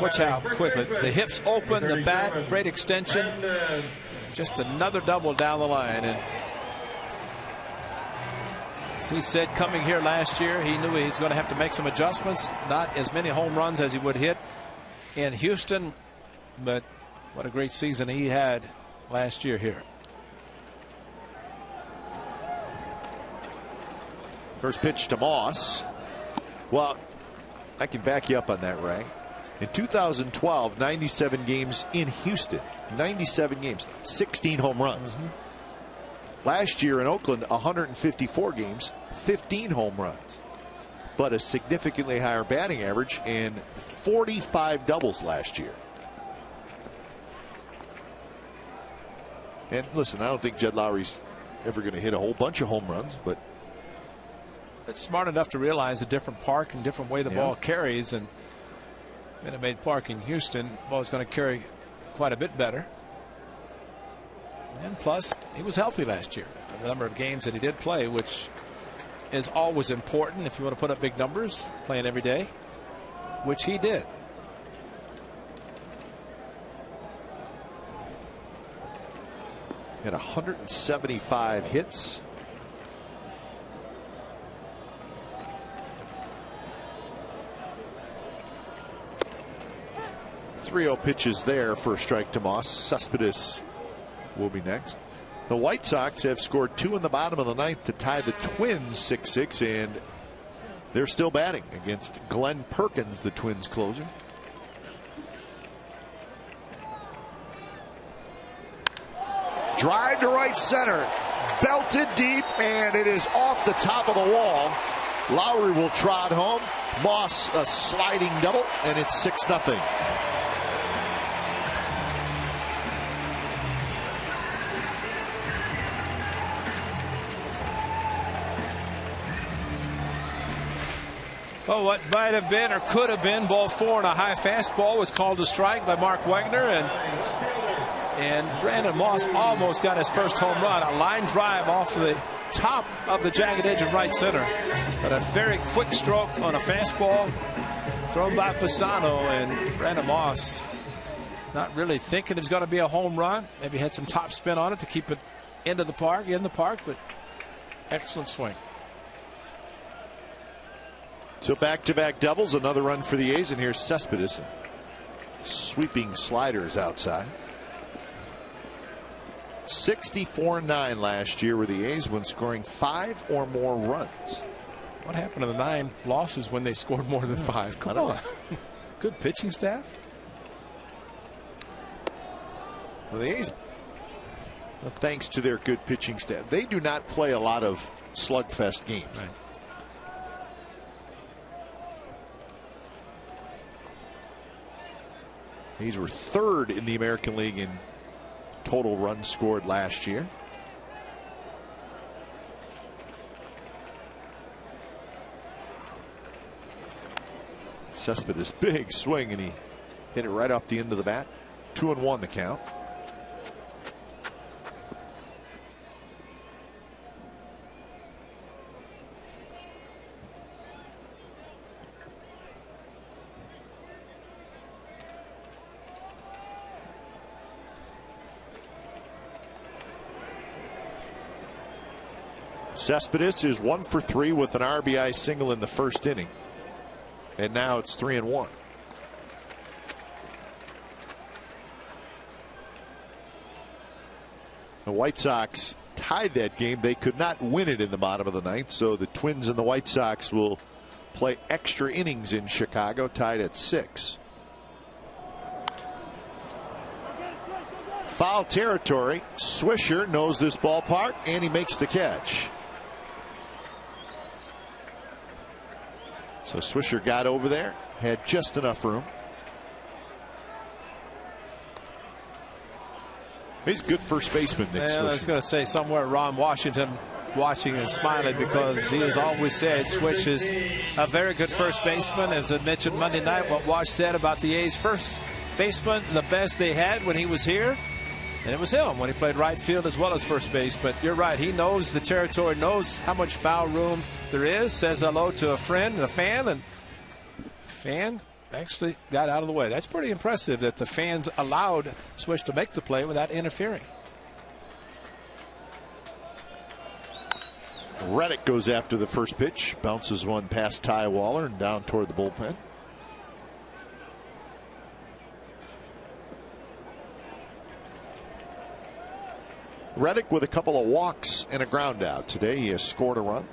Speaker 2: watch how quickly the hips open, the bat, great extension. Just another double down the line. And as he said, coming here last year, he knew he was going to have to make some adjustments. Not as many home runs as he would hit in Houston, but what a great season he had last year here.
Speaker 4: First pitch to Moss. Well, I can back you up on that, Ray. In 2012, 97 games in Houston. 97 games, 16 home runs. Last year in Oakland, 154 games, 15 home runs. But a significantly higher batting average and 45 doubles last year. And listen, I don't think Jed Lowry's ever going to hit a whole bunch of home runs, but
Speaker 2: it's smart enough to realize a different park and different way the ball carries. And Minute Maid Park in Houston, the ball is going to carry quite a bit better. And plus, he was healthy last year. The number of games that he did play, which is always important if you want to put up big numbers, playing every day, which he did.
Speaker 4: Had 175 hits. .30 pitches there for a strike to Moss. Cespedes will be next. The White Sox have scored 2 in the bottom of the 9th to tie the Twins 6-6, and they're still batting against Glenn Perkins, the Twins closer. Drive to right center, belted deep, and it is off the top of the wall. Lowry will trot home. Moss a sliding double, and it's 6-0.
Speaker 2: Well, what might have been or could have been ball 4 and a high fastball was called a strike by Mark Wagner, and Brandon Moss almost got his first home run. A line drive off the top of the jagged edge of right center, but a very quick stroke on a fastball thrown by Pistano, and Brandon Moss not really thinking it's going to be a home run. Maybe had some top spin on it to keep it in the park, but excellent swing.
Speaker 4: So back-to-back doubles, another run for the A's, and here's Cespedes. Sweeping sliders outside. 64-9 last year were the A's when scoring 5 or more runs.
Speaker 2: What happened to the 9 losses when they scored more than 5? Come on. Good pitching staff.
Speaker 4: Well, the A's, thanks to their good pitching staff, they do not play a lot of slugfest games.
Speaker 2: Right.
Speaker 4: These were 3rd in the American League in total runs scored last year. Cespedes, big swing, and he hit it right off the end of the bat. 2-1 the count. Cespedes is 1 for 3 with an RBI single in the first inning. And now it's 3-1. The White Sox tied that game. They could not win it in the bottom of the 9th, so the Twins and the White Sox will play extra innings in Chicago, tied at 6. Foul territory. Swisher knows this ballpark, and he makes the catch. So Swisher got over there, had just enough room. He's a good first baseman, Nick Swisher.
Speaker 2: I was going to say somewhere Ron Washington watching and smiling, because he has always said Swish is a very good first baseman. As I mentioned Monday night, what Wash said about the A's first baseman, the best they had when he was here. And it was him when he played right field as well as first base. But you're right, he knows the territory, knows how much foul room there is, says hello to a friend and a fan, and fan actually got out of the way. That's pretty impressive that the fans allowed Swish to make the play without interfering.
Speaker 4: Reddick goes after the first pitch, bounces one past Ty Waller and down toward the bullpen. Reddick with a couple of walks and a ground out. Today he has scored a run.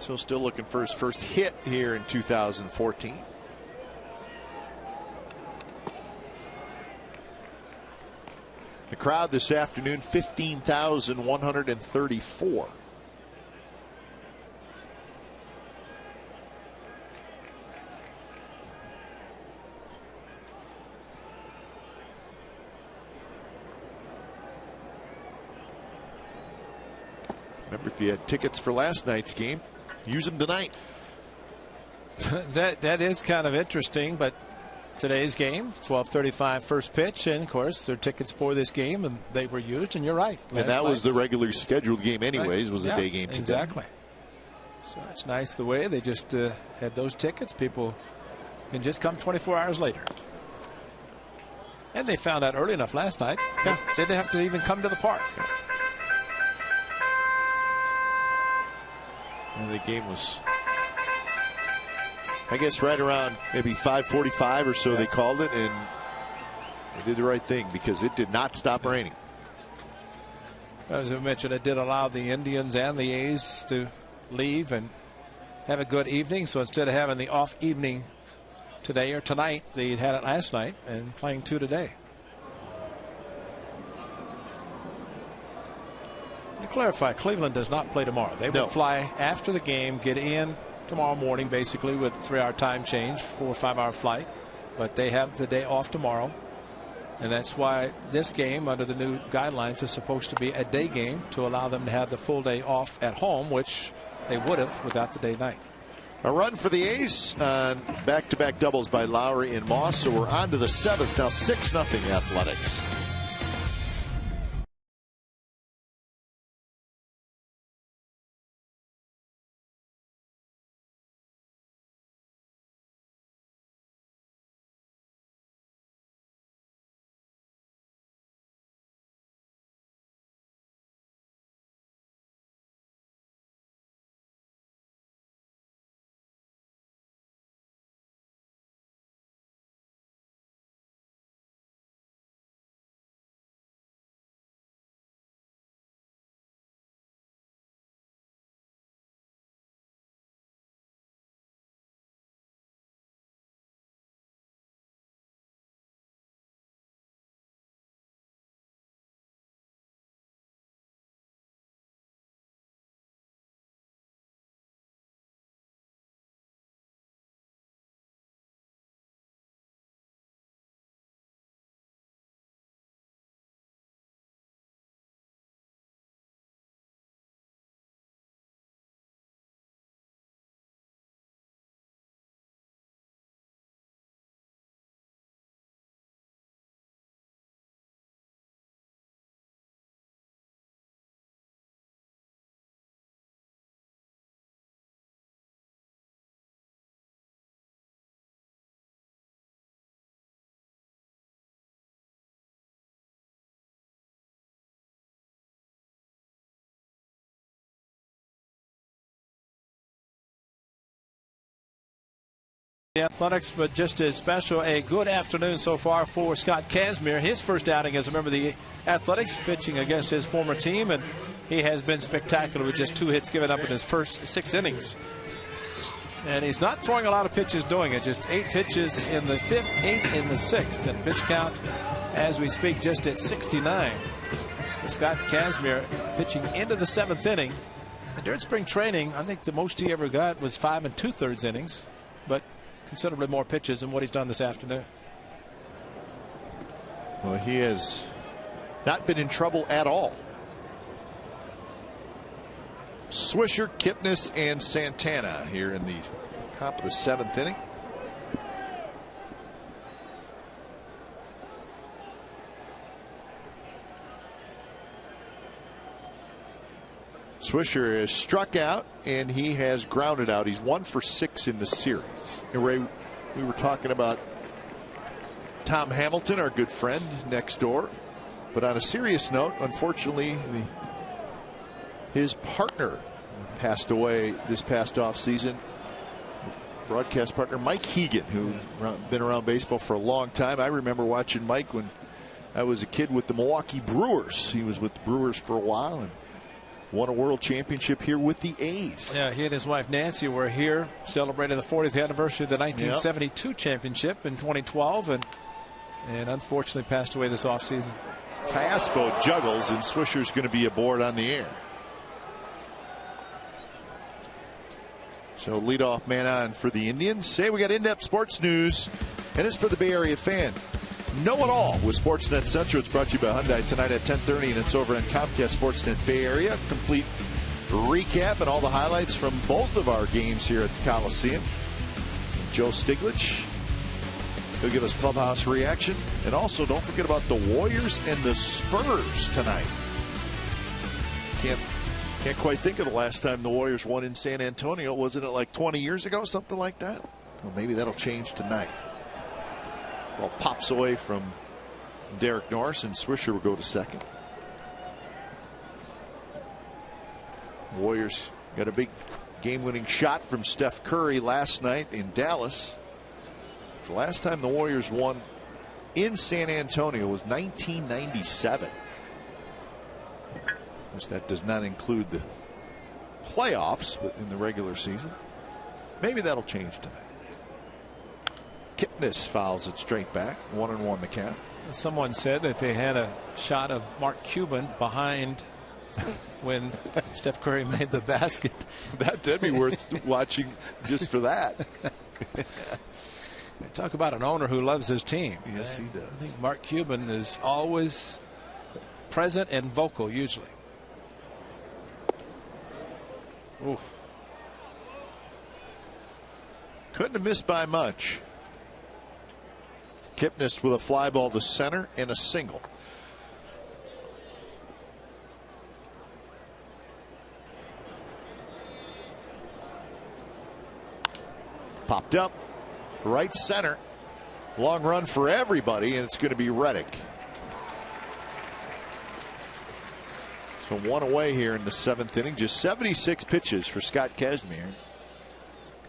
Speaker 4: So still looking for his first hit here in 2014. The crowd this afternoon, 15,134. Remember, if you had tickets for last night's game, use them tonight.
Speaker 2: That is kind of interesting, but today's game, 12:35 first pitch, and of course there are tickets for this game, and they were used. And you're right,
Speaker 4: and that was the regularly scheduled game, anyways. Right. Was a day game today.
Speaker 2: Exactly. So it's nice the way they just had those tickets. People can just come 24 hours later, and they found out early enough last night.
Speaker 4: Yeah,
Speaker 2: they didn't have to even come to the park.
Speaker 4: And the game was, I guess, right around maybe 5:45 or so. They called it, and they did the right thing because it did not stop raining.
Speaker 2: As I mentioned, it did allow the Indians and the A's to leave and have a good evening. So instead of having the off evening today or tonight, they had it last night and playing 2 today. To clarify, Cleveland does not play tomorrow. They will fly after the game, get in tomorrow morning, basically with 3-hour time change, 4 or 5 hour flight. But they have the day off tomorrow, and that's why this game, under the new guidelines, is supposed to be a day game to allow them to have the full day off at home, which they would have without the day night.
Speaker 4: A run for the A's on back-to-back doubles by Lowry and Moss. So we're on to the 7th now, 6-0 Athletics.
Speaker 2: The Athletics, but just as special, a good afternoon so far for Scott Kazmir. His first outing as a member of the Athletics, pitching against his former team, and he has been spectacular with just 2 hits given up in his first 6 innings. And he's not throwing a lot of pitches doing it, just 8 pitches in the 5th, 8 in the 6th, and pitch count as we speak just at 69. So Scott Kazmir pitching into the 7th inning. And during spring training, I think the most he ever got was 5 2/3 innings, but considerably more pitches than what he's done this afternoon.
Speaker 4: Well, he has not been in trouble at all. Swisher, Kipnis, and Santana here in the top of the 7th inning. Swisher has struck out and he has grounded out. He's 1 for 6 in the series. And Ray, we were talking about Tom Hamilton, our good friend next door. But on a serious note, unfortunately, his partner passed away this past offseason. Broadcast partner Mike Hegan, who's been around baseball for a long time. I remember watching Mike when I was a kid with the Milwaukee Brewers. He was with the Brewers for a while and won a world championship here with the A's.
Speaker 2: Yeah, he and his wife Nancy were here celebrating the 40th anniversary of the 1972 championship in 2012, and unfortunately passed away this offseason.
Speaker 4: Cayaspo juggles, and Swisher's going to be aboard on the air. So leadoff man on for the Indians. Hey, we got in-depth sports news, and it's for the Bay Area fan. Know it all with Sportsnet Central. It's brought to you by Hyundai tonight at 10:30, and it's over on Comcast Sportsnet Bay Area. Complete recap and all the highlights from both of our games here at the Coliseum. Joe Stiglitz, he'll give us clubhouse reaction. And also, don't forget about the Warriors and the Spurs tonight. Can't quite think of the last time the Warriors won in San Antonio. Wasn't it like 20 years ago, something like that? Well, maybe that'll change tonight. Ball pops away from Derek Norris, and Swisher will go to second. Warriors got a big game-winning shot from Steph Curry last night in Dallas. The last time the Warriors won in San Antonio was 1997. Of course, that does not include the playoffs, but in the regular season. Maybe that'll change tonight. Kipnis fouls it straight back. 1-1 the count.
Speaker 2: Someone said that they had a shot of Mark Cuban behind when Steph Curry made the basket.
Speaker 4: That did be worth watching just for that.
Speaker 2: Talk about an owner who loves his team.
Speaker 4: Yes, he does.
Speaker 2: I think Mark Cuban is always present and vocal, usually.
Speaker 4: Oof. Couldn't have missed by much. Kipnis with a fly ball to center and a single. Popped up right center. Long run for everybody, and it's going to be Reddick. So one away here in the seventh inning. Just 76 pitches for Scott Kazmir.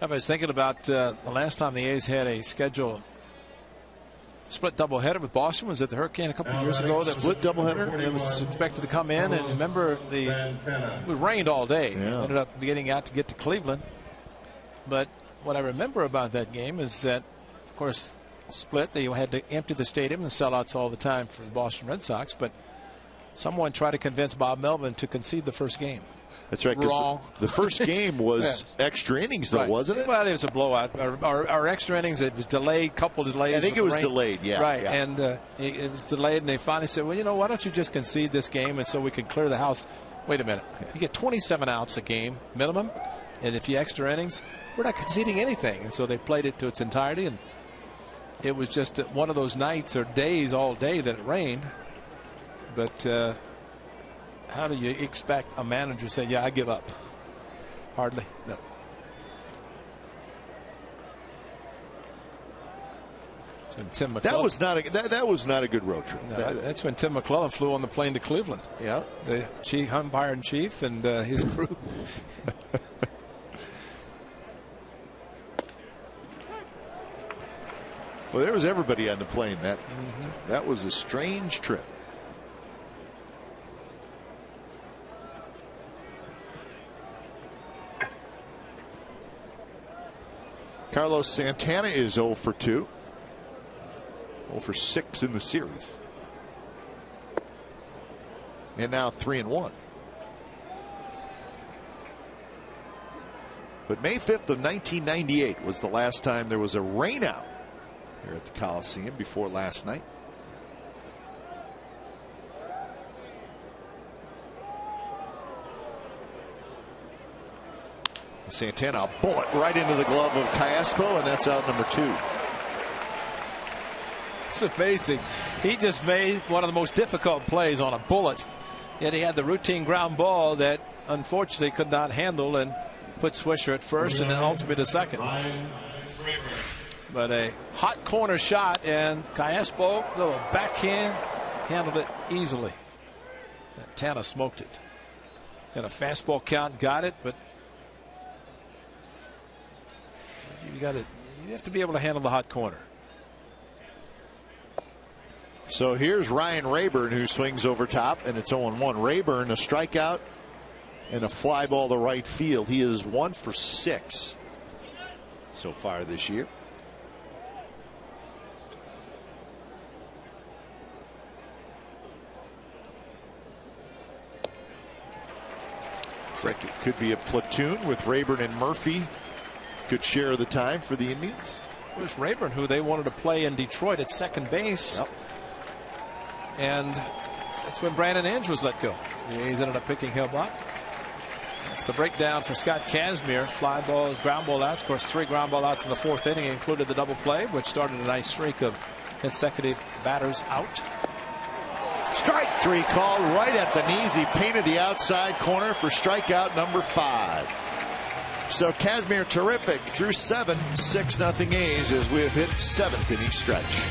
Speaker 2: I was thinking about the last time the A's had a scheduled split doubleheader with Boston. Was it the Hurricane a couple of years ago? That
Speaker 4: split doubleheader?
Speaker 2: It was expected to come in, and remember it rained all day.
Speaker 4: Yeah.
Speaker 2: Ended up getting out to get to Cleveland. But what I remember about that game is that, of course, split, they had to empty the stadium and sellouts all the time for the Boston Red Sox, but someone tried to convince Bob Melvin to concede the first game.
Speaker 4: That's right.
Speaker 2: Wrong.
Speaker 4: The first game was extra innings, though,
Speaker 2: right.
Speaker 4: Wasn't it?
Speaker 2: Well, it was a blowout. Our extra innings, it was delayed, couple delays.
Speaker 4: I think it was delayed, yeah.
Speaker 2: Right,
Speaker 4: yeah.
Speaker 2: and it was delayed, and they finally said, well, you know, why don't you just concede this game and so we can clear the house. Wait a minute. You get 27 outs a game minimum, and if you extra innings, we're not conceding anything. And so they played it to its entirety, and it was just one of those nights or days all day that it rained. But how do you expect a manager to say, yeah, I give up? Hardly. No. When Tim McClellan,
Speaker 4: that was not a good road trip.
Speaker 2: No, that's when Tim McClellan flew on the plane to Cleveland.
Speaker 4: Yeah.
Speaker 2: The chief umpire in chief and his crew.
Speaker 4: Well, there was everybody on the plane. That was a strange trip. Carlos Santana is 0 for 2. 0 for 6 in the series. And now 3-1. But May 5th of 1998 was the last time there was a rainout here at the Coliseum before last night. Santana, a bullet right into the glove of Cayaspo, and that's out number 2.
Speaker 2: It's amazing. He just made one of the most difficult plays on a bullet, and he had the routine ground ball that unfortunately could not handle and put Swisher at first and then ultimately to second. But a hot corner shot, and Cayaspo, little backhand, handled it easily. Santana smoked it. And a fastball count, got it, but you have to be able to handle the hot corner.
Speaker 4: So here's Ryan Rayburn, who swings over top, and it's 0-1. Rayburn, a strikeout and a fly ball to right field. He is 1 for 6 so far this year. Looks like it could be a platoon with Rayburn and Murphy. Could share the time for the Indians.
Speaker 2: It was Rayburn who they wanted to play in Detroit at second base.
Speaker 4: Yep.
Speaker 2: And that's when Brandon Inge was let go. He's ended up picking him up. That's the breakdown for Scott Kazmir. Fly ball, ground ball outs. Of course, 3 ground ball outs in the 4th inning, included the double play, which started a nice streak of consecutive batters out.
Speaker 4: Strike 3 called right at the knees. He painted the outside corner for strikeout number 5. So Kazmir terrific through 7, 6-0 A's as we have hit 7th inning stretch.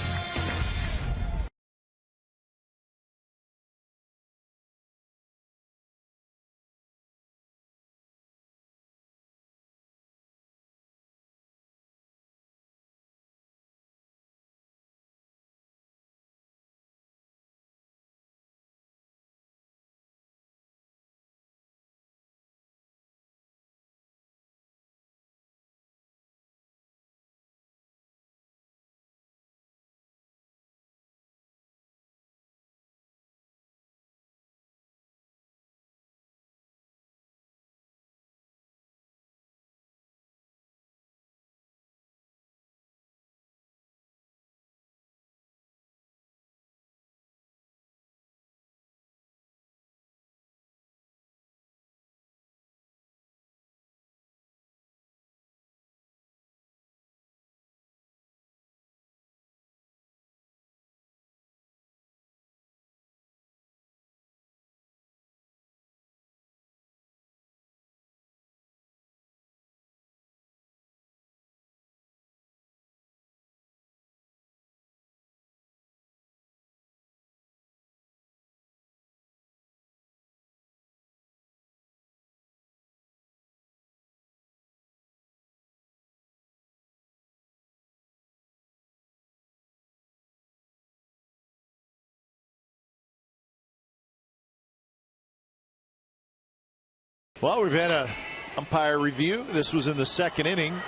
Speaker 4: Well, we've had a umpire review. This was in the 2nd inning.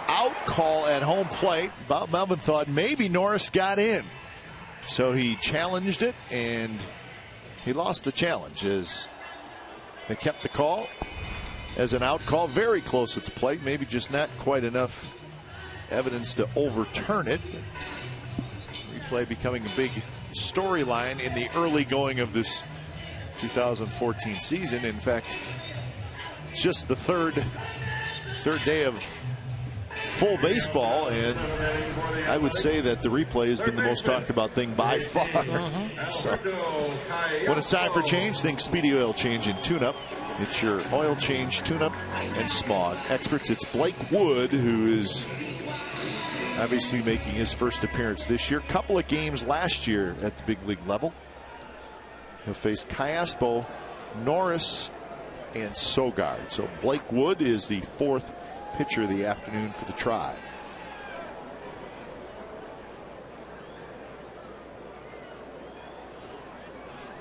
Speaker 4: Out call at home plate. Bob Melvin thought maybe Norris got in. So he challenged it, and he lost the challenge as they kept the call as an out call. Very close at the plate. Maybe just not quite enough evidence to overturn it. Replay becoming a big storyline in the early going of this 2014 season. In fact, it's just the third day of full baseball, and I would say that the replay has been the most talked about thing by far. So when it's time for change, think Speedy Oil Change and Tune-Up. It's your oil change, tune-up, and smog experts. It's Blake Wood, who is obviously making his first appearance this year. Couple of games last year at the big league level. He'll face Cayaspo, Norris, and Sogard. So Blake Wood is the 4th pitcher of the afternoon for the Tribe.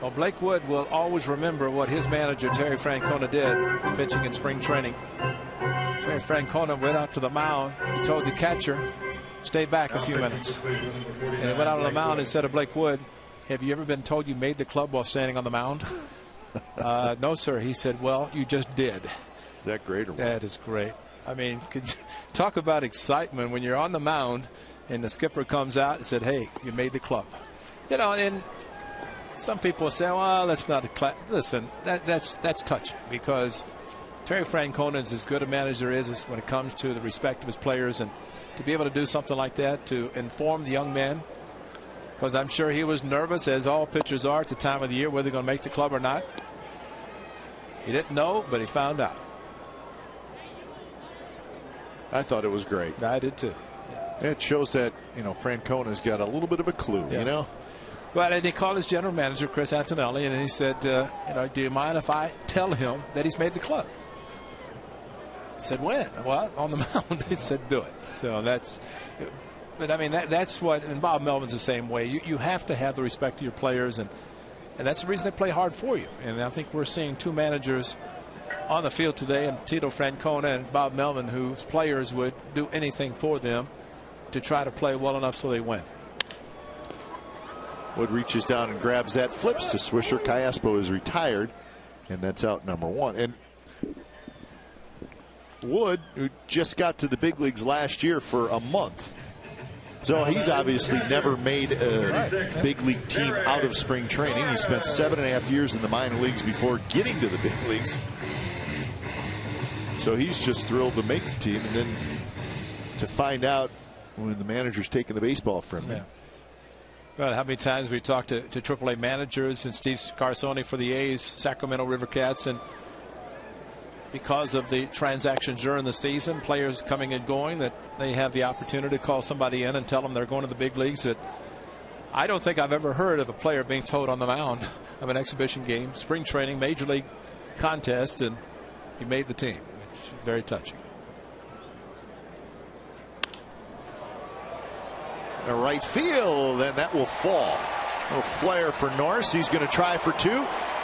Speaker 2: Well, Blake Wood will always remember what his manager Terry Francona did pitching in spring training. Terry Francona went out to the mound. He told the catcher, stay back a few minutes. And he went out on the mound and said to Blake Wood, have you ever been told you made the club while standing on the mound? No, sir. He said, well, you just did.
Speaker 4: Is that great or what?
Speaker 2: That is great. I mean, talk about excitement when you're on the mound and the skipper comes out and said, hey, you made the club. You know, and some people say, well, that's not a class. Listen, that's touching, because Terry Francona is as good a manager is when it comes to the respect of his players, and to be able to do something like that to inform the young man, because I'm sure he was nervous, as all pitchers are at the time of the year, whether they're going to make the club or not. He didn't know, but he found out.
Speaker 4: I thought it was great.
Speaker 2: I did too.
Speaker 4: It shows that, you know, Francona's got a little bit of a clue, you know.
Speaker 2: Well, they called his general manager, Chris Antonelli, and he said, you know, do you mind if I tell him that he's made the club? He said, when? Well, on the mound. He said, do it. So that's, but I mean, that's what, and Bob Melvin's the same way. You have to have the respect of your players, and that's the reason they play hard for you. And I think we're seeing 2 managers on the field today, and Tito Francona and Bob Melvin, whose players would do anything for them to try to play well enough so they win.
Speaker 4: Wood reaches down and grabs that, flips to Swisher. Cayaspo is retired, and that's out number 1. And Wood, who just got to the big leagues last year for a month. So he's obviously never made a big league team out of spring training. He spent 7.5 years in the minor leagues before getting to the big leagues. So he's just thrilled to make the team, and then to find out when the manager's taking the baseball from him.
Speaker 2: Well, how many times we talked to AAA managers and Steve Carsoni for the A's, Sacramento River Cats, and because of the transactions during the season, players coming and going, that they have the opportunity to call somebody in and tell them they're going to the big leagues. That I don't think I've ever heard of a player being told on the mound of an exhibition game, spring training, major league contest, and he made the team. It's very touching.
Speaker 4: A right field, and that will fall. A flare for Norris. He's going to try for 2.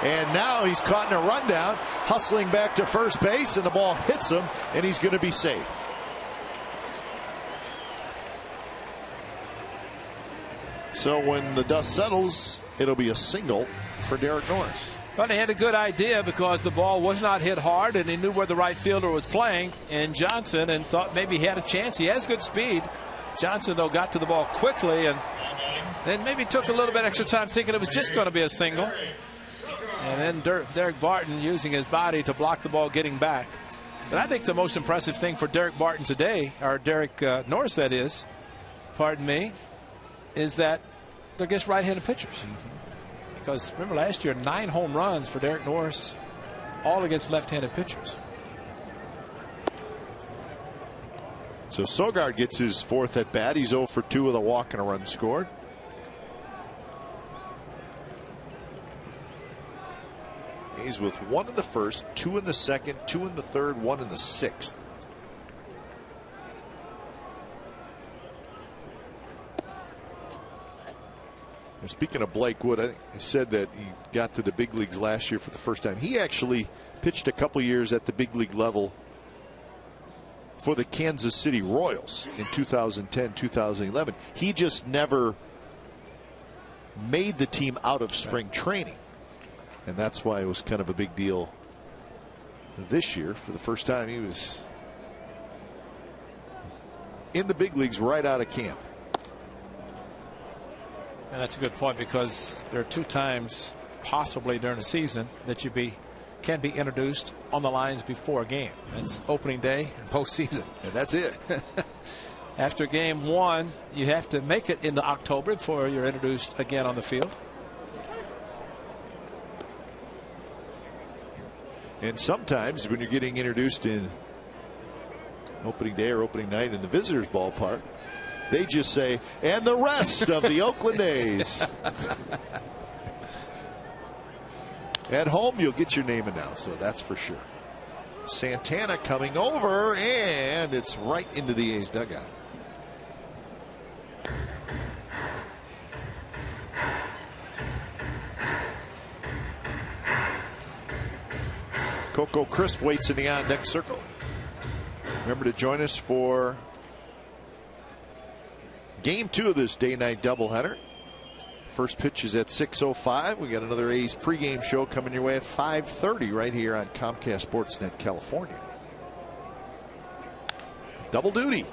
Speaker 4: And now he's caught in a rundown, hustling back to first base, and the ball hits him, and he's going to be safe. So when the dust settles, it'll be a single for Derek Norris.
Speaker 2: Well, they had a good idea because the ball was not hit hard, and he knew where the right fielder was playing in Johnson, and thought maybe he had a chance. He has good speed. Johnson, though, got to the ball quickly, and then maybe took a little bit extra time thinking it was just going to be a single. And then Derek Barton using his body to block the ball getting back. But I think the most impressive thing for Derek Barton today, or Derek Norris that is, pardon me, is that they're against right-handed pitchers. Because remember last year, 9 home runs for Derek Norris, all against left-handed pitchers.
Speaker 4: So Sogard gets his 4th at bat. He's 0 for 2 with a walk and a run scored. He's with 1 in the first, 2 in the second, 2 in the third, 1 in the 6th. And speaking of Blake Wood, I think he said that he got to the big leagues last year for the first time. He actually pitched a couple years at the big league level for the Kansas City Royals in 2010, 2011. He just never made the team out of spring training. And that's why it was kind of a big deal this year. For the first time, he was in the big leagues right out of camp.
Speaker 2: And that's a good point, because there are 2 times possibly during the season that you can be introduced on the lines before a game. That's opening day and postseason.
Speaker 4: And that's it.
Speaker 2: After game 1, you have to make it into October before you're introduced again on the field.
Speaker 4: And sometimes when you're getting introduced in opening day or opening night in the visitors ballpark, they just say, and the rest of the Oakland A's. At home, you'll get your name announced, so that's for sure. Santana coming over, and it's right into the A's dugout. Coco Crisp waits in the on-deck circle. Remember to join us for game 2 of this day-night doubleheader. First pitch is at 6:05. We got another A's pregame show coming your way at 5:30 right here on Comcast Sportsnet California. Double duty.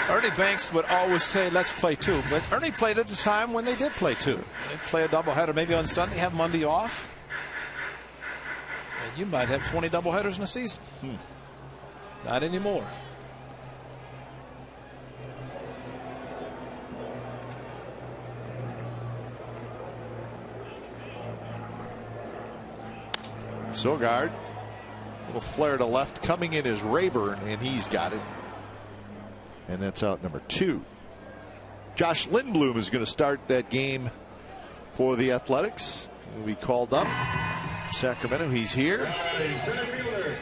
Speaker 2: Ernie Banks would always say, let's play 2. But Ernie played at the time when they did play 2. They'd play a doubleheader maybe on Sunday, have Monday off. And you might have 20 doubleheaders in a season. Not anymore.
Speaker 4: Sogard, little flare to left, coming in is Rayburn, and he's got it. And that's out number 2. Josh Lindblom is going to start that game for the Athletics. He'll be called up. Sacramento, he's here.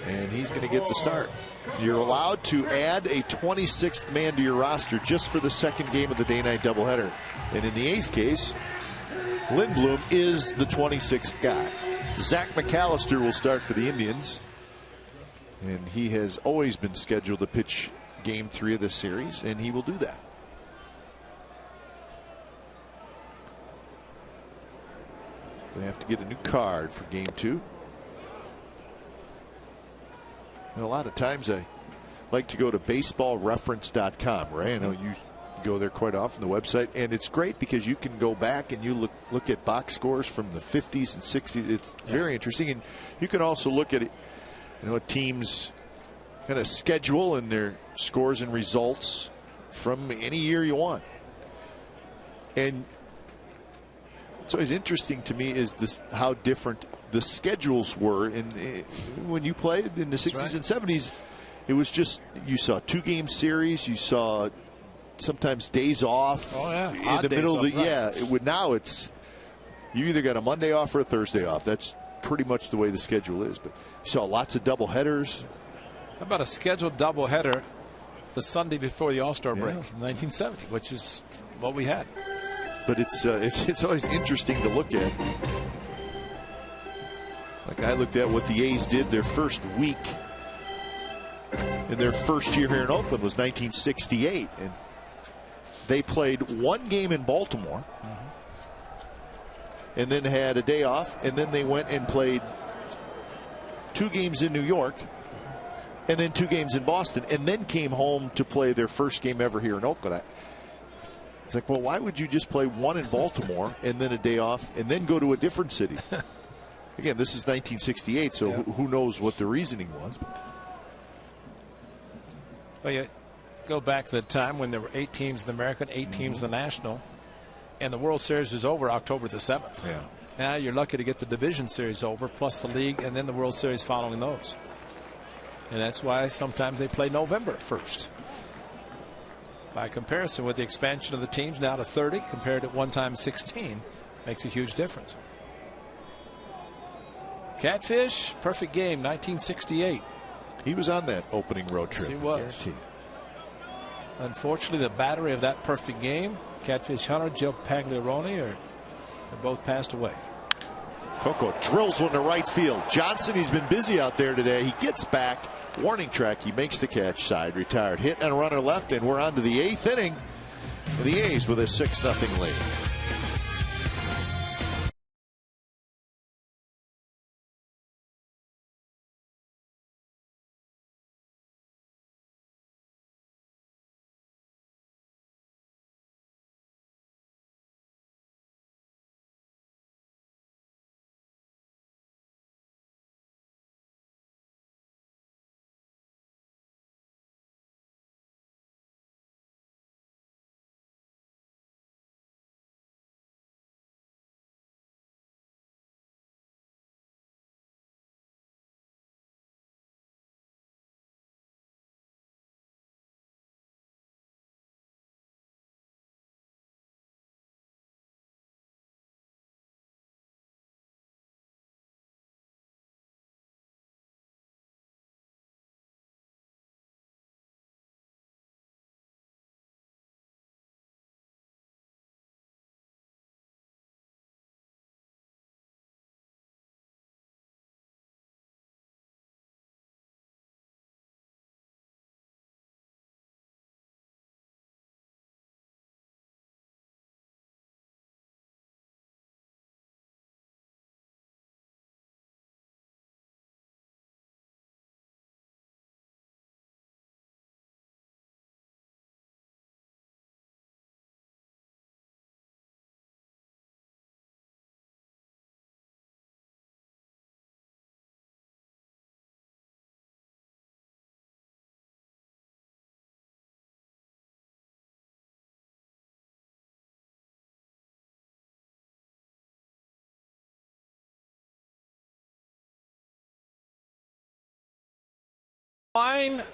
Speaker 4: And he's going to get the start. You're allowed to add a 26th man to your roster just for the second game of the day-night doubleheader. And in the A's case, Lindblom is the 26th guy. Zach McAllister will start for the Indians. And he has always been scheduled to pitch game 3 of this series, and he will do that. They have to get a new card for game 2. And a lot of times I like to go to baseballreference.com, right? I know you go there quite often, the website, and it's great because you can go back and you look at box scores from the 50s and 60s. It's very interesting, and you can also look at it, a team's kind of schedule and their scores and results from any year you want. And it's always interesting to me is how different the schedules were when you played in the 60s and 70s. It was just, you saw 2-game series, you saw sometimes days off in the middle of the now it's you either got a Monday off or a Thursday off. That's pretty much the way the schedule is. But you saw lots of double headers.
Speaker 2: How about a scheduled double header the Sunday before the All-Star break in 1970, which is what we had.
Speaker 4: But it's always interesting to look at. Like I looked at what the A's did their first week in their first year here in Oakland was 1968, and they played 1 game in Baltimore and then had a day off, and then they went and played 2 games in New York and then 2 games in Boston, and then came home to play their first game ever here in Oakland. It's like, well, why would you just play 1 in Baltimore and then a day off and then go to a different city? Again, this is 1968, so who knows what the reasoning was.
Speaker 2: Well, you go back to the time when there were 8 teams in the American, 8 teams in the National, and the World Series was over October the 7th.
Speaker 4: Yeah.
Speaker 2: Now you're lucky to get the Division Series over, plus the League, and then the World Series following those. And that's why sometimes they play November 1st. By comparison with the expansion of the teams now to 30 compared to one time 16 makes a huge difference. Catfish, perfect game, 1968.
Speaker 4: He was on that opening road trip.
Speaker 2: Yes, he was. Unfortunately, the battery of that perfect game, Catfish Hunter, Joe Pagliarone, have both passed away.
Speaker 4: Coco drills one to right field. Johnson, he's been busy out there today. He gets back. Warning track. He makes the catch. Side retired. Hit and a runner left, and we're on to the 8th inning. The A's with a 6-0 lead.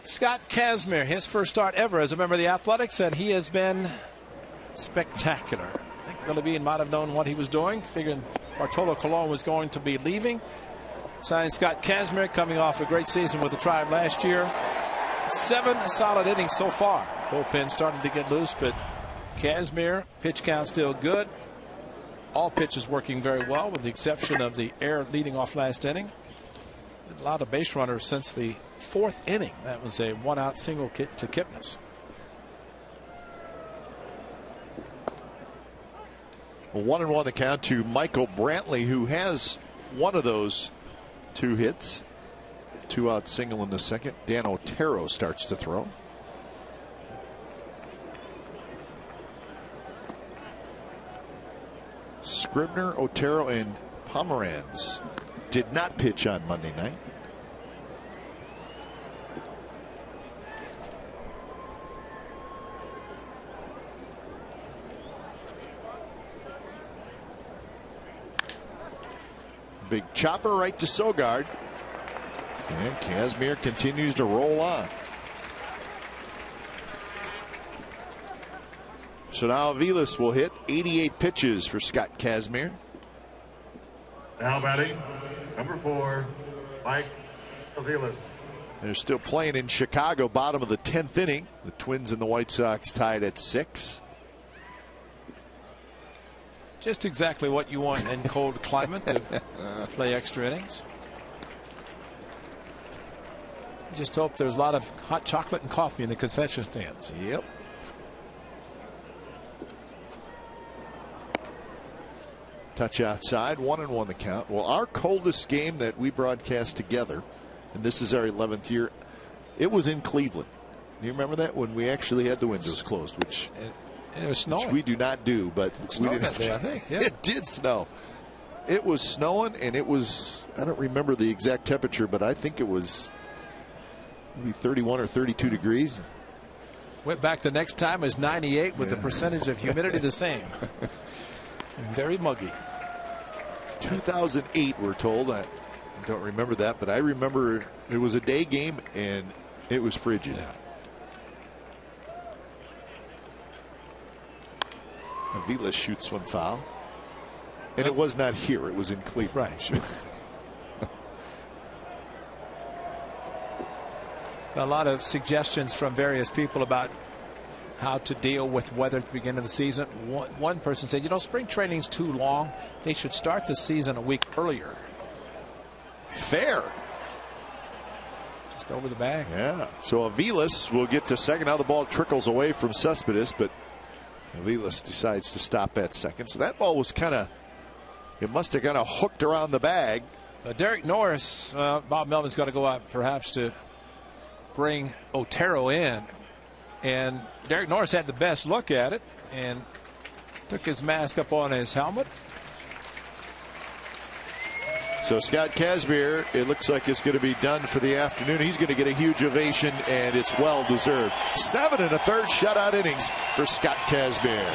Speaker 2: Scott Kazmir, his first start ever as a member of the Athletics, and he has been spectacular. I think Billy Beane might have known what he was doing, figuring Bartolo Colon was going to be leaving. Signed Scott Kazmir, coming off a great season with the Tribe last year. 7 solid innings so far. Bullpen starting to get loose, but Kazmir, pitch count still good. All pitches working very well, with the exception of the error leading off last inning. A lot of base runners since the 4th inning. That was a 1-out single to Kipnis.
Speaker 4: Well, 1-1 the count to Michael Brantley, who has one of those 2 hits. 2-out single in the second. Dan Otero starts to throw. Scribner, Otero, and Pomeranz did not pitch on Monday night. Big chopper right to Sogard. And Kazmir continues to roll on. So now Aviles will hit 88 pitches for Scott Kazmir.
Speaker 5: Now batting, number 4, Mike Aviles.
Speaker 4: They're still playing in Chicago, bottom of the 10th inning. The Twins and the White Sox tied at 6.
Speaker 2: Just exactly what you want in cold climate to play extra innings. Just hope there's a lot of hot chocolate and coffee in the concession stands.
Speaker 4: Yep. Touch outside, 1-1 the count. Well, our coldest game that we broadcast together, and this is our 11th year, it was in Cleveland. Do you remember that, when we actually had the windows closed, which
Speaker 2: it was snowing.
Speaker 4: Which we do not do, but
Speaker 2: it snowed that day, I think. Yeah.
Speaker 4: It did snow. It was snowing, and it was, I don't remember the exact temperature, but I think it was maybe 31 or 32 degrees.
Speaker 2: Went back the next time, it was 98 with the percentage of humidity the same. Very muggy.
Speaker 4: 2008, we're told. I don't remember that, but I remember it was a day game, and it was frigid.
Speaker 2: Yeah.
Speaker 4: Aviles shoots one foul. And it was not here. It was in Cleveland.
Speaker 2: Right. A lot of suggestions from various people about how to deal with weather at the beginning of the season. One person said, you know, spring training's too long. They should start the season a week earlier.
Speaker 4: Fair.
Speaker 2: Just over the bag.
Speaker 4: Yeah. So Aviles will get to second. Now the ball trickles away from Cespedes, but Aviles decides to stop at second. So that ball was kind of, it must have kind of hooked around the bag.
Speaker 2: Derek Norris, Bob Melvin's got to go out perhaps to bring Otero in. And Derek Norris had the best look at it and took his mask up on his helmet.
Speaker 4: So Scott Kazmir, it looks like it's going to be done for the afternoon. He's going to get a huge ovation, and it's well deserved. 7 1/3 shutout innings for Scott Kazmir.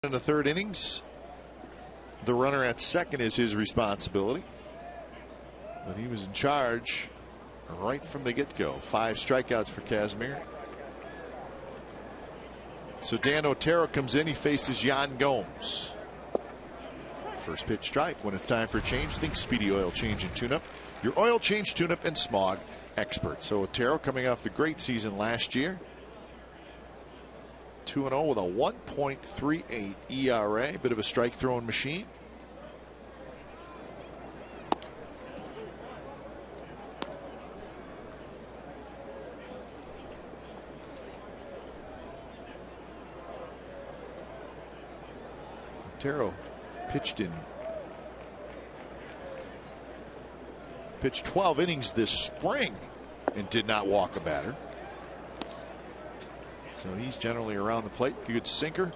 Speaker 4: In the third innings, the runner at second is his responsibility, but he was in charge right from the get-go. 5 strikeouts for Kazmir. So Dan Otero comes in. He faces Yan Gomes. First pitch strike. When it's time for a change, think Speedy Oil Change and Tune-Up. Your oil change, tune-up, and smog expert. So Otero coming off a great season last year. 2-0 with a 1.38 ERA. Bit of a strike throwing machine. Otero pitched 12 innings this spring and did not walk a batter. So he's generally around the plate. Good sinker.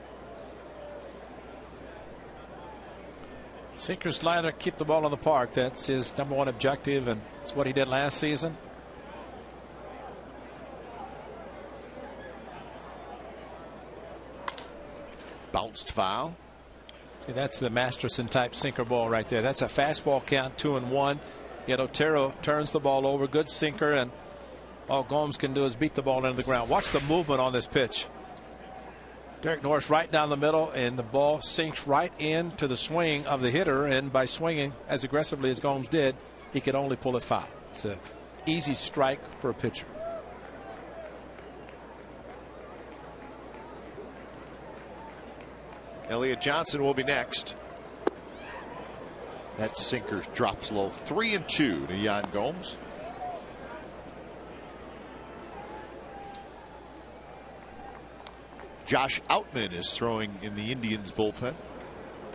Speaker 2: Sinker, slider, keep the ball in the park. That's his #1 objective, and it's what he did last season.
Speaker 4: Bounced foul.
Speaker 2: See, that's the Masterson type sinker ball right there. That's a fastball count, 2-1. Yet Otero turns the ball over. Good sinker, and all Gomes can do is beat the ball into the ground. Watch the movement on this pitch. Derek Norris right down the middle, and the ball sinks right into the swing of the hitter. And by swinging as aggressively as Gomes did, he could only pull it foul. It's an easy strike for a pitcher.
Speaker 4: Elliott Johnson will be next. That sinker drops low. 3-2 to Yan Gomes. Josh Outman is throwing in the Indians bullpen.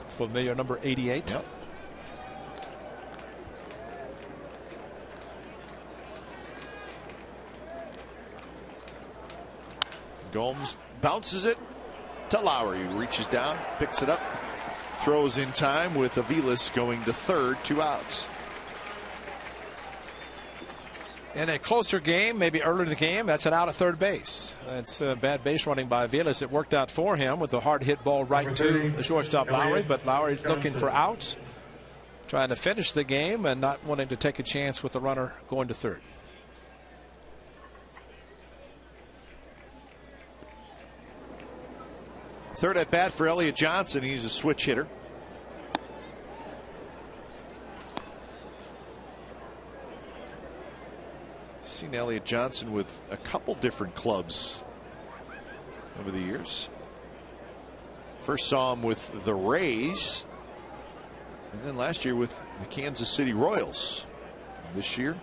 Speaker 2: Familiar number 88.
Speaker 4: Yep. Gomes bounces it to Lowry, who reaches down, picks it up, throws in time with Aviles going to third, 2 outs.
Speaker 2: In a closer game, maybe earlier in the game, that's an out at third base. That's bad base running by Aviles. It worked out for him with a hard hit ball right to the shortstop Lowry, but Lowry's looking for outs, trying to finish the game and not wanting to take a chance with the runner going to third.
Speaker 4: Third at bat for Elliott Johnson. He's a switch hitter. Seen Elliott Johnson with a couple different clubs over the years. First saw him with the Rays, and then last year with the Kansas City Royals. This year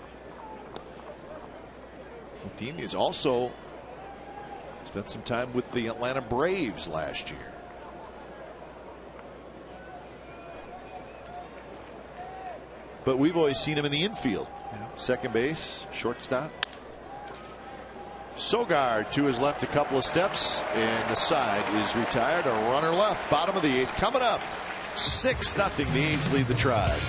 Speaker 4: with the Indians. Also spent some time with the Atlanta Braves last year. But we've always seen him in the infield. Second base, shortstop. Sogard to his left a couple of steps, and the side is retired. A runner left, bottom of the 8th. Coming up, 6-0. The A's lead the Tribe.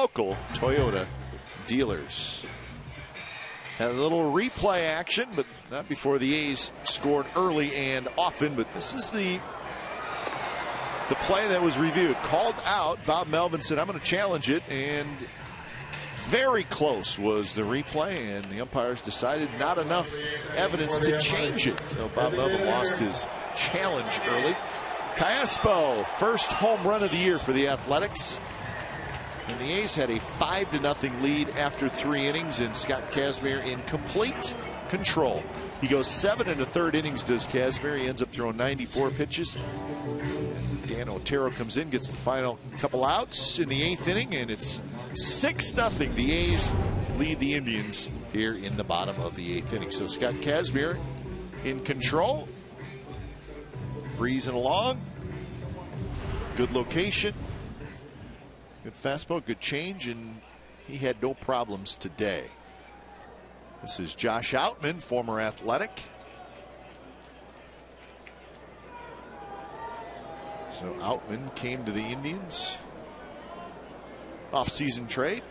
Speaker 4: local Toyota dealers. Had a little replay action, but not before the A's scored early and often. But this is the play that was reviewed. Called out. Bob Melvin said, I'm going to challenge it. And very close was the replay. And the umpires decided not enough evidence to change it. So Bob Melvin lost his challenge early. Caspo, first home run of the year for the Athletics. And the A's had a 5-0 lead after 3 innings, and Scott Kazmir in complete control. He goes 7 1/3 innings, does Kazmir. He ends up throwing 94 pitches. Dan Otero comes in, gets the final couple outs in the 8th inning, and it's 6-0. The A's lead the Indians here in the bottom of the 8th inning. So Scott Kazmir in control. Breezing along. Good location. Good fastball, good change, and he had no problems today. This is Josh Outman, former Athletic. So Outman came to the Indians. Off-season trade.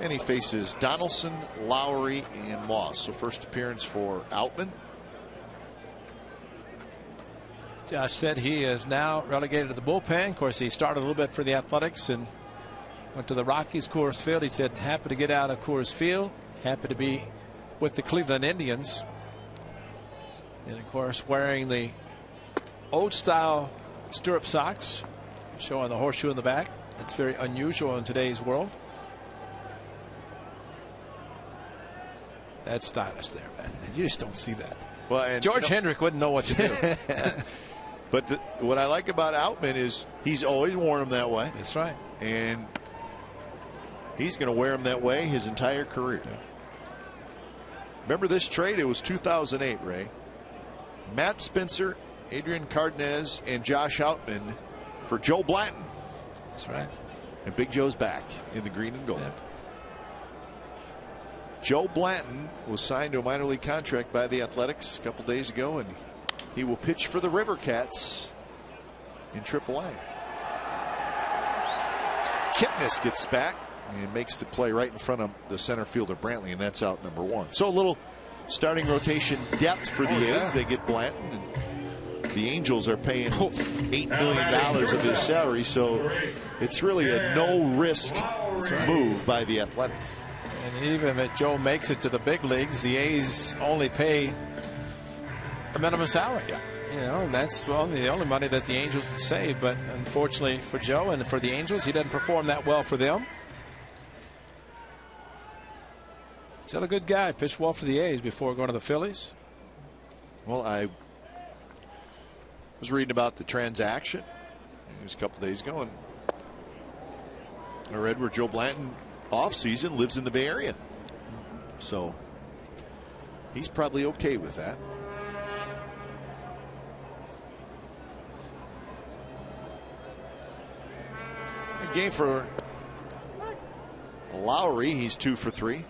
Speaker 4: And he faces Donaldson, Lowry, and Moss. So first appearance for Outman.
Speaker 2: Josh said he is now relegated to the bullpen. Of course, he started a little bit for the Athletics and went to the Rockies, Coors Field. He said, happy to get out of Coors Field, happy to be with the Cleveland Indians. And of course, wearing the old style stirrup socks, showing the horseshoe in the back. It's very unusual in today's world. That's stylish there, man. You just don't see that.
Speaker 4: Well, and
Speaker 2: George Hendrick wouldn't know what to do.
Speaker 4: But what I like about Outman is he's always worn them that way.
Speaker 2: That's right.
Speaker 4: And he's going to wear them that way his entire career. Yeah. Remember this trade? It was 2008, Ray. Matt Spencer, Adrian Cardenas, and Josh Outman for Joe Blanton.
Speaker 2: That's right.
Speaker 4: And Big Joe's back in the green and gold.
Speaker 2: Yeah.
Speaker 4: Joe Blanton was signed to a minor league contract by the Athletics a couple days ago, and he will pitch for the River Cats in AAA. Kipnis gets back and makes the play right in front of the center fielder Brantley, and that's out number 1. So a little starting rotation depth for the A's. They get Blanton, and the Angels are paying $8 million of his salary, so it's really a no-risk move by the Athletics.
Speaker 2: And even if Joe makes it to the big leagues, the A's only pay a minimum salary.
Speaker 4: Yeah.
Speaker 2: You know, and that's the only money that the Angels would save. But unfortunately for Joe and for the Angels, he doesn't perform that well for them. Still a good guy. Pitched well for the A's before going to the Phillies.
Speaker 4: Well, I was reading about the transaction. It was a couple days ago, and I read where Joe Blanton off season lives in the Bay Area, so he's probably okay with that. Good game for Lowry. He's 2 for 3.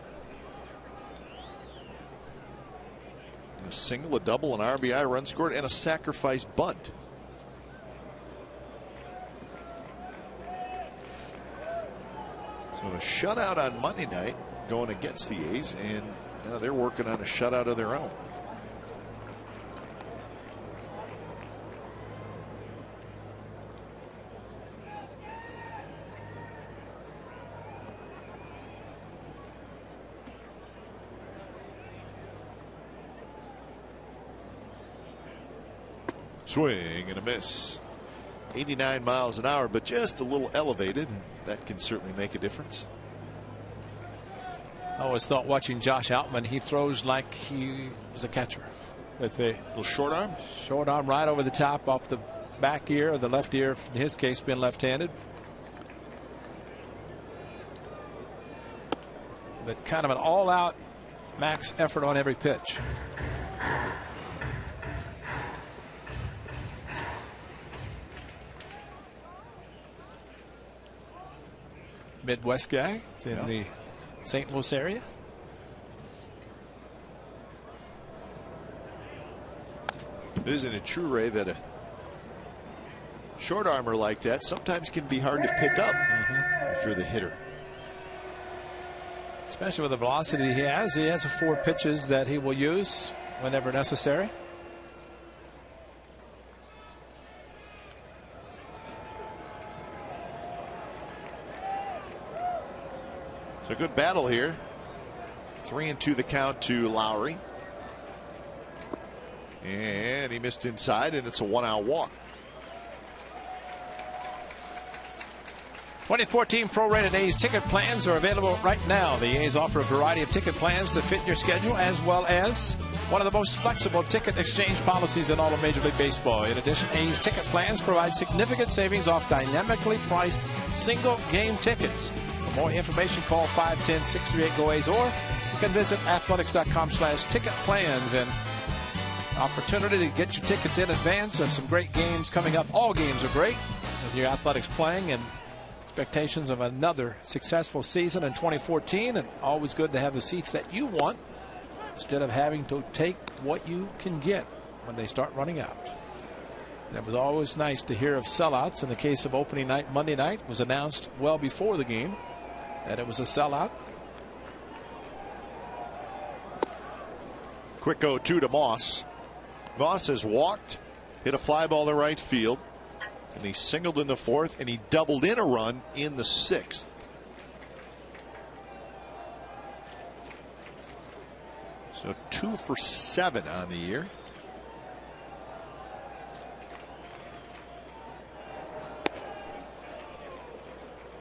Speaker 4: A single, a double, an RBI, run scored, and a sacrifice bunt. So a shutout on Monday night going against the A's, and now they're working on a shutout of their own. Swing and a miss. 89 miles an hour, but just a little elevated. That can certainly make a difference.
Speaker 2: I always thought watching Josh Outman, he throws like he was a catcher. With a
Speaker 4: little short arm?
Speaker 2: Short arm right over the top off the back ear, or the left ear, in his case, being left-handed. But kind of an all-out max effort on every pitch. Midwest guy in the St. Louis area.
Speaker 4: Isn't it true, Ray, that a Short armor like that sometimes can be hard to pick up if you're the hitter.
Speaker 2: Especially with the velocity he has. He has 4 pitches that he will use whenever necessary.
Speaker 4: So good battle here. 3-2 the count to Lowry. And he missed inside, and it's a 1-out walk.
Speaker 2: 2014 prorated A's ticket plans are available right now. The A's offer a variety of ticket plans to fit your schedule, as well as one of the most flexible ticket exchange policies in all of Major League Baseball. In addition, A's ticket plans provide significant savings off dynamically priced single game tickets. For more information, call 510-638-GO-A's, or you can visit athletics.com/ticket plans. And opportunity to get your tickets in advance of some great games coming up. All games are great with your Athletics playing, and expectations of another successful season in 2014, and always good to have the seats that you want instead of having to take what you can get when they start running out. And it was always nice to hear of sellouts. In the case of opening night, Monday night was announced well before the game that it was a sellout.
Speaker 4: Quick 0-2 to Moss. Moss has walked, hit a fly ball to right field, and he singled in the 4th, and he doubled in a run in the 6th. So 2 for 7 on the year.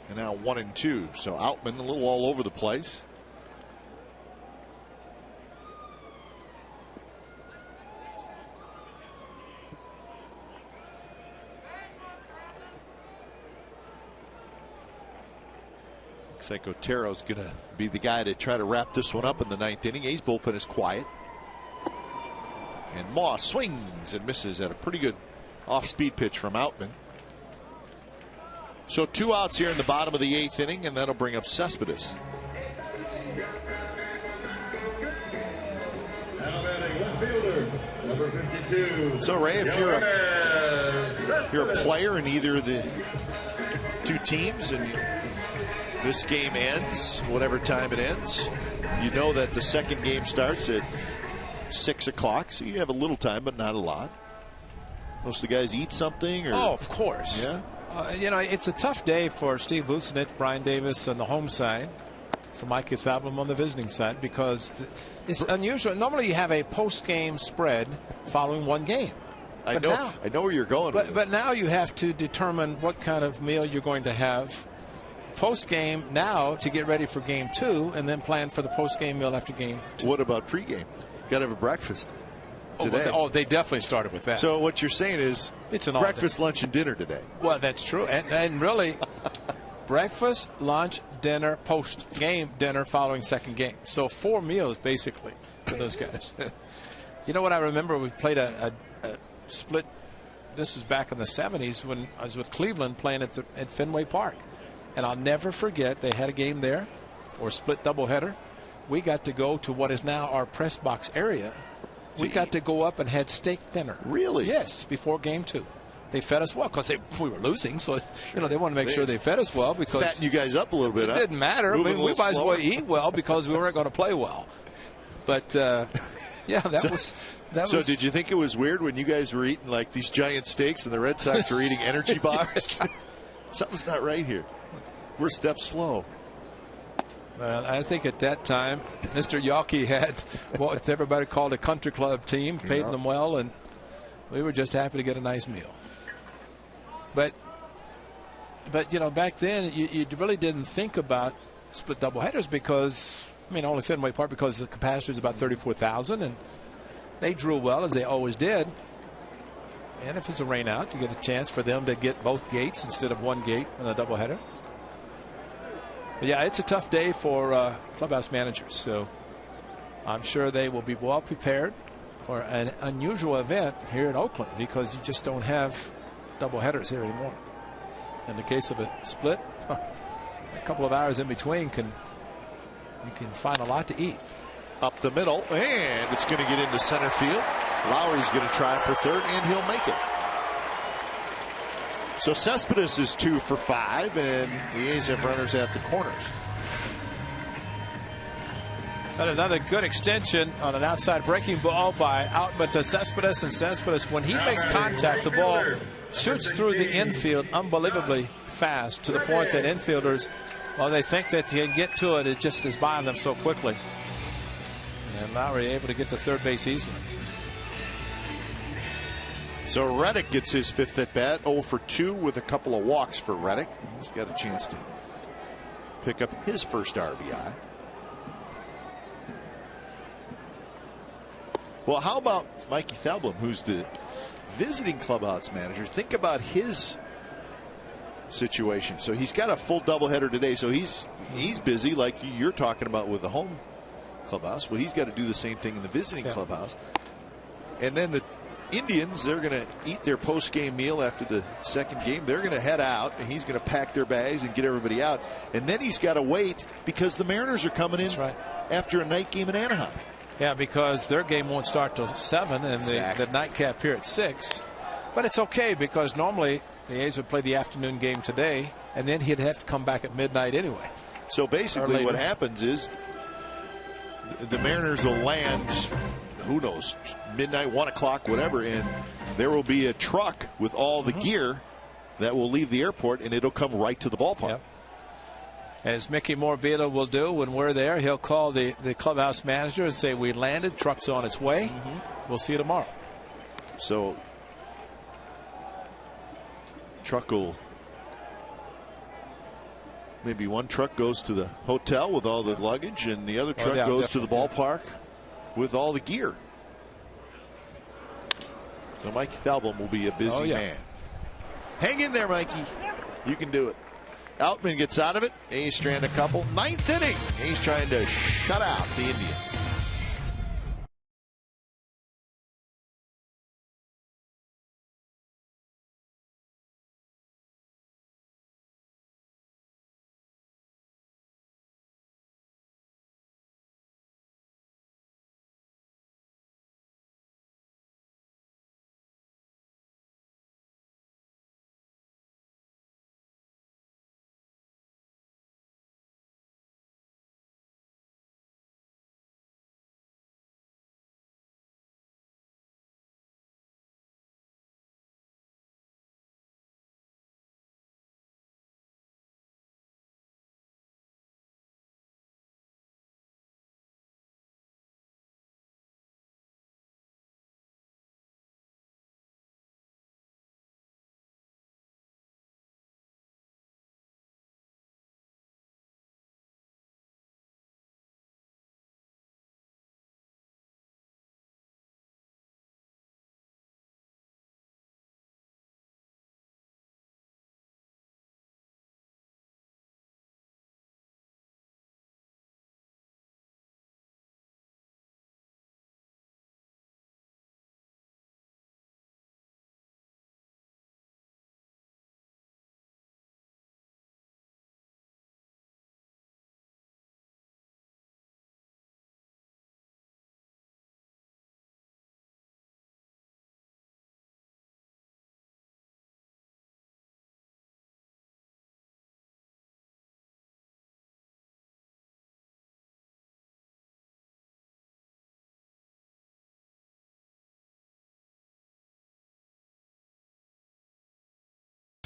Speaker 4: And now 1-2. So Outman a little all over the place. Looks like Otero's going to be the guy to try to wrap this one up in the 9th inning. A's bullpen is quiet. And Moss swings and misses at a pretty good off-speed pitch from Outman. So 2 outs here in the bottom of the 8th inning, and that'll bring up Cespedes. So Ray, if you're a player in either of the 2 teams and this game ends, whatever time it ends, you know that the second game starts at 6 o'clock, so you have a little time, but not a lot. Most of the guys eat something, or
Speaker 2: of course.
Speaker 4: Yeah.
Speaker 2: You know, it's a tough day for Steve Vucinich, Brian Davis on the home side, for Mike Euthablam on the visiting side, because it's unusual. Normally you have a post-game spread following one game.
Speaker 4: I know where you're going.
Speaker 2: But now you have to determine what kind of meal you're going to have post-game now to get ready for game 2, and then plan for the post-game meal after game 2.
Speaker 4: What about pre-game? Got to have a breakfast today.
Speaker 2: They definitely started with that.
Speaker 4: So what you're saying is
Speaker 2: it's an
Speaker 4: breakfast, lunch, and dinner today.
Speaker 2: Well, that's true. And really, breakfast, lunch, dinner, post-game dinner following second game. So 4 meals, basically, for those guys. You know what I remember? We played a split. This is back in the 70s when I was with Cleveland playing at Fenway Park. And I'll never forget, they had a game there, or a split doubleheader. We got to go to what is now our press box area. We got to go up and had steak dinner.
Speaker 4: Really?
Speaker 2: Yes, before game 2. They fed us well because we were losing, so they wanted to make sure they fed us well, because
Speaker 4: fatten you guys up a little bit.
Speaker 2: It didn't matter. We might as well eat well because we weren't going to play well. But yeah, that was.
Speaker 4: So did you think it was weird when you guys were eating like these giant steaks and the Red Sox were eating energy bars? Something's not right here. We're a step slow.
Speaker 2: Well, I think at that time, Mr. Yawkey had what everybody called a country club team, paid them well, and we were just happy to get a nice meal. But back then, you really didn't think about split doubleheaders because, only Fenway Park, because the capacity is about 34,000, and they drew well, as they always did. And if it's a rain out, you get a chance for them to get both gates instead of one gate in a doubleheader. But yeah, it's a tough day for clubhouse managers. So I'm sure they will be well prepared for an unusual event here in Oakland, because you just don't have doubleheaders here anymore. In the case of a split, a couple of hours in between you can find a lot to eat.
Speaker 4: Up the middle, and it's going to get into center field. Lowry's going to try for third, and he'll make it. So Cespedes is 2 for 5, and the A's have runners at the corners.
Speaker 2: And another good extension on an outside breaking ball by Outman to Cespedes. And Cespedes, when he makes contact, the ball shoots through the infield unbelievably fast, to the point that infielders, well, they think that they can get to it. It just is by them so quickly. And Lowry able to get to third base easily.
Speaker 4: So Reddick gets his 5th at bat, 0 for 2 with a couple of walks for Reddick. He's got a chance to pick up his first RBI. Well, how about Mikey Thalblom, who's the visiting clubhouse manager? Think about his situation. So he's got a full doubleheader today. So he's busy, like you're talking about with the home clubhouse. Well, he's got to do the same thing in the visiting clubhouse. And then the Indians, they're going to eat their post-game meal after the second game. They're going to head out, and he's going to pack their bags and get everybody out. And then he's got to wait because the Mariners are coming in after a night game in Anaheim.
Speaker 2: Yeah, because their game won't start till 7, and the nightcap here at 6. But it's okay, because normally the A's would play the afternoon game today, and then he'd have to come back at midnight anyway.
Speaker 4: So basically what happens is the Mariners will land, who knows, midnight, 1 o'clock, whatever, and there will be a truck with all the gear that will leave the airport, and it'll come right to the ballpark.
Speaker 2: Yep. As Mickey Morbido will do when we're there, he'll call the clubhouse manager and say, we landed, truck's on its way. We'll see you tomorrow.
Speaker 4: So truck will, maybe one truck goes to the hotel with all the luggage, and the other truck goes to the ballpark with all the gear. So Mikey Thalblom will be a busy man. Hang in there, Mikey. You can do it. Outman gets out of it. A's strand a couple. 9th inning. A's trying to shut out the Indians.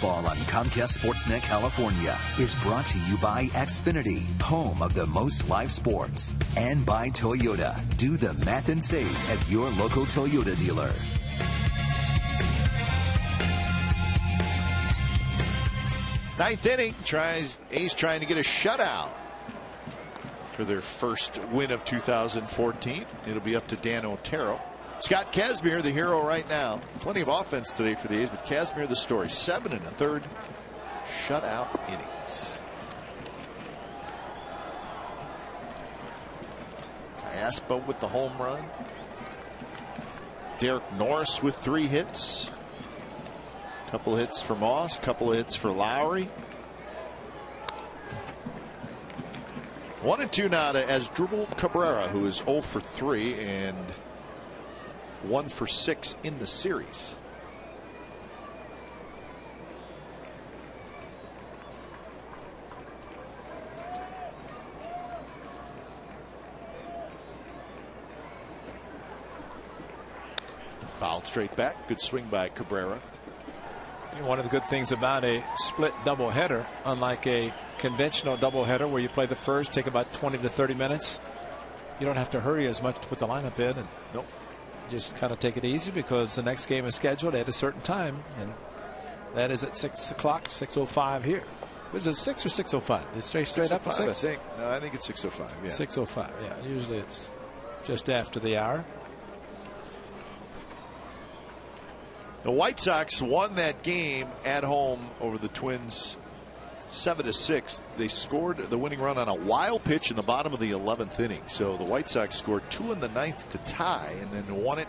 Speaker 3: Ball on Comcast Sportsnet California is brought to you by Xfinity, home of the most live sports, and by Toyota. Do the math and save at your local Toyota dealer.
Speaker 4: Ninth inning, A's trying to get a shutout for their first win of 2014. It'll be up to Dan Otero. Scott Kazmir, the hero right now. Plenty of offense today for the A's, but Kazmir the story. 7 1/3 shutout innings. Kayaspa with the home run. Derek Norris with 3 hits. Couple of hits for Moss, couple of hits for Lowry. 1-2 now to Asdrubal Cabrera, who is 0 for 3 and 1 for 6 in the series. Fouled straight back. Good swing by Cabrera.
Speaker 2: One of the good things about a split doubleheader, unlike a conventional doubleheader where you play the first, take about 20 to 30 minutes, you don't have to hurry as much to put the lineup in. And
Speaker 4: nope.
Speaker 2: Just kind of take it easy because the next game is scheduled at a certain time, and that is at 6 o'clock, 6:05 here. Was it 6 or 6:05? Did it stay straight up at 6?
Speaker 4: I think. No, I think it's 6:05. Yeah.
Speaker 2: 6:05. Yeah. Usually it's just after the hour.
Speaker 4: The White Sox won that game at home over the Twins 7-6. They scored the winning run on a wild pitch in the bottom of the 11th inning. So the White Sox scored 2 in the 9th to tie and then won it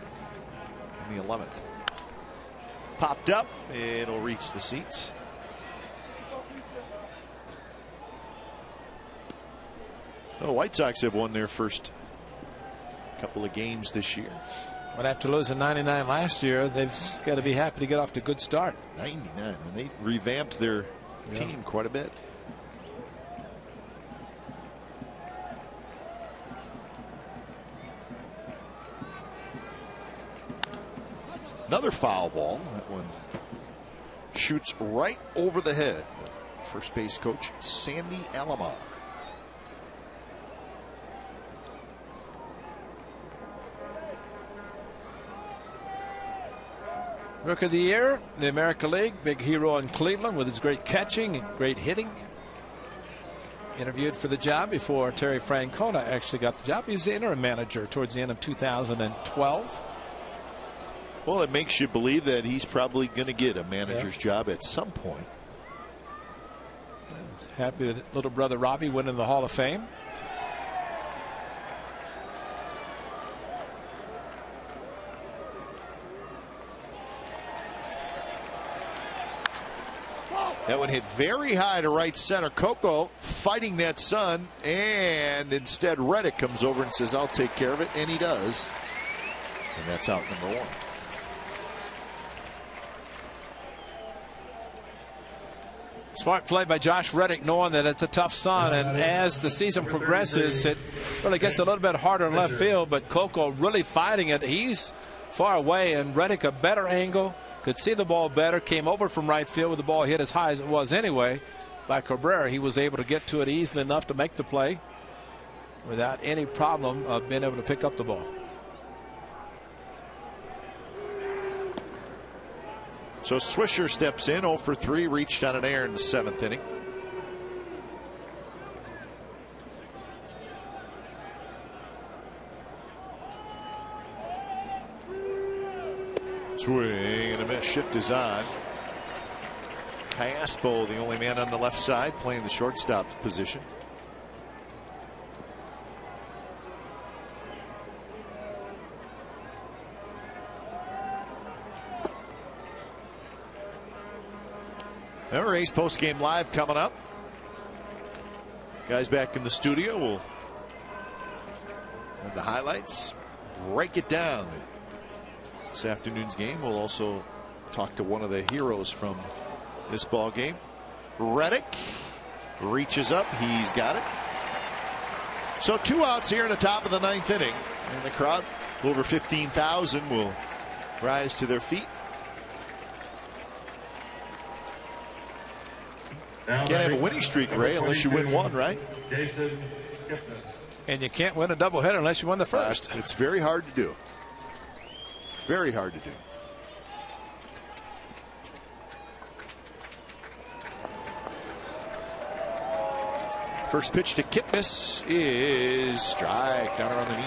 Speaker 4: in the 11th. Popped up. It'll reach the seats. The White Sox have won their first couple of games this year.
Speaker 2: But after losing 99 last year, they've got to be happy to get off to a good start.
Speaker 4: 99, and they revamped their team quite a bit. Another foul ball. That one shoots right over the head of first base coach Sandy Alomar.
Speaker 2: Rookie of the Year, the American League, big hero in Cleveland with his great catching and great hitting. Interviewed for the job before Terry Francona actually got the job. He was the interim manager towards the end of 2012.
Speaker 4: Well, it makes you believe that he's probably going to get a manager's job at some point.
Speaker 2: Happy that little brother Robbie went in the Hall of Fame.
Speaker 4: That one hit very high to right center. Coco fighting that sun, and instead Reddick comes over and says, I'll take care of it, and he does. And that's out number 1.
Speaker 2: Smart play by Josh Reddick, knowing that it's a tough sun, and as the season progresses, it really gets a little bit harder in left field, but Coco really fighting it. He's far away, and Reddick a better angle. Could see the ball better, came over from right field with the ball hit as high as it was anyway by Cabrera. He was able to get to it easily enough to make the play without any problem of being able to pick up the ball.
Speaker 4: So Swisher steps in, 0 for 3, reached on an error in the 7th inning. Swing and a miss. Shift is on. Caspo, the only man on the left side, playing the shortstop position. Remember, A's post-game live coming up. Guys back in the studio will have the highlights, break it down. This afternoon's game. We'll also talk to one of the heroes from this ball game. Reddick reaches up. He's got it. So 2 outs here in the top of the 9th inning. And the crowd, over 15,000, will rise to their feet. Can't have a winning streak, Ray, unless you win one, right?
Speaker 2: And you can't win a doubleheader unless you win the first.
Speaker 4: It's very hard to do. Very hard to do. First pitch to Kipnis is strike down around the knees.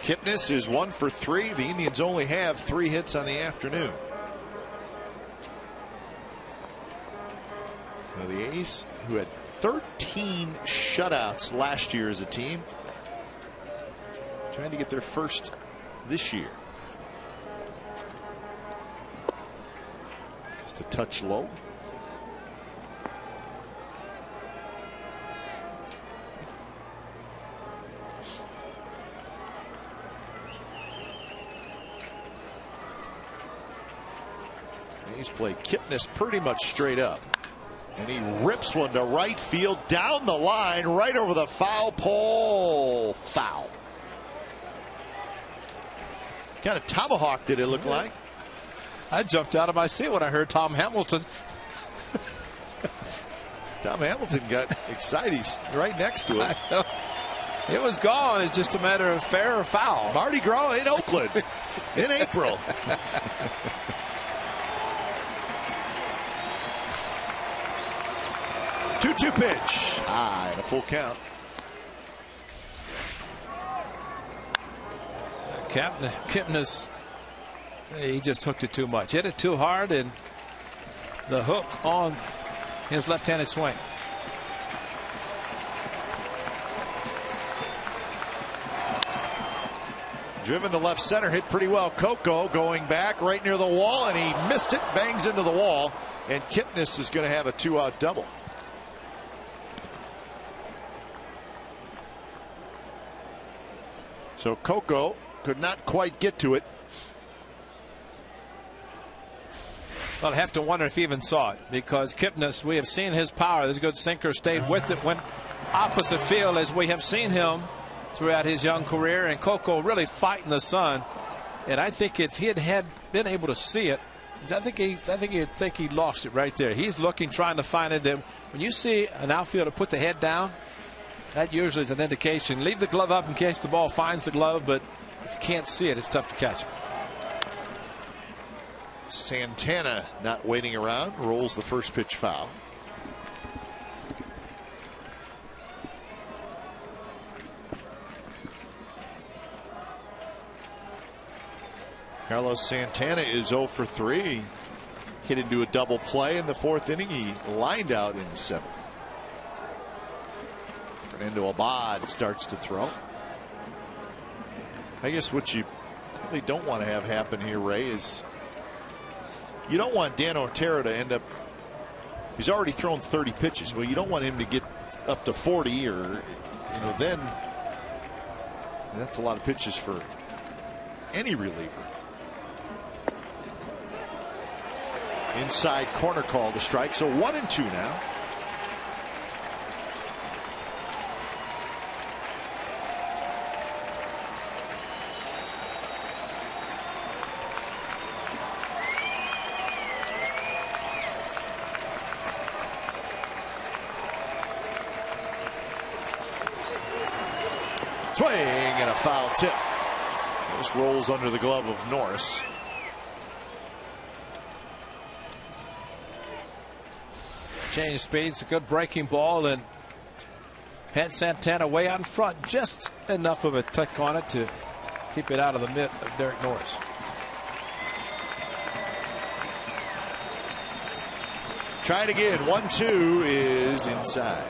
Speaker 4: Kipnis is 1 for 3. The Indians only have 3 hits on the afternoon. Now the A's, who had 13 shutouts last year as a team, trying to get their first this year. Just a touch low. A's play Kipnis pretty much straight up. And he rips one to right field, down the line, right over the foul pole. Foul. Kind of tomahawked it looked like.
Speaker 2: I jumped out of my seat when I heard Tom Hamilton.
Speaker 4: Tom Hamilton got excited. He's right next to us.
Speaker 2: It was gone. It's just a matter of fair or foul.
Speaker 4: Mardi Gras in Oakland in April. 2-2 pitch. And a full count.
Speaker 2: Kipnis, he just hooked it too much. Hit it too hard, and the hook on his left-handed swing.
Speaker 4: Driven to left center, hit pretty well. Coco going back right near the wall, and he missed it, bangs into the wall, and Kipnis is going to have a 2-out double. So Coco could not quite get to it.
Speaker 2: Well, I have to wonder if he even saw it, because Kipnis, we have seen his power. This good sinker stayed with it, went opposite field as we have seen him throughout his young career, and Coco really fighting the sun. And I think if he had been able to see it, I think he lost it right there. He's looking, trying to find it. When you see an outfielder put the head down, that usually is an indication. Leave the glove up in case the ball finds the glove, but if you can't see it, it's tough to catch it.
Speaker 4: Santana not waiting around, rolls the first pitch foul. Carlos Santana is 0 for 3. Hit into a double play in the 4th inning. He lined out in the 7th. Fernando Abad starts to throw. I guess what you really don't want to have happen here, Ray, is you don't want Dan Otero to end up. He's already thrown 30 pitches. Well, you don't want him to get up to 40, or then that's a lot of pitches for any reliever. Inside corner call to strike. So 1-2 now. Swing and a foul tip. This rolls under the glove of Norris.
Speaker 2: Change speeds, a good breaking ball, and had Santana way out in front. Just enough of a click on it to keep it out of the mitt of Derek Norris.
Speaker 4: Try it again. 1-2 is inside.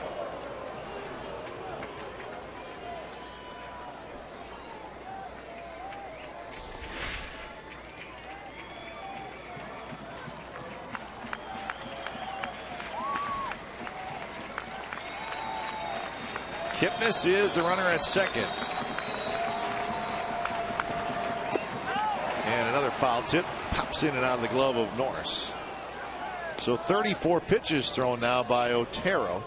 Speaker 4: Kipnis is the runner at second. And another foul tip pops in and out of the glove of Norris. So 34 pitches thrown now by Otero.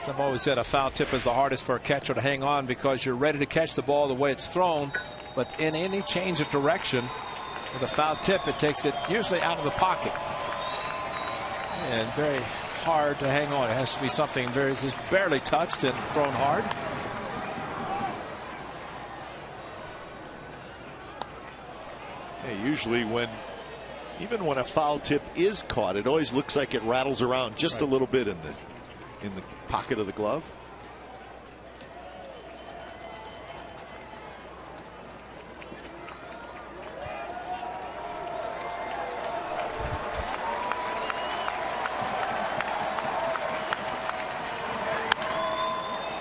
Speaker 2: As I've always said, a foul tip is the hardest for a catcher to hang on, because you're ready to catch the ball the way it's thrown, but in any change of direction with a foul tip, it takes it usually out of the pocket. And very hard to hang on. It has to be something very just barely touched and thrown hard.
Speaker 4: Yeah, usually even when a foul tip is caught, it always looks like it rattles around just a little bit in the pocket of the glove.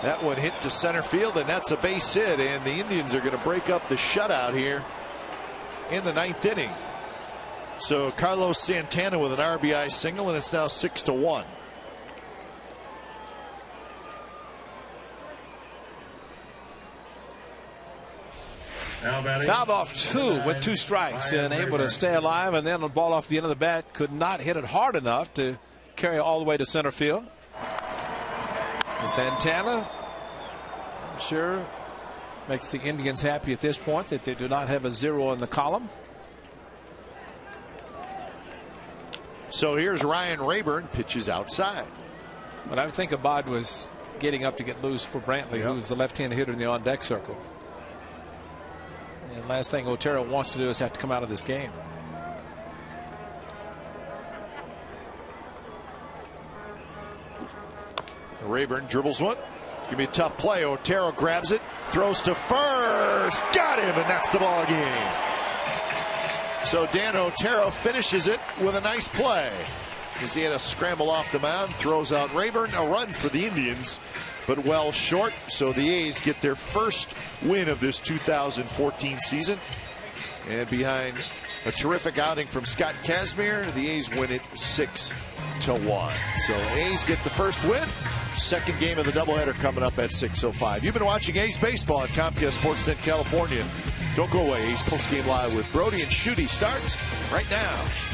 Speaker 4: That one hit to center field, and that's a base hit, and the Indians are going to break up the shutout here in the 9th inning. So Carlos Santana with an RBI single, and it's now 6-1.
Speaker 2: Fouled off 2 with 2 strikes and able to stay alive, and then the ball off the end of the bat could not hit it hard enough to carry all the way to center field. So Santana, I'm sure, makes the Indians happy at this point that they do not have a 0 in the column.
Speaker 4: So here's Ryan Rayburn, pitches outside.
Speaker 2: But I would think Abad was getting up to get loose for Brantley, who's the left-handed hitter in the on-deck circle. And last thing Otero wants to do is have to come out of this game.
Speaker 4: Rayburn dribbles one. It's going to be a tough play. Otero grabs it, throws to first. Got him, and that's the ball game. So Dan Otero finishes it with a nice play. As he had a scramble off the mound, throws out Rayburn. A run for the Indians, but well short. So the A's get their first win of this 2014 season. And behind a terrific outing from Scott Kazmir, the A's win it 6-1. So A's get the first win. Second game of the doubleheader coming up at 6:05. You've been watching A's baseball at Comcast Sportsnet California. Don't go away. A's postgame live with Brody and Shooty starts right now.